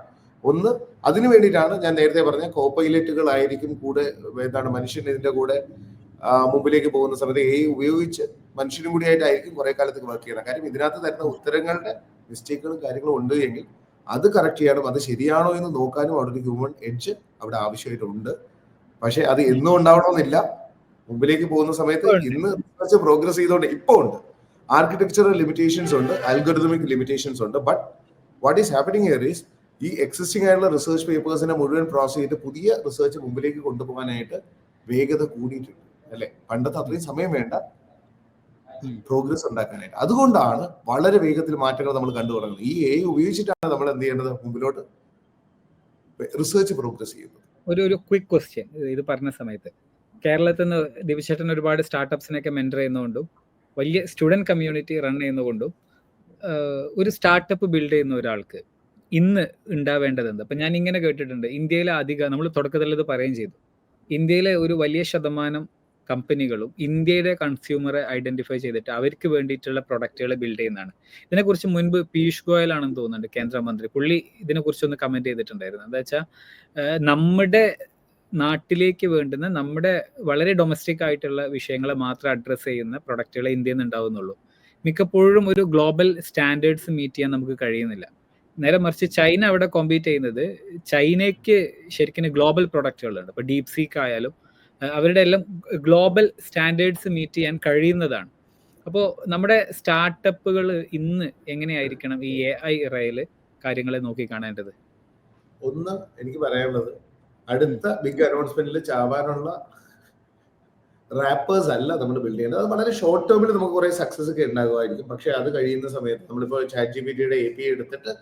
ഒന്ന് അതിനു വേണ്ടിയിട്ടാണ് ഞാൻ നേരത്തെ പറഞ്ഞ കോപ്പൈലറ്റുകളായിരിക്കും കൂടെ മനുഷ്യൻ ഇതിന്റെ കൂടെ മുമ്പിലേക്ക് പോകുന്ന സമയത്ത് ഉപയോഗിച്ച് മനുഷ്യനും കൂടി ആയിട്ടായിരിക്കും കുറെ കാലത്തേക്ക് വർക്ക് ചെയ്യണം. കാര്യം ഇതിനകത്ത് തരുന്ന ഉത്തരങ്ങളുടെ മിസ്റ്റേക്കുകളും കാര്യങ്ങളും ഉണ്ട് എങ്കിൽ അത് കറക്റ്റ് ചെയ്യാനും അത് ശരിയാണോ എന്ന് നോക്കാനും അവിടെ ഒരു ഹ്യൂമൻ എഡ്ജ് അവിടെ ആവശ്യമായിട്ടുണ്ട്. പക്ഷെ അത് എന്നും ഉണ്ടാവണമെന്നില്ല. മുമ്പിലേക്ക് പോകുന്ന സമയത്ത് ഇന്ന് റിസർച്ച് പ്രോഗ്രസ് ചെയ്തുകൊണ്ട് ഇപ്പോൾ ഉണ്ട്. ആർക്കിടെക്ചറൽ ലിമിറ്റേഷൻസ് ഉണ്ട്, അൽഗോരിതമിക് ലിമിറ്റേഷൻസ് ഉണ്ട്. But what is happening here is ഈ എക്സിസ്റ്റിംഗ് ആയിട്ടുള്ള റിസർച്ച് പേപ്പേഴ്സിനെ മുഴുവൻ പ്രോസസ് ചെയ്ത് പുതിയ റിസർച്ച് മുമ്പിലേക്ക് കൊണ്ടുപോകാനായിട്ട് വേഗത കൂടിയിട്ടുണ്ട് അല്ലെ. പണ്ടത്തെ അത്രയും സമയം വേണ്ട പ്രോഗ്രസ് ഉണ്ടാക്കാനായിട്ട്. അതുകൊണ്ടാണ് വളരെ വേഗത്തിൽ മാറ്റങ്ങൾ നമ്മൾ കണ്ടു തുടങ്ങുന്നത്. ഈ AI ഉപയോഗിച്ചിട്ടാണ് നമ്മൾ എന്ത് ചെയ്യേണ്ടത്, മുമ്പിലോട്ട് റിസർച്ച് പ്രോഗ്രസ് ചെയ്യുന്നത്. ഒരു ക്വിക്ക് ക്വസ്റ്റ്യൻ ഇത് പറഞ്ഞ സമയത്ത്, കേരളത്തിൽ നിന്ന് ദിവിചേട്ടൻ ഒരുപാട് സ്റ്റാർട്ടപ്സിനൊക്കെ മെന്റർ ചെയ്യുന്നതുകൊണ്ടും വലിയ സ്റ്റുഡന്റ് കമ്മ്യൂണിറ്റി റൺ ചെയ്യുന്നതുകൊണ്ടും ഒരു സ്റ്റാർട്ടപ്പ് ബിൽഡ് ചെയ്യുന്ന ഒരാൾക്ക് ഇന്ന് ഉണ്ടാവേണ്ടത് എന്താ? അപ്പൊ ഞാൻ ഇങ്ങനെ കേട്ടിട്ടുണ്ട്, ഇന്ത്യയിലെ നമ്മൾ തുടക്കത്തിൽ ഇത് പറയുകയും ചെയ്തു, ഇന്ത്യയിലെ ഒരു വലിയ ശതമാനം കമ്പനികളും ഇന്ത്യയുടെ കൺസ്യൂമറെ ഐഡന്റിഫൈ ചെയ്തിട്ട് അവർക്ക് വേണ്ടിയിട്ടുള്ള പ്രൊഡക്റ്റുകൾ ബിൽഡ് ചെയ്യുന്നതാണ്. ഇതിനെക്കുറിച്ച് മുൻപ് പീയൂഷ് ഗോയൽ ആണെന്ന് തോന്നുന്നുണ്ട് കേന്ദ്രമന്ത്രി, പുള്ളി ഇതിനെക്കുറിച്ചൊന്ന് കമന്റ് ചെയ്തിട്ടുണ്ടായിരുന്നു. എന്താ വെച്ചാൽ നമ്മുടെ നാട്ടിലേക്ക് വേണ്ടുന്ന നമ്മുടെ വളരെ ഡൊമസ്റ്റിക് ആയിട്ടുള്ള വിഷയങ്ങളെ മാത്രം അഡ്രസ്സ് ചെയ്യുന്ന പ്രൊഡക്റ്റുകളെ ഇന്ത്യയിൽ നിന്ന് ഉണ്ടാവുന്നുള്ളൂ. മിക്കപ്പോഴും ഒരു ഗ്ലോബൽ സ്റ്റാൻഡേർഡ്സ് മീറ്റ് ചെയ്യാൻ നമുക്ക് കഴിയുന്നില്ല. നേരെ മറിച്ച് ചൈന അവിടെ കോമ്പീറ്റ് ചെയ്യുന്നത്, ചൈനയ്ക്ക് ശരിക്കും ഗ്ലോബൽ പ്രൊഡക്റ്റുകളുണ്ട്. ഇപ്പോൾ ഡീപ് സീക്ക് ആയാലും അവരുടെ എല്ലാം ഗ്ലോബൽ സ്റ്റാൻഡേർഡ്സ് മീറ്റ് ചെയ്യാൻ കഴിയുന്നതാണ്. അപ്പോൾ നമ്മുടെ സ്റ്റാർട്ടപ്പുകൾ ഇന്ന് എങ്ങനെയായിരിക്കണം ഈ AI ഇറയിൽ കാര്യങ്ങളെ നോക്കി കാണേണ്ടത്? ഒന്ന് എനിക്ക് പറയാനുള്ളത്, അടുത്ത ബിഗ് അനൗൺസ്മെന്റിൽ ചാവാനുള്ള റാപ്പേഴ്സ് അല്ല നമ്മൾ ബിൽഡ് ചെയ്യേണ്ടത്. അത് വളരെ ഷോർട്ട് ടേമിൽ നമുക്ക് കുറെ സക്സസ് ഒക്കെ ഉണ്ടാകുമായിരിക്കും. പക്ഷെ അത് കഴിയുന്ന സമയത്ത് നമ്മളിപ്പോൾ ChatGPT API എടുത്തിട്ട്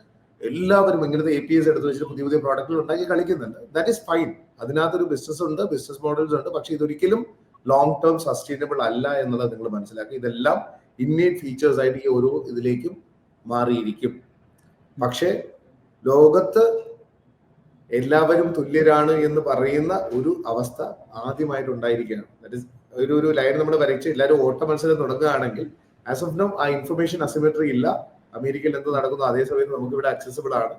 എല്ലാവരും ഇങ്ങനത്തെ APIs എടുത്ത് വെച്ചിട്ട് പുതിയ പുതിയ പ്രോഡക്റ്റുകൾ ഉണ്ടാക്കി കളിക്കുന്നുണ്ട്. That is fine. അതിനകത്തൊരു ബിസിനസ് ഉണ്ട്, ബിസിനസ് മോഡൽസ് ഉണ്ട്. പക്ഷെ ഇതൊരിക്കലും ലോങ് ടേം സസ്റ്റൈനബിൾ അല്ല എന്നുള്ളത് നിങ്ങൾ മനസ്സിലാക്കി. ഇതെല്ലാം ഇന്നേറ്റ് ഫീച്ചേഴ്സ് ആയിട്ട് ഈ ഓരോ ഇതിലേക്കും മാറിയിരിക്കും. പക്ഷേ ലോകത്ത് എല്ലാവരും തുല്യരാണ് എന്ന് പറയുന്ന ഒരു അവസ്ഥ ആദ്യമായിട്ട് ഉണ്ടായിരിക്കുകയാണ്. ദാറ്റ് ഈസ് ഒരു ലൈൻ നമ്മൾ വരച്ച് എല്ലാവരും ഓട്ട മത്സരം തുടങ്ങുകയാണെങ്കിൽ ആസ് ഓഫ് നൗ ആ ഇൻഫർമേഷൻ അസിമെട്രി ഇല്ല. അമേരിക്കയിൽ എന്ത് നടക്കുന്നു അതേ സമയത്ത് നമുക്ക് ഇവിടെ അക്സസിബിൾ ആണ്.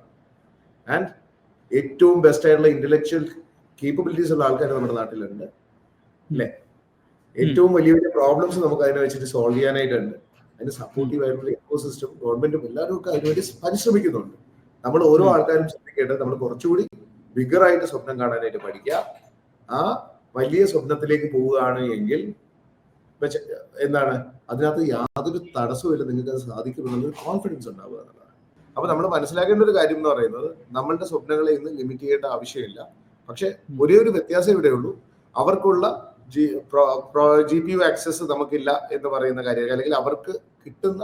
ആൻഡ് ഏറ്റവും ബെസ്റ്റ് ആയിട്ടുള്ള ഇന്റലക്ച്വൽ കേപ്പബിലിറ്റീസ് ഉള്ള ആൾക്കാർ നമ്മുടെ നാട്ടിലുണ്ട് അല്ലെ. ഏറ്റവും വലിയ വലിയ പ്രോബ്ലംസ് നമുക്ക് അതിനെ വെച്ചിട്ട് സോൾവ് ചെയ്യാനായിട്ടുണ്ട്. അതിന് സപ്പോർട്ടീവ് ആയിട്ടുള്ള എക്കോസിസ്റ്റം ഗവൺമെന്റും എല്ലാവരും ഒക്കെ അതിനുവേണ്ടി പരിശ്രമിക്കുന്നുണ്ട്. നമ്മൾ ഓരോ ആൾക്കാരും ശ്രദ്ധിക്കേണ്ടത് നമ്മൾ കുറച്ചുകൂടി ബിഗർ ആയിട്ട് സ്വപ്നം കാണാനായിട്ട് പഠിക്കുക. ആ വലിയ സ്വപ്നത്തിലേക്ക് പോവുകയാണ് എങ്കിൽ എന്താണ് അതിനകത്ത് യാതൊരു തടസ്സമില്ല, നിങ്ങൾക്ക് അത് സാധിക്കുമെന്നുള്ളൊരു കോൺഫിഡൻസ് ഉണ്ടാവുക എന്നുള്ളതാണ്. അപ്പൊ നമ്മൾ മനസ്സിലാക്കേണ്ട ഒരു കാര്യം എന്ന് പറയുന്നത് നമ്മളുടെ സ്വപ്നങ്ങളെ ഇന്ന് ലിമിറ്റ് ചെയ്യേണ്ട ആവശ്യമില്ല. പക്ഷെ ഒരേ ഒരു വ്യത്യാസം ഇവിടെ ഉള്ളൂ, അവർക്കുള്ള GPU ആക്സസ് നമുക്കില്ല എന്ന് പറയുന്ന കാര്യം, അല്ലെങ്കിൽ അവർക്ക് കിട്ടുന്ന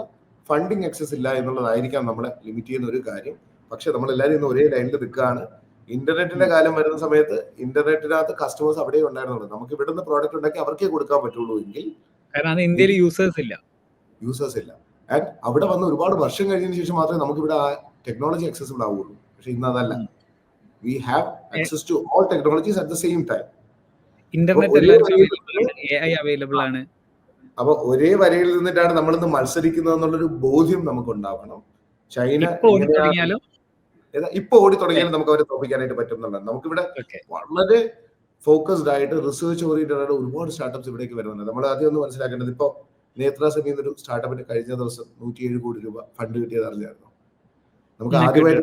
ഫണ്ടിങ് ആക്സസ് ഇല്ല എന്നുള്ളതായിരിക്കാം നമ്മളെ ലിമിറ്റ് ചെയ്യുന്ന ഒരു കാര്യം. പക്ഷെ നമ്മളെല്ലാവരും ഇന്ന് ഒരേ ലൈനിൽ നിൽക്കുകയാണ്. ഇന്റർനെറ്റിന്റെ കാലം വരുന്ന സമയത്ത് ഇന്റർനെറ്റിനകത്ത് കസ്റ്റമേഴ്സ് അവിടെ ഉണ്ടായിരുന്നുള്ളൂ. നമുക്ക് ഇവിടുന്ന് പ്രോഡക്റ്റ് ഉണ്ടാക്കി അവർക്കേ കൊടുക്കാൻ പറ്റുള്ളൂ എങ്കിൽ ഇന്ത്യയിൽ യൂസേഴ്സ് ഇല്ല. ആൻഡ് അവിടെ വന്ന് ഒരുപാട് വർഷം കഴിഞ്ഞതിന് ശേഷം മാത്രമേ നമുക്ക് ഇവിടെ ആ ടെക്നോളജി ആക്സസിബിൾ ആവുള്ളൂ. പക്ഷെ ഇന്ന് അതല്ല. We have access to all technologies at the same time. Available ആണ്. അപ്പൊ ഒരേ വരയിൽ നിന്നിട്ടാണ് നമ്മളിന്ന് മത്സരിക്കുന്നത് എന്നുള്ളൊരു ബോധ്യം നമുക്ക് ഉണ്ടാവണം. ചൈന ഇപ്പൊ ഓടി തുടങ്ങിയാലും നമുക്ക് അവരെ തോപ്പിക്കാനായിട്ട് പറ്റുന്നുണ്ട്. നമുക്കിവിടെ വളരെ ഫോക്കസ്ഡ് ആയിട്ട് റിസർച്ച് ഓറിയന്റഡ് ആയിട്ട് ഒരുപാട് സ്റ്റാർട്ടപ്സ് ഇവിടേക്ക് വരുന്നുണ്ട്. നമ്മൾ ആദ്യം ഒന്ന് മനസ്സിലാക്കേണ്ടത്, ഇപ്പൊ നേത്രാസമി എന്നൊരു സ്റ്റാർട്ടപ്പിന് കഴിഞ്ഞ ദിവസം 107 കോടി രൂപ ഫണ്ട് കിട്ടിയത് അറിഞ്ഞായിരുന്നു. നമുക്ക് ആദ്യമായിട്ട്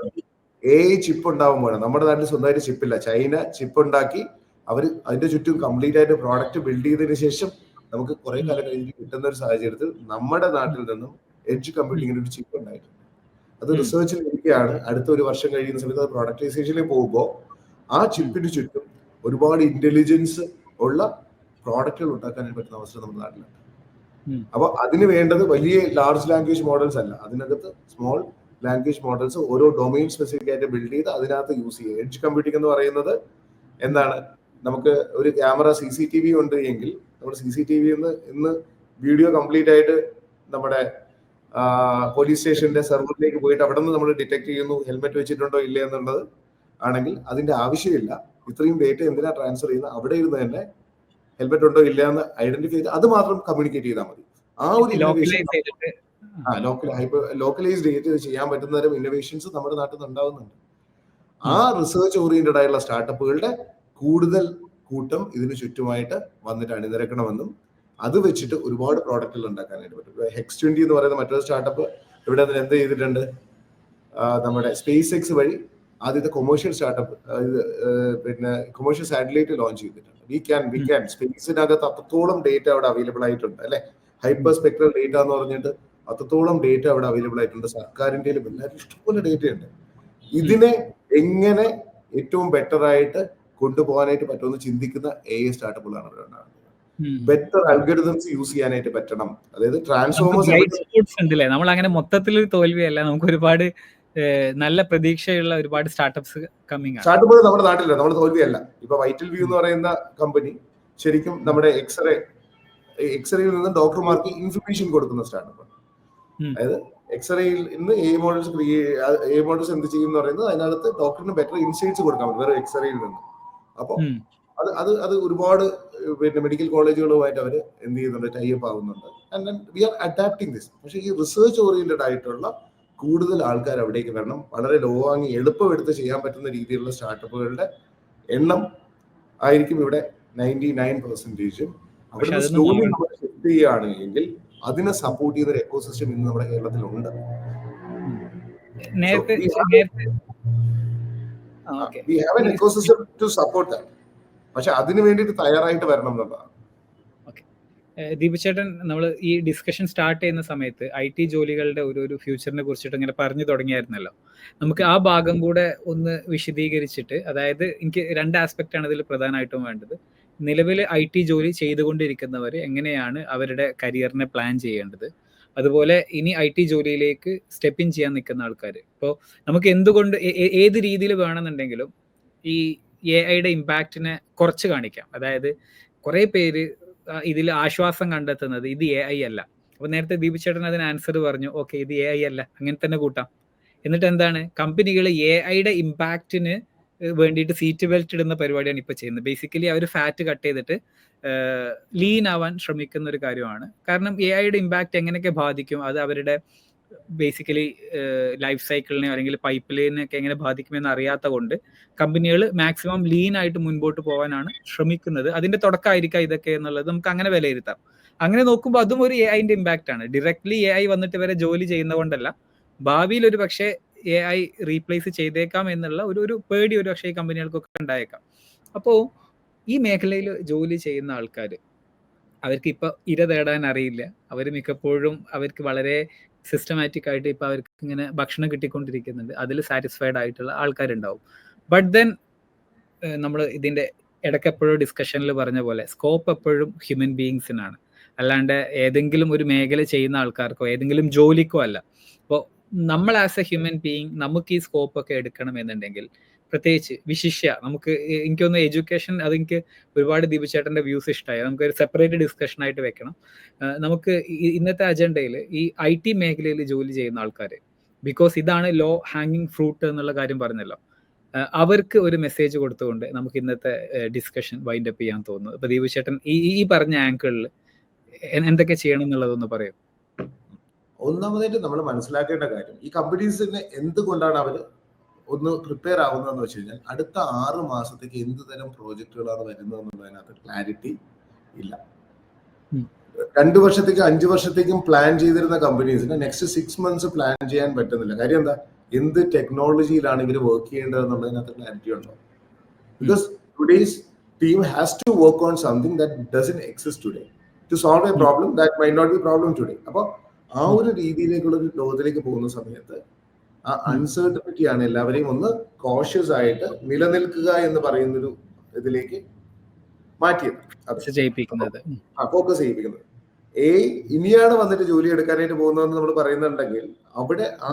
AI ചിപ്പ് ഉണ്ടാവുമ്പോഴാണ്. നമ്മുടെ നാട്ടിൽ സ്വന്തമായിട്ട് ചിപ്പില്ല. ചൈന ചിപ്പ് ഉണ്ടാക്കി അവർ അതിന്റെ ചുറ്റും കംപ്ലീറ്റ് ആയിട്ട് പ്രോഡക്റ്റ് ബിൽഡ് ചെയ്തതിനു ശേഷം നമുക്ക് കുറെ കാലം കഴിഞ്ഞിട്ട് കിട്ടുന്ന ഒരു സാഹചര്യത്തിൽ നമ്മുടെ നാട്ടിൽ നിന്നും എഡ്ജ് കമ്പ്യൂട്ടിങ്ങിന്റെ ഒരു ചിപ്പ് ഉണ്ടായിട്ടുണ്ട്. അത് റിസർച്ചിൽ ഇരിക്കുകയാണ്. അടുത്ത ഒരു വർഷം കഴിയുന്ന സമയത്ത് അത് പ്രൊഡക്ടൈസേഷനിൽ പോകുമ്പോൾ ആ ചിപ്പിന് ചുറ്റും ഒരുപാട് ഇന്റലിജൻസ് ഉള്ള പ്രോഡക്റ്റുകൾ ഉണ്ടാക്കാൻ പറ്റുന്ന അവസരം നമ്മുടെ നാട്ടിലുണ്ട്. അപ്പൊ അതിന് വേണ്ടത് വലിയ ലാർജ് ലാംഗ്വേജ് മോഡൽസ് അല്ല, അതിനകത്ത് സ്മോൾ ലാംഗ്വേജ് മോഡൽസ് ഓരോ ഡൊമൈൻ സ്പെസിഫിക് ആയിട്ട് ബിൽഡ് ചെയ്ത് അതിനകത്ത് യൂസ് ചെയ്യുക. എഡ്ജ് കമ്പ്യൂട്ടിംഗ് എന്ന് പറയുന്നത് എന്താണ്? നമുക്ക് ഒരു ക്യാമറ CCTV ഉണ്ട് എങ്കിൽ നമ്മൾ CCTV ഇന്ന് വീഡിയോ കംപ്ലീറ്റ് ആയിട്ട് നമ്മുടെ പോലീസ് സ്റ്റേഷന്റെ സെർവറിലേക്ക് പോയിട്ട് അവിടെ നിന്ന് നമ്മൾ ഡിറ്റക്ട് ചെയ്യുന്നു ഹെൽമെറ്റ് വെച്ചിട്ടുണ്ടോ ഇല്ല എന്നുള്ളത് ആണെങ്കിൽ അതിന്റെ ആവശ്യമില്ല. ഇത്രയും ഡേറ്റ എന്തിനാ ട്രാൻസ്ഫർ ചെയ്യുന്നത്? അവിടെ ഇരുന്ന് തന്നെ ഹെൽമെറ്റ് ഉണ്ടോ ഇല്ല എന്ന് ഐഡന്റിഫൈ ചെയ്ത് അത് മാത്രം കമ്മ്യൂണിക്കേറ്റ് ചെയ്താൽ മതി. ആ ഒരു ലോക്കലൈസ്ഡ് ചെയ്ത് ചെയ്യാൻ പറ്റുന്ന തരം ഇന്നോവേഷൻസ് നമ്മുടെ നാട്ടിൽ നിന്ന് ഉണ്ടാവുന്നുണ്ട്. ആ റിസർച്ച് ഓറിയന്റഡ് ആയിട്ടുള്ള സ്റ്റാർട്ടപ്പുകളുടെ കൂടുതൽ കൂട്ടം ഇതിന് ചുറ്റുമായിട്ട് വന്നിട്ട് അണിനിരക്കണമെന്നും അത് വെച്ചിട്ട് ഒരുപാട് പ്രോഡക്റ്റുകൾ ഉണ്ടാക്കാനായിട്ട് പറ്റും. Hex20 എന്ന് പറയുന്ന മറ്റൊരു സ്റ്റാർട്ടപ്പ് ഇവിടെ എന്ത് ചെയ്തിട്ടുണ്ട്? നമ്മുടെ SpaceX വഴി ആദ്യത്തെ കൊമേഴ്ഷ്യൽ സ്റ്റാർട്ടപ്പ് പിന്നെ കൊമേഴ്ഷ്യൽ സാറ്റലൈറ്റ് ലോഞ്ച് ചെയ്തിട്ടുണ്ട്. വി ക്യാൻ സ്പേസിനകത്ത് അത്രത്തോളം ഡേറ്റ അവിടെ അവൈലബിൾ ആയിട്ടുണ്ട് അല്ലെ. ഹൈപ്പർ സ്പെക്ട്രൽ ഡേറ്റ എന്ന് പറഞ്ഞിട്ട് അത്രത്തോളം ഡേറ്റ അവിടെ അവൈലബിൾ ആയിട്ടുണ്ട്. സർക്കാരിന്റെയും എല്ലാവരും ഇഷ്ടംപോലെ ഡേറ്റ ഉണ്ട്. ഇതിനെ എങ്ങനെ ഏറ്റവും ബെറ്റർ ആയിട്ട് കൊണ്ടുപോകാനായിട്ട് പറ്റുമെന്ന് ചിന്തിക്കുന്ന AI സ്റ്റാർട്ടപ്പുകളാണ് അവിടെ ഉണ്ടാകുന്നത്. ബെറ്റർ അൽഗോരിതംസ് യൂസ് ചെയ്യാനായിട്ട് പറ്റണം. അതായത് ട്രാൻസ്ഫോമേഴ്സ് നമ്മൾ അങ്ങനെ മൊത്തത്തിൽ തോൽവിയല്ല, നമുക്ക് ഒരുപാട് നല്ല പ്രതീക്ഷയുള്ള ഒരുപാട് സ്റ്റാർട്ടപ്സ് സ്റ്റാർട്ടപ്പുകൾ നമ്മുടെ നാട്ടിലുണ്ട്. നമ്മുടെ തോൽവിയല്ല. ഇപ്പൊ വൈറ്റൽ വ്യൂ എന്ന് പറയുന്ന കമ്പനി ശരിക്കും നമ്മുടെ എക്സ്റേയിൽ നിന്ന് ഡോക്ടർമാർക്ക് ഇൻഫർമേഷൻ കൊടുക്കുന്ന സ്റ്റാർട്ടപ്പാണ്. അതായത് എക്സ്റേയിൽ നിന്ന് AI മോഡൽസ് എന്ത് ചെയ്യും എന്ന് പറയുന്നത് അതിനകത്ത് ഡോക്ടറിന് ബെറ്റർ ഇൻസൈറ്റ്സ് കൊടുക്കാൻ പറ്റും വേറെ എക്സ്റേയിൽ നിന്ന്. അപ്പോൾ അത് ഒരുപാട് പിന്നെ മെഡിക്കൽ കോളേജുകളുമായിട്ട് അവർ എന്ത് ചെയ്യുന്നുണ്ട്, ടൈപ്പ് ആവുന്നുണ്ട്. And we are adapting this. പക്ഷേ ഈ റിസർച്ച് ഓറിയന്റഡ് ആയിട്ടുള്ള കൂടുതൽ ആൾക്കാർ അവിടേക്ക് വരണം. വളരെ ലോ വാങ്ങി എളുപ്പമെടുത്ത് ചെയ്യാൻ പറ്റുന്ന രീതിയിലുള്ള സ്റ്റാർട്ടപ്പുകളുടെ എണ്ണം ആയിരിക്കും ഇവിടെ 99%. അവിടെ സ്ലോലി നമ്മൾ ഷിഫ്റ്റ് ചെയ്യുകയാണ് എങ്കിൽ അതിനെ സപ്പോർട്ട് ചെയ്യുന്ന ഒരു എക്കോസിസ്റ്റം ഇന്ന് നമ്മുടെ കേരളത്തിലുണ്ട്. We have an ecosystem to support that. പക്ഷെ അതിനു വേണ്ടിയിട്ട് തയ്യാറായിട്ട് വരണം എന്നുള്ളതാണ്. ദീപു ചേട്ടൻ, നമ്മൾ ഈ ഡിസ്കഷൻ സ്റ്റാർട്ട് ചെയ്യുന്ന സമയത്ത് IT ജോലികളുടെ ഒരു ഫ്യൂച്ചറിനെ കുറിച്ചിട്ട് ഇങ്ങനെ പറഞ്ഞു തുടങ്ങിയായിരുന്നല്ലോ. നമുക്ക് ആ ഭാഗം കൂടെ ഒന്ന് വിശദീകരിച്ചിട്ട്, അതായത് എനിക്ക് 2 ആസ്പെക്റ്റ് ആണ് ഇതിൽ പ്രധാനമായിട്ടും വേണ്ടത്. നിലവിൽ IT ജോലി ചെയ്തുകൊണ്ടിരിക്കുന്നവർ എങ്ങനെയാണ് അവരുടെ കരിയറിനെ പ്ലാൻ ചെയ്യേണ്ടത്, അതുപോലെ ഇനി IT ജോലിയിലേക്ക് സ്റ്റെപ്പ് ഇൻ ചെയ്യാൻ നിൽക്കുന്ന ആൾക്കാർ. ഇപ്പോൾ നമുക്ക് എന്തുകൊണ്ട് ഏത് രീതിയിൽ വേണമെന്നുണ്ടെങ്കിലും ഈ AI ഇമ്പാക്റ്റിനെ കുറച്ച് കാണിക്കാം. അതായത് കുറേ പേര് ഇതിൽ ആശ്വാസം കണ്ടെത്തുന്നത് ഇത് AI അല്ല. അപ്പോൾ നേരത്തെ ദീപു ചേട്ടൻ അതിന് ആൻസർ പറഞ്ഞു, ഓക്കെ ഇത് AI അല്ല, അങ്ങനെ തന്നെ കൂട്ടാം. എന്നിട്ട് എന്താണ്, കമ്പനികൾ AI ഇമ്പാക്റ്റിന് വേണ്ടിയിട്ട് സീറ്റ് ബെൽറ്റ് ഇടുന്ന പരിപാടിയാണ് ഇപ്പോൾ ചെയ്യുന്നത്. ബേസിക്കലി അവർ ഫാറ്റ് കട്ട് ചെയ്തിട്ട് ലീൻ ആവാൻ ശ്രമിക്കുന്ന ഒരു കാര്യമാണ്. കാരണം AI ഇമ്പാക്റ്റ് എങ്ങനെയൊക്കെ ബാധിക്കും, അത് അവരുടെ ബേസിക്കലി ലൈഫ് സൈക്കിളിനെ അല്ലെങ്കിൽ പൈപ്പ് ലൈനൊക്കെ എങ്ങനെ ബാധിക്കുമെന്ന് അറിയാത്ത കൊണ്ട് കമ്പനികൾ മാക്സിമം ലീൻ ആയിട്ട് മുൻപോട്ട് പോകാനാണ് ശ്രമിക്കുന്നത്. അതിന്റെ തുടക്കമായിരിക്കാം ഇതൊക്കെ എന്നുള്ളത് നമുക്ക് അങ്ങനെ വിലയിരുത്താം. അങ്ങനെ നോക്കുമ്പോൾ അതും ഒരു AI ഇമ്പാക്റ്റ് ആണ്. ഡയറക്ട്ലി AI വന്നിട്ട് വരെ ജോലി ചെയ്യുന്നതുകൊണ്ടല്ല, ഭാവിയിൽ ഒരു പക്ഷേ AI റീപ്ലേസ് ചെയ്തേക്കാം എന്നുള്ള ഒരു പേടി ഒരു പക്ഷേ ഈ കമ്പനികൾക്കൊക്കെ ഉണ്ടായേക്കാം. അപ്പോൾ ഈ മേഖലയിൽ ജോലി ചെയ്യുന്ന ആൾക്കാർ, അവർക്ക് ഇപ്പോൾ ഇര തേടാൻ അറിയില്ല. അവർ മിക്കപ്പോഴും അവർക്ക് വളരെ സിസ്റ്റമാറ്റിക് ആയിട്ട് ഇപ്പോൾ അവർക്ക് ഇങ്ങനെ ഭക്ഷണം കിട്ടിക്കൊണ്ടിരിക്കുന്നുണ്ട്, അതിൽ സാറ്റിസ്ഫൈഡ് ആയിട്ടുള്ള ആൾക്കാരുണ്ടാവും. ബട്ട് ദെൻ നമ്മൾ ഇതിൻ്റെ ഇടയ്ക്ക് എപ്പോഴും ഡിസ്കഷനിൽ പറഞ്ഞ പോലെ സ്കോപ്പ് എപ്പോഴും ഹ്യൂമൻ ബീയിങ്സിനാണ്, അല്ലാണ്ട് ഏതെങ്കിലും ഒരു മേഖല ചെയ്യുന്ന ആൾക്കാർക്കോ ഏതെങ്കിലും ജോലിക്കോ അല്ല. അപ്പോൾ നമ്മൾ ആസ് എ ഹ്യൂമൻ ബീയിങ് നമുക്ക് ഈ സ്കോപ്പൊക്കെ എടുക്കണം എന്നുണ്ടെങ്കിൽ, പ്രത്യേകിച്ച് വിശിഷ്യ നമുക്ക് എനിക്കൊന്ന് എഡ്യൂക്കേഷൻ, അതെനിക്ക് ഒരുപാട് ദീപു ചേട്ടൻ്റെ വ്യൂസ് ഇഷ്ടമായി, നമുക്കൊരു സെപ്പറേറ്റ് ഡിസ്കഷൻ ആയിട്ട് വെക്കണം. നമുക്ക് ഇന്നത്തെ അജണ്ടയിൽ ഈ IT മേഖലയിൽ ജോലി ചെയ്യുന്ന ആൾക്കാർ, ബിക്കോസ് ഇതാണ് ലോ ഹാങ്ങിങ് ഫ്രൂട്ട് എന്നുള്ള കാര്യം പറഞ്ഞല്ലോ, അവർക്ക് ഒരു മെസ്സേജ് കൊടുത്തുകൊണ്ട് നമുക്ക് ഇന്നത്തെ ഡിസ്കഷൻ വൈൻഡ് അപ്പ് ചെയ്യാൻ തോന്നുന്നു. ഇപ്പൊ ദീപു ചേട്ടൻ ഈ പറഞ്ഞ ആങ്കിളിൽ എന്തൊക്കെ ചെയ്യണം എന്നുള്ളതൊന്ന് പറയും. ഒന്നാമതായിട്ട് നമ്മൾ മനസ്സിലാക്കേണ്ട കാര്യം, ഈ കമ്പനീസിന് എന്തുകൊണ്ടാണ് അവർ ഒന്ന് പ്രിപ്പയർ ആവുന്നതെന്ന് വെച്ച് കഴിഞ്ഞാൽ, അടുത്ത 6 മാസത്തേക്ക് എന്ത് തരം പ്രോജക്റ്റുകളാണ് വരുന്നത് എന്നുള്ളതിനകത്ത് ക്ലാരിറ്റി ഇല്ല. 2 വർഷത്തേക്കും 5 വർഷത്തേക്കും പ്ലാൻ ചെയ്തിരുന്ന കമ്പനീസിന് നെക്സ്റ്റ് 6 മന്ത്സ് പ്ലാൻ ചെയ്യാൻ പറ്റുന്നില്ല. കാര്യം എന്താ, എന്ത് ടെക്നോളജിയിലാണ് ഇവർ വർക്ക് ചെയ്യേണ്ടത് എന്നുള്ളതിനകത്ത് ക്ലാരിറ്റി ഉണ്ടോ? Because today's team has to work on something that doesn't exist today to solve a problem that might not be problem today. അപ്പോൾ ആ ഒരു രീതിയിലേക്കുള്ള ഒരു ലോകത്തിലേക്ക് പോകുന്ന സമയത്ത് ആ അൺസർട്ടനിറ്റിയാണ് എല്ലാവരെയും ഒന്ന് കോഷ്യസ് ആയിട്ട് നിലനിൽക്കുക എന്ന് പറയുന്നൊരു ഇതിലേക്ക് മാറ്റിയത്, ഫോക്കസ് ചെയ്യിപ്പിക്കുന്നത്. ഇനിയാണ് വന്നിട്ട് ജോലി എടുക്കാനായിട്ട് പോകുന്നതെന്ന് നമ്മൾ പറയുന്നുണ്ടെങ്കിൽ, അവിടെ ആ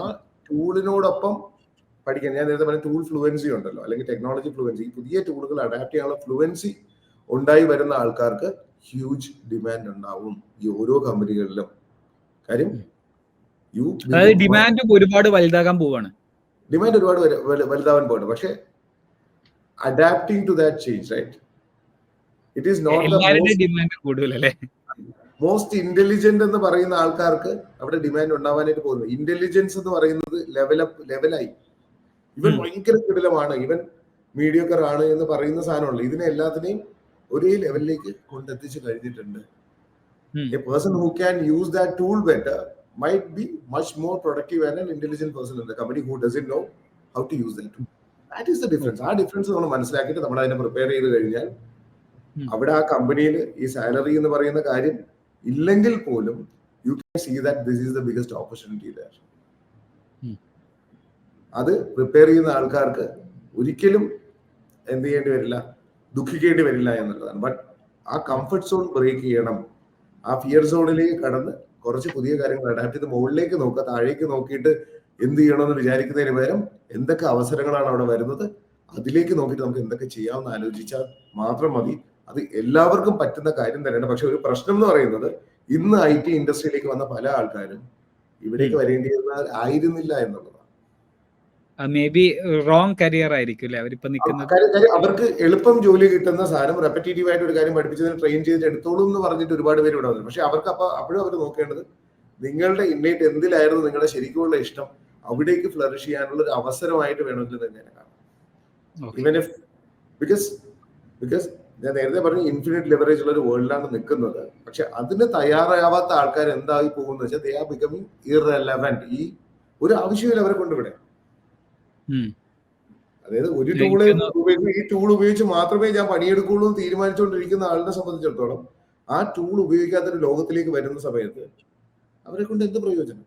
ടൂളിനോടൊപ്പം പഠിക്കാൻ, ഞാൻ നേരത്തെ പറഞ്ഞ ടൂൾ ഫ്ലുവൻസി ഉണ്ടല്ലോ, അല്ലെങ്കിൽ ടെക്നോളജി ഫ്ലുവൻസി, പുതിയ ടൂളുകൾ അഡാപ്റ്റ് ചെയ്യാനുള്ള ഫ്ലുവൻസി ഉണ്ടായി വരുന്ന ആൾക്കാർക്ക് ഹ്യൂജ് ഡിമാൻഡ് ഉണ്ടാവും ഈ ഓരോ കമ്പനികളിലും. കാര്യം ഡിമാൻഡ് ഒരുപാട് വലുതാകാൻ പോവാണ്, ഡിമാൻഡ് ഒരുപാട് വലുതാവാൻ പോവാണ്. പക്ഷെ adapting to that change, right, it is not most intelligent എന്ന് പറയുന്ന ആൾക്കാർക്ക് അവിടെ ഡിമാൻഡ് ഉണ്ടാവാനായിട്ട് പോകുന്നത്. ഇന്റലിജൻസ് എന്ന് പറയുന്നത് ലെവലായി, ഇവൻ ഭയങ്കര കിടിലമാണ്, ഇവൻ മീഡിയോക്കർ ആണ് എന്ന് പറയുന്ന സാധനമുള്ളൂ. ഇതിനെ എല്ലാത്തിനെയും ഒരേ ലെവലിലേക്ക് കൊണ്ടെത്തിച്ച് കഴിഞ്ഞിട്ടുണ്ട്. A person who can use that tool better might be much more productive and an intelligent person in the company who doesn't know how to use that tool. That is the difference. ആ difference നമ്മൾ മനസ്സിലാക്കിയിട്ട് നമ്മൾ അതിനെ prepare ചെയ്ത് കഴിഞ്ഞാൽ, അവിടെ ആ കമ്പനിയിൽ ഈ സാലറി എന്ന് പറയുന്ന കാര്യം ഇല്ലെങ്കിൽ പോലും you can see that this is the biggest opportunity there. അത് പ്രിപ്പയർ ചെയ്യുന്ന ആൾക്കാർക്ക് ഒരിക്കലും എന്ത് ചെയ്യേണ്ടി വരില്ല, ദുഃഖിക്കേണ്ടി വരില്ല എന്നുള്ളതാണ്. ബട്ട് ആ കംഫർട്ട് സോൺ ബ്രേക്ക് ചെയ്യണം. ആ ഫിയർ സോണിലേക്ക് കടന്ന് കുറച്ച് പുതിയ കാര്യങ്ങൾ അഡാപ്റ്റ് ചെയ്ത് മുകളിലേക്ക് നോക്കുക, താഴേക്ക് നോക്കിയിട്ട് എന്ത് ചെയ്യണമെന്ന് വിചാരിക്കുന്നതിന് പകരം എന്തൊക്കെ അവസരങ്ങളാണ് അവിടെ വരുന്നത് അതിലേക്ക് നോക്കിയിട്ട് നമുക്ക് എന്തൊക്കെ ചെയ്യാമെന്ന് ആലോചിച്ചാൽ മാത്രം മതി. അത് എല്ലാവർക്കും പറ്റുന്ന കാര്യം തന്നെയാണ്. പക്ഷെ ഒരു പ്രശ്നം എന്ന് പറയുന്നത്, ഇന്ന് IT ഇൻഡസ്ട്രിയിലേക്ക് വന്ന പല ആൾക്കാരും ഇവിടേക്ക് വരേണ്ടിയിരുന്നില്ല എന്നുള്ളതാണ്. മേ ബി റോങ് കരിയർ ആയിരിക്കും അവരിപ്പോ നിൽക്കുന്നത്. അവർക്ക് എളുപ്പം ജോലി കിട്ടുന്ന സാധനം റെപ്പറ്റേറ്റീവ് ആയിട്ട് ഒരു കാര്യം പഠിപ്പിച്ചതിന് ട്രെയിൻ ചെയ്തിട്ട് എടുത്തോളൂ എന്ന് പറഞ്ഞിട്ട് ഒരുപാട് പേര് ഇവിടെ വന്നു. പക്ഷെ അവർക്ക് അപ്പോഴും അവർ നോക്കേണ്ടത് നിങ്ങളുടെ ഇന്നേറ്റ് എന്തിലായിരുന്നു നിങ്ങളുടെ ശരിക്കുള്ള ഇഷ്ടം, അവിടേക്ക് ഫ്ലറിഷ് ചെയ്യാനുള്ള ഒരു അവസരമായിട്ട് വേണമെങ്കിൽ തന്നെ കാണാം. ഈവൻ ഇഫ് ബിക്കോസ് ഞാൻ നേരത്തെ പറഞ്ഞു ഇൻഫിനിറ്റ് ലെവറേജ് ഉള്ള ഒരു വേൾഡിലാണ് നിൽക്കുന്നത്. പക്ഷെ അതിന് തയ്യാറാവാത്ത ആൾക്കാർ എന്തായി പോകുന്നത് വെച്ചാൽ ദേ ആർ ബിക്കമിങ് ഇർറെലവന്റ്. ഈ ഒരു ആവശ്യമില്ല അവരെ കൊണ്ടിവിടെ. അതായത് ഒരു ടൂള് ഈ ടൂൾ ഉപയോഗിച്ച് മാത്രമേ ഞാൻ പണിയെടുക്കുള്ളൂ എന്ന് തീരുമാനിച്ചുകൊണ്ടിരിക്കുന്ന ആളിനെ സംബന്ധിച്ചിടത്തോളം, ആ ടൂൾ ഉപയോഗിക്കാത്തൊരു ലോകത്തിലേക്ക് വരുന്ന സമയത്ത് അവരെ കൊണ്ട് എന്ത് പ്രയോജനം?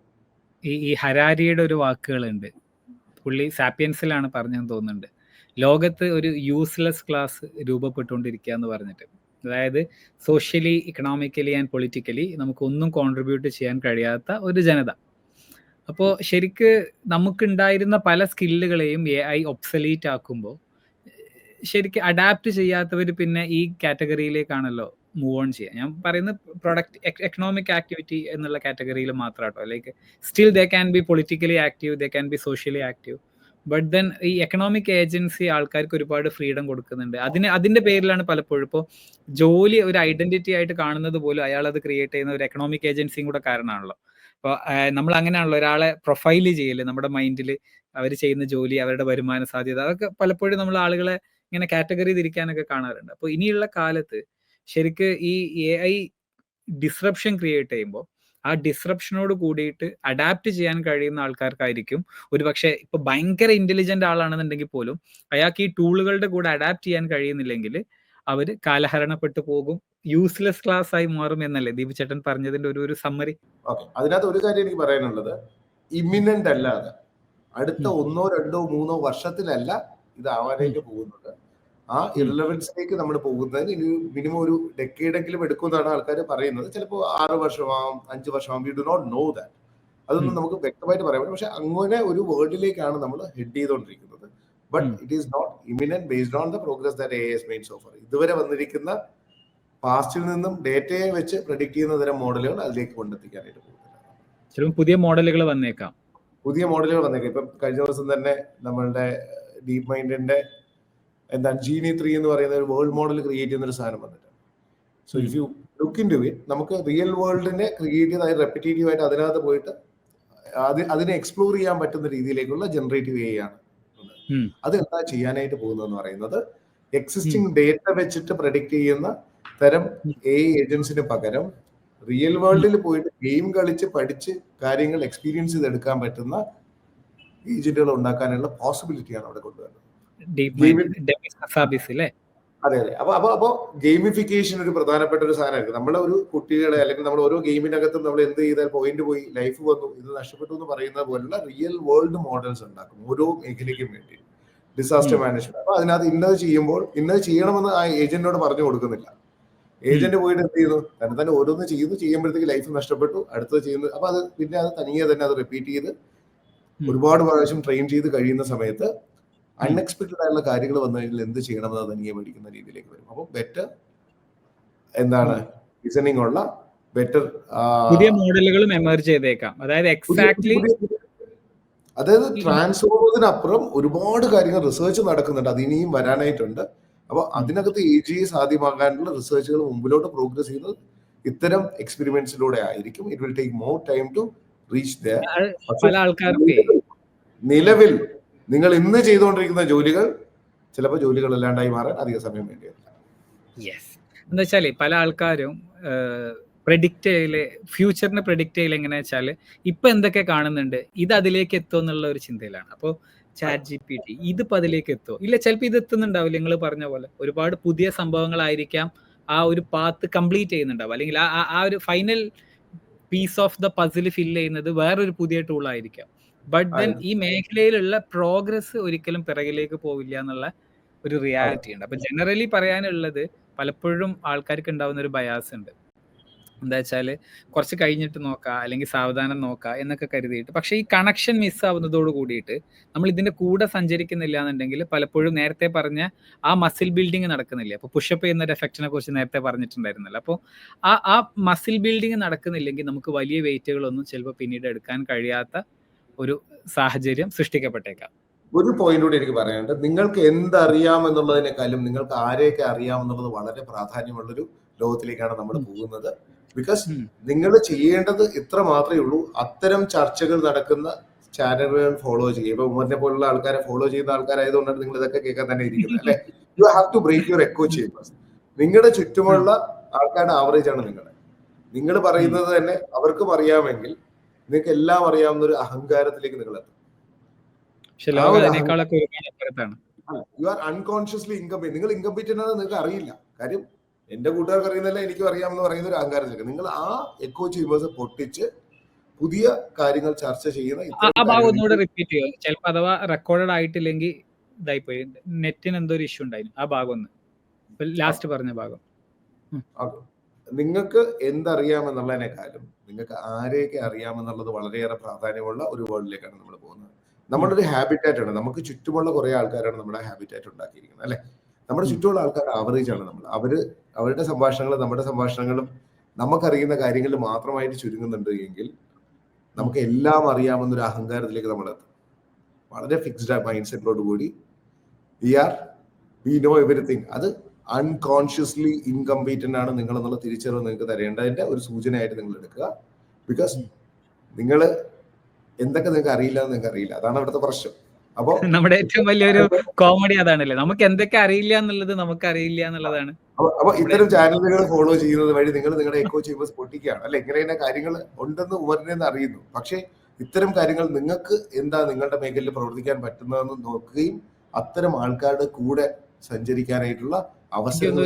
ഈ ഹരാരിയുടെ ഒരു വാക്കുകളുണ്ട്, പുള്ളി സാപ്പിയൻസിലാണ് പറഞ്ഞെന്ന് തോന്നുന്നുണ്ട്, ലോകത്ത് ഒരു യൂസ്ലെസ് ക്ലാസ് രൂപപ്പെട്ടുകൊണ്ടിരിക്കുക എന്ന് പറഞ്ഞിട്ട്. അതായത് സോഷ്യലി, ഇക്കണോമിക്കലി ആൻഡ് പൊളിറ്റിക്കലി നമുക്കൊന്നും കോൺട്രിബ്യൂട്ട് ചെയ്യാൻ കഴിയാത്ത ഒരു ജനത. അപ്പോൾ ശരിക്ക് നമുക്കുണ്ടായിരുന്ന പല സ്കില്ലുകളെയും AI ഒബ്സലീറ്റ് ആക്കുമ്പോൾ ശരിക്കും അഡാപ്റ്റ് ചെയ്യാത്തവർ പിന്നെ ഈ കാറ്റഗറിയിലേക്കാണല്ലോ മൂവ് ഓൺ ചെയ്യുക. ഞാൻ പറയുന്നത് പ്രൊഡക്റ്റ് എക്കണോമിക് ആക്ടിവിറ്റി എന്നുള്ള കാറ്റഗറിയിൽ മാത്രമാട്ടോ. Like still they can be politically active, they can be socially active. But then ഈ എക്കണോമിക് ഏജൻസി ആൾക്കാർക്ക് ഒരുപാട് ഫ്രീഡം കൊടുക്കുന്നുണ്ട്. അതിന്റെ പേരിലാണ് പലപ്പോഴും ഇപ്പോൾ ജോലി ഒരു ഐഡന്റിറ്റി ആയിട്ട് കാണുന്നത് പോലും അയാൾ അത് ക്രിയേറ്റ് ചെയ്യുന്ന ഒരു എക്കണോമിക് ഏജൻസിയും കൂടെ കാരണമാണല്ലോ. അപ്പോൾ നമ്മൾ അങ്ങനെയാണല്ലോ ഒരാളെ പ്രൊഫൈല് ചെയ്യല്, നമ്മുടെ മൈൻഡിൽ അവർ ചെയ്യുന്ന ജോലി, അവരുടെ വരുമാന സാധ്യത, അതൊക്കെ പലപ്പോഴും നമ്മൾ ആളുകളെ ഇങ്ങനെ കാറ്റഗറി തിരിക്കാനൊക്കെ കാണാറുണ്ട്. അപ്പോൾ ഇനിയുള്ള കാലത്ത് ശരിക്ക് ഈ AI ഡിസ്റപ്ഷൻ ക്രിയേറ്റ് ചെയ്യുമ്പോൾ ആ ഡിസ്റപ്ഷനോട് കൂടിയിട്ട് അഡാപ്റ്റ് ചെയ്യാൻ കഴിയുന്ന ആൾക്കാർക്കായിരിക്കും ഒരുപക്ഷെ ഇപ്പൊ ഭയങ്കര ഇന്റലിജന്റ് ആളാണെന്നുണ്ടെങ്കിൽ പോലും അയാൾക്ക് ഈ ടൂളുകളുടെ കൂടെ അഡാപ്റ്റ് ചെയ്യാൻ കഴിയുന്നില്ലെങ്കിൽ അവർ കാലഹരണപ്പെട്ടു പോകും, യൂസ്ലെസ് ക്ലാസ് ആയി മാറും എന്നല്ലേ ദീപ് ചേട്ടൻ പറഞ്ഞതിന്റെ ഒരു സമ്മറി? ഓക്കെ, അതിനകത്ത് ഒരു കാര്യം എനിക്ക് പറയാനുള്ളത്, ഇമ്മിനന്റ് അല്ലാതെ അടുത്ത 1, 2, 3 വർഷത്തിലല്ല ഇത് ആവാനായിട്ട് പോകുന്നത്. ആ ഇറലവൻസിലേക്ക് നമ്മൾ പോകുന്നതിന് ഇനി മിനിമം ഒരു ഡെക്കേഡെങ്കിലും എടുക്കുമെന്നാണ് ആൾക്കാർ പറയുന്നത്. ചിലപ്പോൾ 6 വർഷമാവും, 5 വർഷമാവും, we do not know that. അതൊന്നും നമുക്ക് വ്യക്തമായിട്ട് പറയാൻ പറ്റും. പക്ഷെ അങ്ങനെ ഒരു വേൾഡിലേക്കാണ് നമ്മൾ ഹെഡ് ചെയ്തുകൊണ്ടിരിക്കുന്നത്. But it is not imminent based on the progress that AI has made so far. ഇതുവരെ വന്നിരിക്കുന്ന പാസ്റ്റിൽ നിന്നും ഡേറ്റയെ വെച്ച് പ്രഡിക്ട് ചെയ്യുന്ന തരം മോഡലുകൾ അതിലേക്ക് കൊണ്ടെത്തിക്കാനായിട്ട് പോകുന്നത്. പുതിയ മോഡലുകൾ വന്നേക്കാം. ഇപ്പം കഴിഞ്ഞ ദിവസം തന്നെ നമ്മളുടെ ഡീപ് മൈൻഡിന്റെ ജീനി 3 എന്ന് പറയുന്ന ഒരു വേൾഡ് മോഡൽ ക്രിയേറ്റ് ചെയ്യുന്ന ഒരു സാധനം വന്നിട്ട്. So if you look into it, നമുക്ക് റിയൽ വേൾഡിനെ ക്രിയേറ്റ് ചെയ്ത് അത് റെപ്പിറ്റേറ്റീവ് ആയിട്ട് അതിനകത്ത് പോയിട്ട് അതിനെ എക്സ്പ്ലോർ ചെയ്യാൻ പറ്റുന്ന രീതിയിലേക്കുള്ള ജനറേറ്റീവ് AI ആണ്. അത് എന്താ ചെയ്യാനായിട്ട് പോകുന്നതെന്ന് പറയുന്നത്, എക്സിസ്റ്റിംഗ് ഡേറ്റ വെച്ചിട്ട് പ്രഡിക്റ്റ് ചെയ്യുന്ന തരം AI ഏജൻസിന് പകരം റിയൽ വേൾഡിൽ പോയിട്ട് ഗെയിം കളിച്ച് പഠിച്ച് കാര്യങ്ങൾ എക്സ്പീരിയൻസ് ചെയ്തെടുക്കാൻ പറ്റുന്ന ഏജന്റുകൾ ഉണ്ടാക്കാനുള്ള പോസിബിലിറ്റിയാണ് അവിടെ കൊണ്ടുവരുന്നത്. അതെ. അപ്പൊ ഗെയിമിഫിക്കേഷൻ ഒരു പ്രധാനപ്പെട്ട ഒരു സാധനമായിരിക്കും. നമ്മളെ ഒരു കുട്ടികളെ അല്ലെങ്കിൽ നമ്മൾ ഓരോ ഗെയിമിനകത്തും നമ്മൾ എന്ത് ചെയ്താൽ പോയിന്റ് പോയി, ലൈഫ് വന്നു, ഇത് നഷ്ടപ്പെട്ടു എന്ന് പറയുന്ന പോലുള്ള റിയൽ വേൾഡ് മോഡൽസ് ഉണ്ടാക്കും ഓരോ മേഖലയ്ക്കും വേണ്ടി. ഡിസാസ്റ്റർ മാനേജ്മെന്റ്, അപ്പൊ അതിനകത്ത് ഇന്നത് ചെയ്യുമ്പോൾ ഇന്നത് ചെയ്യണമെന്ന് ആ ഏജന്റിനോട് പറഞ്ഞു കൊടുക്കുന്നില്ല. ഏജന്റ് പോയിട്ട് എന്ത് ചെയ്യുന്നു, തന്നെ ഓരോന്ന് ചെയ്യുമ്പോഴത്തേക്ക് ലൈഫ് നഷ്ടപ്പെട്ടു, അടുത്തത് ചെയ്യുന്നു. അപ്പൊ അത് പിന്നെ അത് തനിയെ തന്നെ അത് റിപ്പീറ്റ് ചെയ്ത് ഒരുപാട് പ്രാവശ്യം ട്രെയിൻ ചെയ്ത് കഴിയുന്ന സമയത്ത് അൺഎക്സ്പെക്ടഡ് ആയിട്ടുള്ള കാര്യങ്ങൾ വന്നു കഴിഞ്ഞാൽ എന്ത് ചെയ്യണമെന്ന് തനിയെ പഠിക്കുന്ന രീതിയിലേക്ക് വരും. അപ്പൊ ബെറ്റർ ലിസണിംഗ് ഉള്ള ബെറ്റർ പുതിയ മോഡലുകളും എമർജ് ചെയ്തേക്കാം. അതായത് ട്രാൻസ്ഫോമേഴ്സിനപ്പുറം ഒരുപാട് കാര്യങ്ങൾ റിസർച്ച് നടക്കുന്നുണ്ട്, അത് ഇനിയും വരാനായിട്ടുണ്ട്. അപ്പൊ അതിനകത്ത് AGI സാധ്യമാകാനുള്ള റിസർച്ചുകൾ മുമ്പിലോട്ട് പ്രോഗ്രസ് ചെയ്യുന്നത് ഇത്തരം എക്സ്പെരിമെന്റ്സിലൂടെ ആയിരിക്കും. It will take more time to reach there. നിലവിൽ നിങ്ങൾ ഇന്ന് ചെയ്തുകൊണ്ടിരിക്കുന്ന ജോലികൾ ചിലപ്പോൾ ജോലികൾ അല്ലാണ്ടായി മാറാൻ അധിക സമയം വേണ്ടി വരില്ല. എന്താ വെച്ചാല് പല ആൾക്കാരും പ്രെഡിക്റ്റ് ചെയ്യല്, ഫ്യൂച്ചറിനെ പ്രെഡിക്റ്റ് ചെയ്യല് എങ്ങനെയാ വെച്ചാല് ഇപ്പൊ എന്തൊക്കെ കാണുന്നുണ്ട് ഇത് അതിലേക്ക് എത്തുമോ എന്നുള്ള ഒരു ചിന്തയിലാണ്. അപ്പോൾ ChatGPT ഇതിപ്പോ അതിലേക്ക് എത്തുമോ ഇല്ല, ചിലപ്പോൾ ഇത് എത്തുന്നുണ്ടാവില്ല. നിങ്ങൾ പറഞ്ഞ പോലെ ഒരുപാട് പുതിയ സംഭവങ്ങളായിരിക്കാം ആ ഒരു പാത്ത് കംപ്ലീറ്റ് ചെയ്യുന്നുണ്ടാവും, അല്ലെങ്കിൽ ആ ഒരു final piece of the puzzle fill ചെയ്യുന്നത് വേറൊരു പുതിയ ടൂൾ ആയിരിക്കാം. ബട്ട് ദെൻ ഈ മേഖലയിലുള്ള പ്രോഗ്രസ് ഒരിക്കലും പിറകിലേക്ക് പോവില്ല എന്നുള്ള ഒരു റിയാലിറ്റി ഉണ്ട്. അപ്പൊ ജനറലി പറയാനുള്ളത്, പലപ്പോഴും ആൾക്കാർക്ക് ഉണ്ടാവുന്ന ഒരു ബയാസ് ഉണ്ട്, എന്താ വെച്ചാൽ കുറച്ച് കഴിഞ്ഞിട്ട് നോക്കാം അല്ലെങ്കിൽ സാവധാനം നോക്കാം എന്നൊക്കെ കരുതിയിട്ട്. പക്ഷേ ഈ കണക്ഷൻ മിസ്സാവുന്നതോട് കൂടിയിട്ട് നമ്മൾ ഇതിന്റെ കൂടെ സഞ്ചരിക്കുന്നില്ല എന്നുണ്ടെങ്കിൽ പലപ്പോഴും നേരത്തെ പറഞ്ഞ ആ മസിൽ ബിൽഡിങ് നടക്കുന്നില്ല. അപ്പോൾ പുഷപ്പ് ചെയ്യുന്ന ഒരു എഫക്റ്റിനെ കുറിച്ച് നേരത്തെ പറഞ്ഞിട്ടുണ്ടായിരുന്നല്ലോ. അപ്പോൾ ആ മസിൽ ബിൽഡിങ് നടക്കുന്നില്ലെങ്കിൽ നമുക്ക് വലിയ വെയിറ്റുകളൊന്നും ചിലപ്പോൾ പിന്നീട് എടുക്കാൻ കഴിയാത്ത ഒരു സാഹചര്യം സൃഷ്ടിക്കപ്പെട്ടേക്കാം. ഒരു പോയിന്റ് കൂടി എനിക്ക് പറയാനുണ്ട്. നിങ്ങൾക്ക് എന്തറിയാമെന്നുള്ളതിനേക്കാളും നിങ്ങൾക്ക് ആരെയൊക്കെ അറിയാമെന്നുള്ളത് വളരെ പ്രാധാന്യമുള്ളൊരു ലോകത്തിലേക്കാണ് നമ്മൾ പോകുന്നത്. ബിക്കോസ് നിങ്ങൾ ചെയ്യേണ്ടത് ഇത്ര മാത്രമേ ഉള്ളൂ, അത്തരം ചർച്ചകൾ നടക്കുന്ന ചാനലുകൾ ഫോളോ ചെയ്യുക. ഇപ്പൊ ഉമ്മറിനെ പോലുള്ള ആൾക്കാരെ ഫോളോ ചെയ്യുന്ന ആൾക്കാരായതുകൊണ്ടാണ് നിങ്ങൾ ഇതൊക്കെ കേൾക്കാൻ തന്നെ ഇരിക്കുന്നത്, അല്ലെ? You have to break your echo chambers. നിങ്ങളുടെ ചുറ്റുമുള്ള ആൾക്കാരുടെ ആവറേജ് ആണ് നിങ്ങൾ പറയുന്നത് തന്നെ അവർക്കും അറിയാമെങ്കിൽ നിങ്ങൾക്ക് എല്ലാം അറിയാവുന്ന ഒരു അഹങ്കാരത്തിലേക്ക് നിങ്ങൾ എത്തും. You are unconsciously incompetent. നിങ്ങൾ ഇൻകംപീറ്റന്റ് ആണെന്ന് നിങ്ങൾക്ക് അറിയില്ല. കാര്യം എന്റെ കൂട്ടുകാർക്ക് അറിയുന്നല്ല എനിക്കും അറിയാമെന്ന് പറയുന്ന ഒരു അഹങ്കാരത്തിലേക്ക് നിങ്ങൾ ആ എക്കോ ചേമ്പേഴ്സ് പൊട്ടിച്ച് പുതിയ കാര്യങ്ങൾ ചർച്ച ചെയ്യുന്ന ആ ഭാഗം ഒന്നുകൂടെ റിപ്പീറ്റ് ചെയ്യോ? ചിലപ്പോൾ അഥവാ റെക്കോർഡഡ് ആയിട്ടില്ലെങ്കിൽ ഇതായിപ്പോയി, നെറ്റിന് എന്തോ ഒരു ഇഷ്യൂ ഉണ്ടായിരുന്നു. ആ ഭാഗം ഒന്ന് ലാസ്റ്റ് പറഞ്ഞ ഭാഗം. ഓക്കെ. നിങ്ങൾക്ക് എന്തറിയാമെന്നുള്ളതിനേക്കാളും നിങ്ങൾക്ക് ആരെയൊക്കെ അറിയാമെന്നുള്ളത് വളരെയേറെ പ്രാധാന്യമുള്ള ഒരു വേൾഡിലേക്കാണ് നമ്മൾ പോകുന്നത്. നമ്മളൊരു ഹാബിറ്റാറ്റ് ആണ്. നമുക്ക് ചുറ്റുമുള്ള കുറെ ആൾക്കാരാണ് നമ്മുടെ ഹാബിറ്റാറ്റ് ഉണ്ടാക്കിയിരിക്കുന്നത്, അല്ലെ? നമ്മുടെ ചുറ്റുമുള്ള ആൾക്കാർ ആവറേജ് ആണ്. അവരുടെ സംഭാഷണങ്ങളും നമ്മുടെ സംഭാഷണങ്ങളും നമുക്കറിയുന്ന കാര്യങ്ങളിൽ മാത്രമായിട്ട് ചുരുങ്ങുന്നുണ്ട് എങ്കിൽ നമുക്ക് എല്ലാം അറിയാമെന്നൊരു അഹങ്കാരത്തിലേക്ക് നമ്മൾ എത്തും. വളരെ ഫിക്സ്ഡ് മൈൻഡ് സെറ്റോട് കൂടി വി നോ എവരിത്തിങ്. അത് അൺകോൺഷ്യസ്ലി ഇൻകംപീറ്റന്റ് ആണ് നിങ്ങൾ എന്നുള്ള തിരിച്ചറിവ് നിങ്ങൾക്ക് തരേണ്ടതിന്റെ ഒരു സൂചനയായിട്ട് നിങ്ങൾ എടുക്കുക. ബിക്കോസ് നിങ്ങൾ എന്തൊക്കെ നിങ്ങൾക്ക് അറിയില്ല എന്ന് നിങ്ങൾക്ക് അറിയില്ല. അതാണ് അവിടുത്തെ പ്രശ്നം. അപ്പോ നമ്മുടെ ഏറ്റവും വലിയൊരു കോമഡി അതാണല്ലേ, നമുക്ക് എന്തൊക്കെ അറിയില്ല എന്നുള്ളത് നമുക്ക് അറിയില്ല എന്നുള്ളതാണ്. അപ്പൊ ഇത്തരം ചാനലുകൾ ഫോളോ ചെയ്യുന്നത് വഴി നിങ്ങൾ നിങ്ങളുടെ എക്കോ ചേമ്പേഴ്സ് പൊട്ടിക്കുകയാണ്, അല്ലെ? ഇങ്ങനെ കാര്യങ്ങൾ ഉണ്ടെന്ന് ഉമറിനെന്ന് അറിയുന്നു. പക്ഷേ ഇത്തരം കാര്യങ്ങൾ നിങ്ങൾക്ക് എന്താ നിങ്ങളുടെ മേഖലയിൽ പ്രവർത്തിക്കാൻ പറ്റുന്നതെന്ന് നോക്കുകയും അത്തരം ആൾക്കാരുടെ കൂടെ സഞ്ചരിക്കാനായിട്ടുള്ള അവസരങ്ങൾ.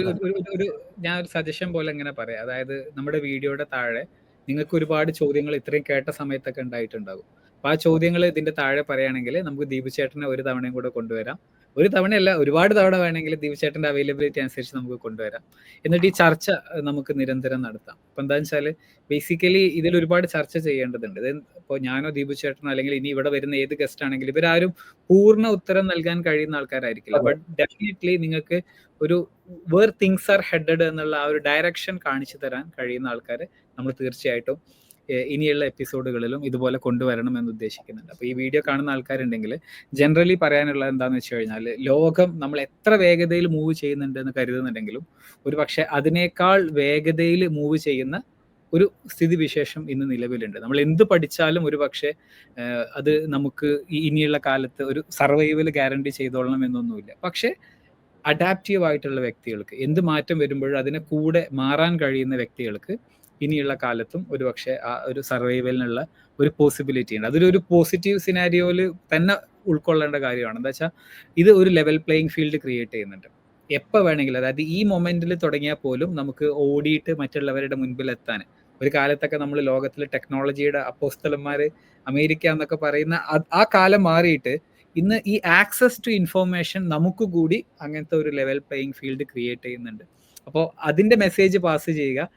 ഞാൻ ഒരു സജഷൻ പോലെ എങ്ങനെ പറയാം, അതായത് നമ്മുടെ വീഡിയോയുടെ താഴെ നിങ്ങൾക്ക് ഒരുപാട് ചോദ്യങ്ങൾ ഇത്രയും കേട്ട സമയത്തൊക്കെ ഉണ്ടായിട്ടുണ്ടാകും. അപ്പൊ ആ ചോദ്യങ്ങൾ ഇതിന്റെ താഴെ പറയുകയാണെങ്കിൽ നമുക്ക് ദീപു ചേട്ടനെ ഒരു തവണയും കൂടെ കൊണ്ടുവരാം. ഒരു തവണയല്ല, ഒരുപാട് തവണ വേണമെങ്കിൽ ദീപു ചേട്ടന്റെ അവൈലബിലിറ്റി അനുസരിച്ച് നമുക്ക് കൊണ്ടുവരാം. എന്നിട്ട് ഈ ചർച്ച നമുക്ക് നിരന്തരം നടത്താം. അപ്പൊ എന്താണെന്ന് വെച്ചാൽ ബേസിക്കലി ഇതിൽ ഒരുപാട് ചർച്ച ചെയ്യേണ്ടതുണ്ട്. ഇത് ഇപ്പോൾ ഞാനോ ദീപു ചേട്ടനോ അല്ലെങ്കിൽ ഇനി ഇവിടെ വരുന്ന ഏത് ഗസ്റ്റ് ആണെങ്കിലും ഇവരാരും പൂർണ്ണ ഉത്തരം നൽകാൻ കഴിയുന്ന ആൾക്കാരായിരിക്കില്ല. ബട്ട് ഡെഫിനറ്റ്ലി നിങ്ങൾക്ക് ഒരു വേർ തിങ്സ് ആർ ഹെഡഡ് എന്നുള്ള ആ ഒരു ഡയറക്ഷൻ കാണിച്ചു തരാൻ കഴിയുന്ന ആൾക്കാരെ നമ്മൾ തീർച്ചയായിട്ടും ഇനിയുള്ള എപ്പിസോഡുകളിലും ഇതുപോലെ കൊണ്ടുവരണം എന്ന് ഉദ്ദേശിക്കുന്നുണ്ട്. അപ്പോൾ ഈ വീഡിയോ കാണുന്ന ആൾക്കാരുണ്ടെങ്കിൽ ജനറലി പറയാനുള്ള എന്താണെന്ന് വെച്ച് കഴിഞ്ഞാൽ, ലോകം നമ്മൾ എത്ര വേഗതയിൽ മൂവ് ചെയ്യുന്നുണ്ട് എന്ന് കരുതുന്നുണ്ടെങ്കിലും ഒരു പക്ഷേ അതിനേക്കാൾ വേഗതയിൽ മൂവ് ചെയ്യുന്ന ഒരു സ്ഥിതിവിശേഷം ഇന്ന് നിലവിലുണ്ട്. നമ്മൾ എന്ത് പഠിച്ചാലും ഒരു പക്ഷേ അത് നമുക്ക് ഇനിയുള്ള കാലത്ത് ഒരു സർവൈവൽ ഗ്യാരണ്ടി ചെയ്തോളണം എന്നൊന്നുമില്ല. പക്ഷേ അഡാപ്റ്റീവ് ആയിട്ടുള്ള വ്യക്തികൾക്ക്, എന്ത് മാറ്റം വരുമ്പോഴും അതിനെ കൂടെ മാറാൻ കഴിയുന്ന വ്യക്തികൾക്ക് ഇനിയുള്ള കാലത്തും ഒരു പക്ഷേ ആ ഒരു സർവൈവലിനുള്ള ഒരു പോസിബിലിറ്റി ഉണ്ട്. അതൊരു പോസിറ്റീവ് സിനാരിയോയിൽ തന്നെ ഉൾക്കൊള്ളേണ്ട കാര്യമാണ്. എന്താ വെച്ചാൽ ഇത് ഒരു ലെവൽ പ്ലേയിങ് ഫീൽഡ് ക്രിയേറ്റ് ചെയ്യുന്നുണ്ട്. എപ്പോൾ വേണമെങ്കിലും, അതായത് ഈ മൊമെന്റിൽ തുടങ്ങിയാൽ പോലും നമുക്ക് ഓടിയിട്ട് മറ്റുള്ളവരുടെ മുൻപിൽ എത്താൻ. ഒരു കാലത്തൊക്കെ നമ്മൾ ലോകത്തിലെ ടെക്നോളജിയുടെ അപ്പോസ്തലന്മാർ അമേരിക്ക എന്നൊക്കെ പറയുന്ന ആ കാലം മാറിയിട്ട് ഇന്ന് ഈ ആക്സസ് ടു ഇൻഫോർമേഷൻ നമുക്ക് കൂടി അങ്ങനത്തെ ഒരു ലെവൽ പ്ലേയിങ് ഫീൽഡ് ക്രിയേറ്റ് ചെയ്യുന്നുണ്ട്. അപ്പോൾ അതിന്റെ മെസ്സേജ് പാസ് ചെയ്യുക.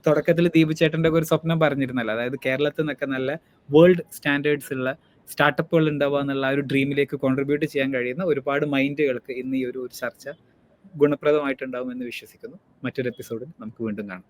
തുടക്കത്തിൽ ദീപു ചേട്ടൻ്റെ ഒരു സ്വപ്നം പറഞ്ഞിരുന്നല്ലോ, അതായത് കേരളത്തിൽ നിന്നൊക്കെ നല്ല വേൾഡ് സ്റ്റാൻഡേർഡ്സ് ഉള്ള സ്റ്റാർട്ടപ്പുകൾ ഉണ്ടാവുക എന്നുള്ള ഒരു ഡ്രീമിലേക്ക് കോൺട്രിബ്യൂട്ട് ചെയ്യാൻ കഴിയുന്ന ഒരുപാട് മൈൻഡുകൾക്ക് ഇന്ന് ഈ ഒരു ചർച്ച ഗുണപ്രദമായിട്ടുണ്ടാവും എന്ന് വിശ്വസിക്കുന്നു. മറ്റൊരു എപ്പിസോഡിൽ നമുക്ക് വീണ്ടും കാണാം.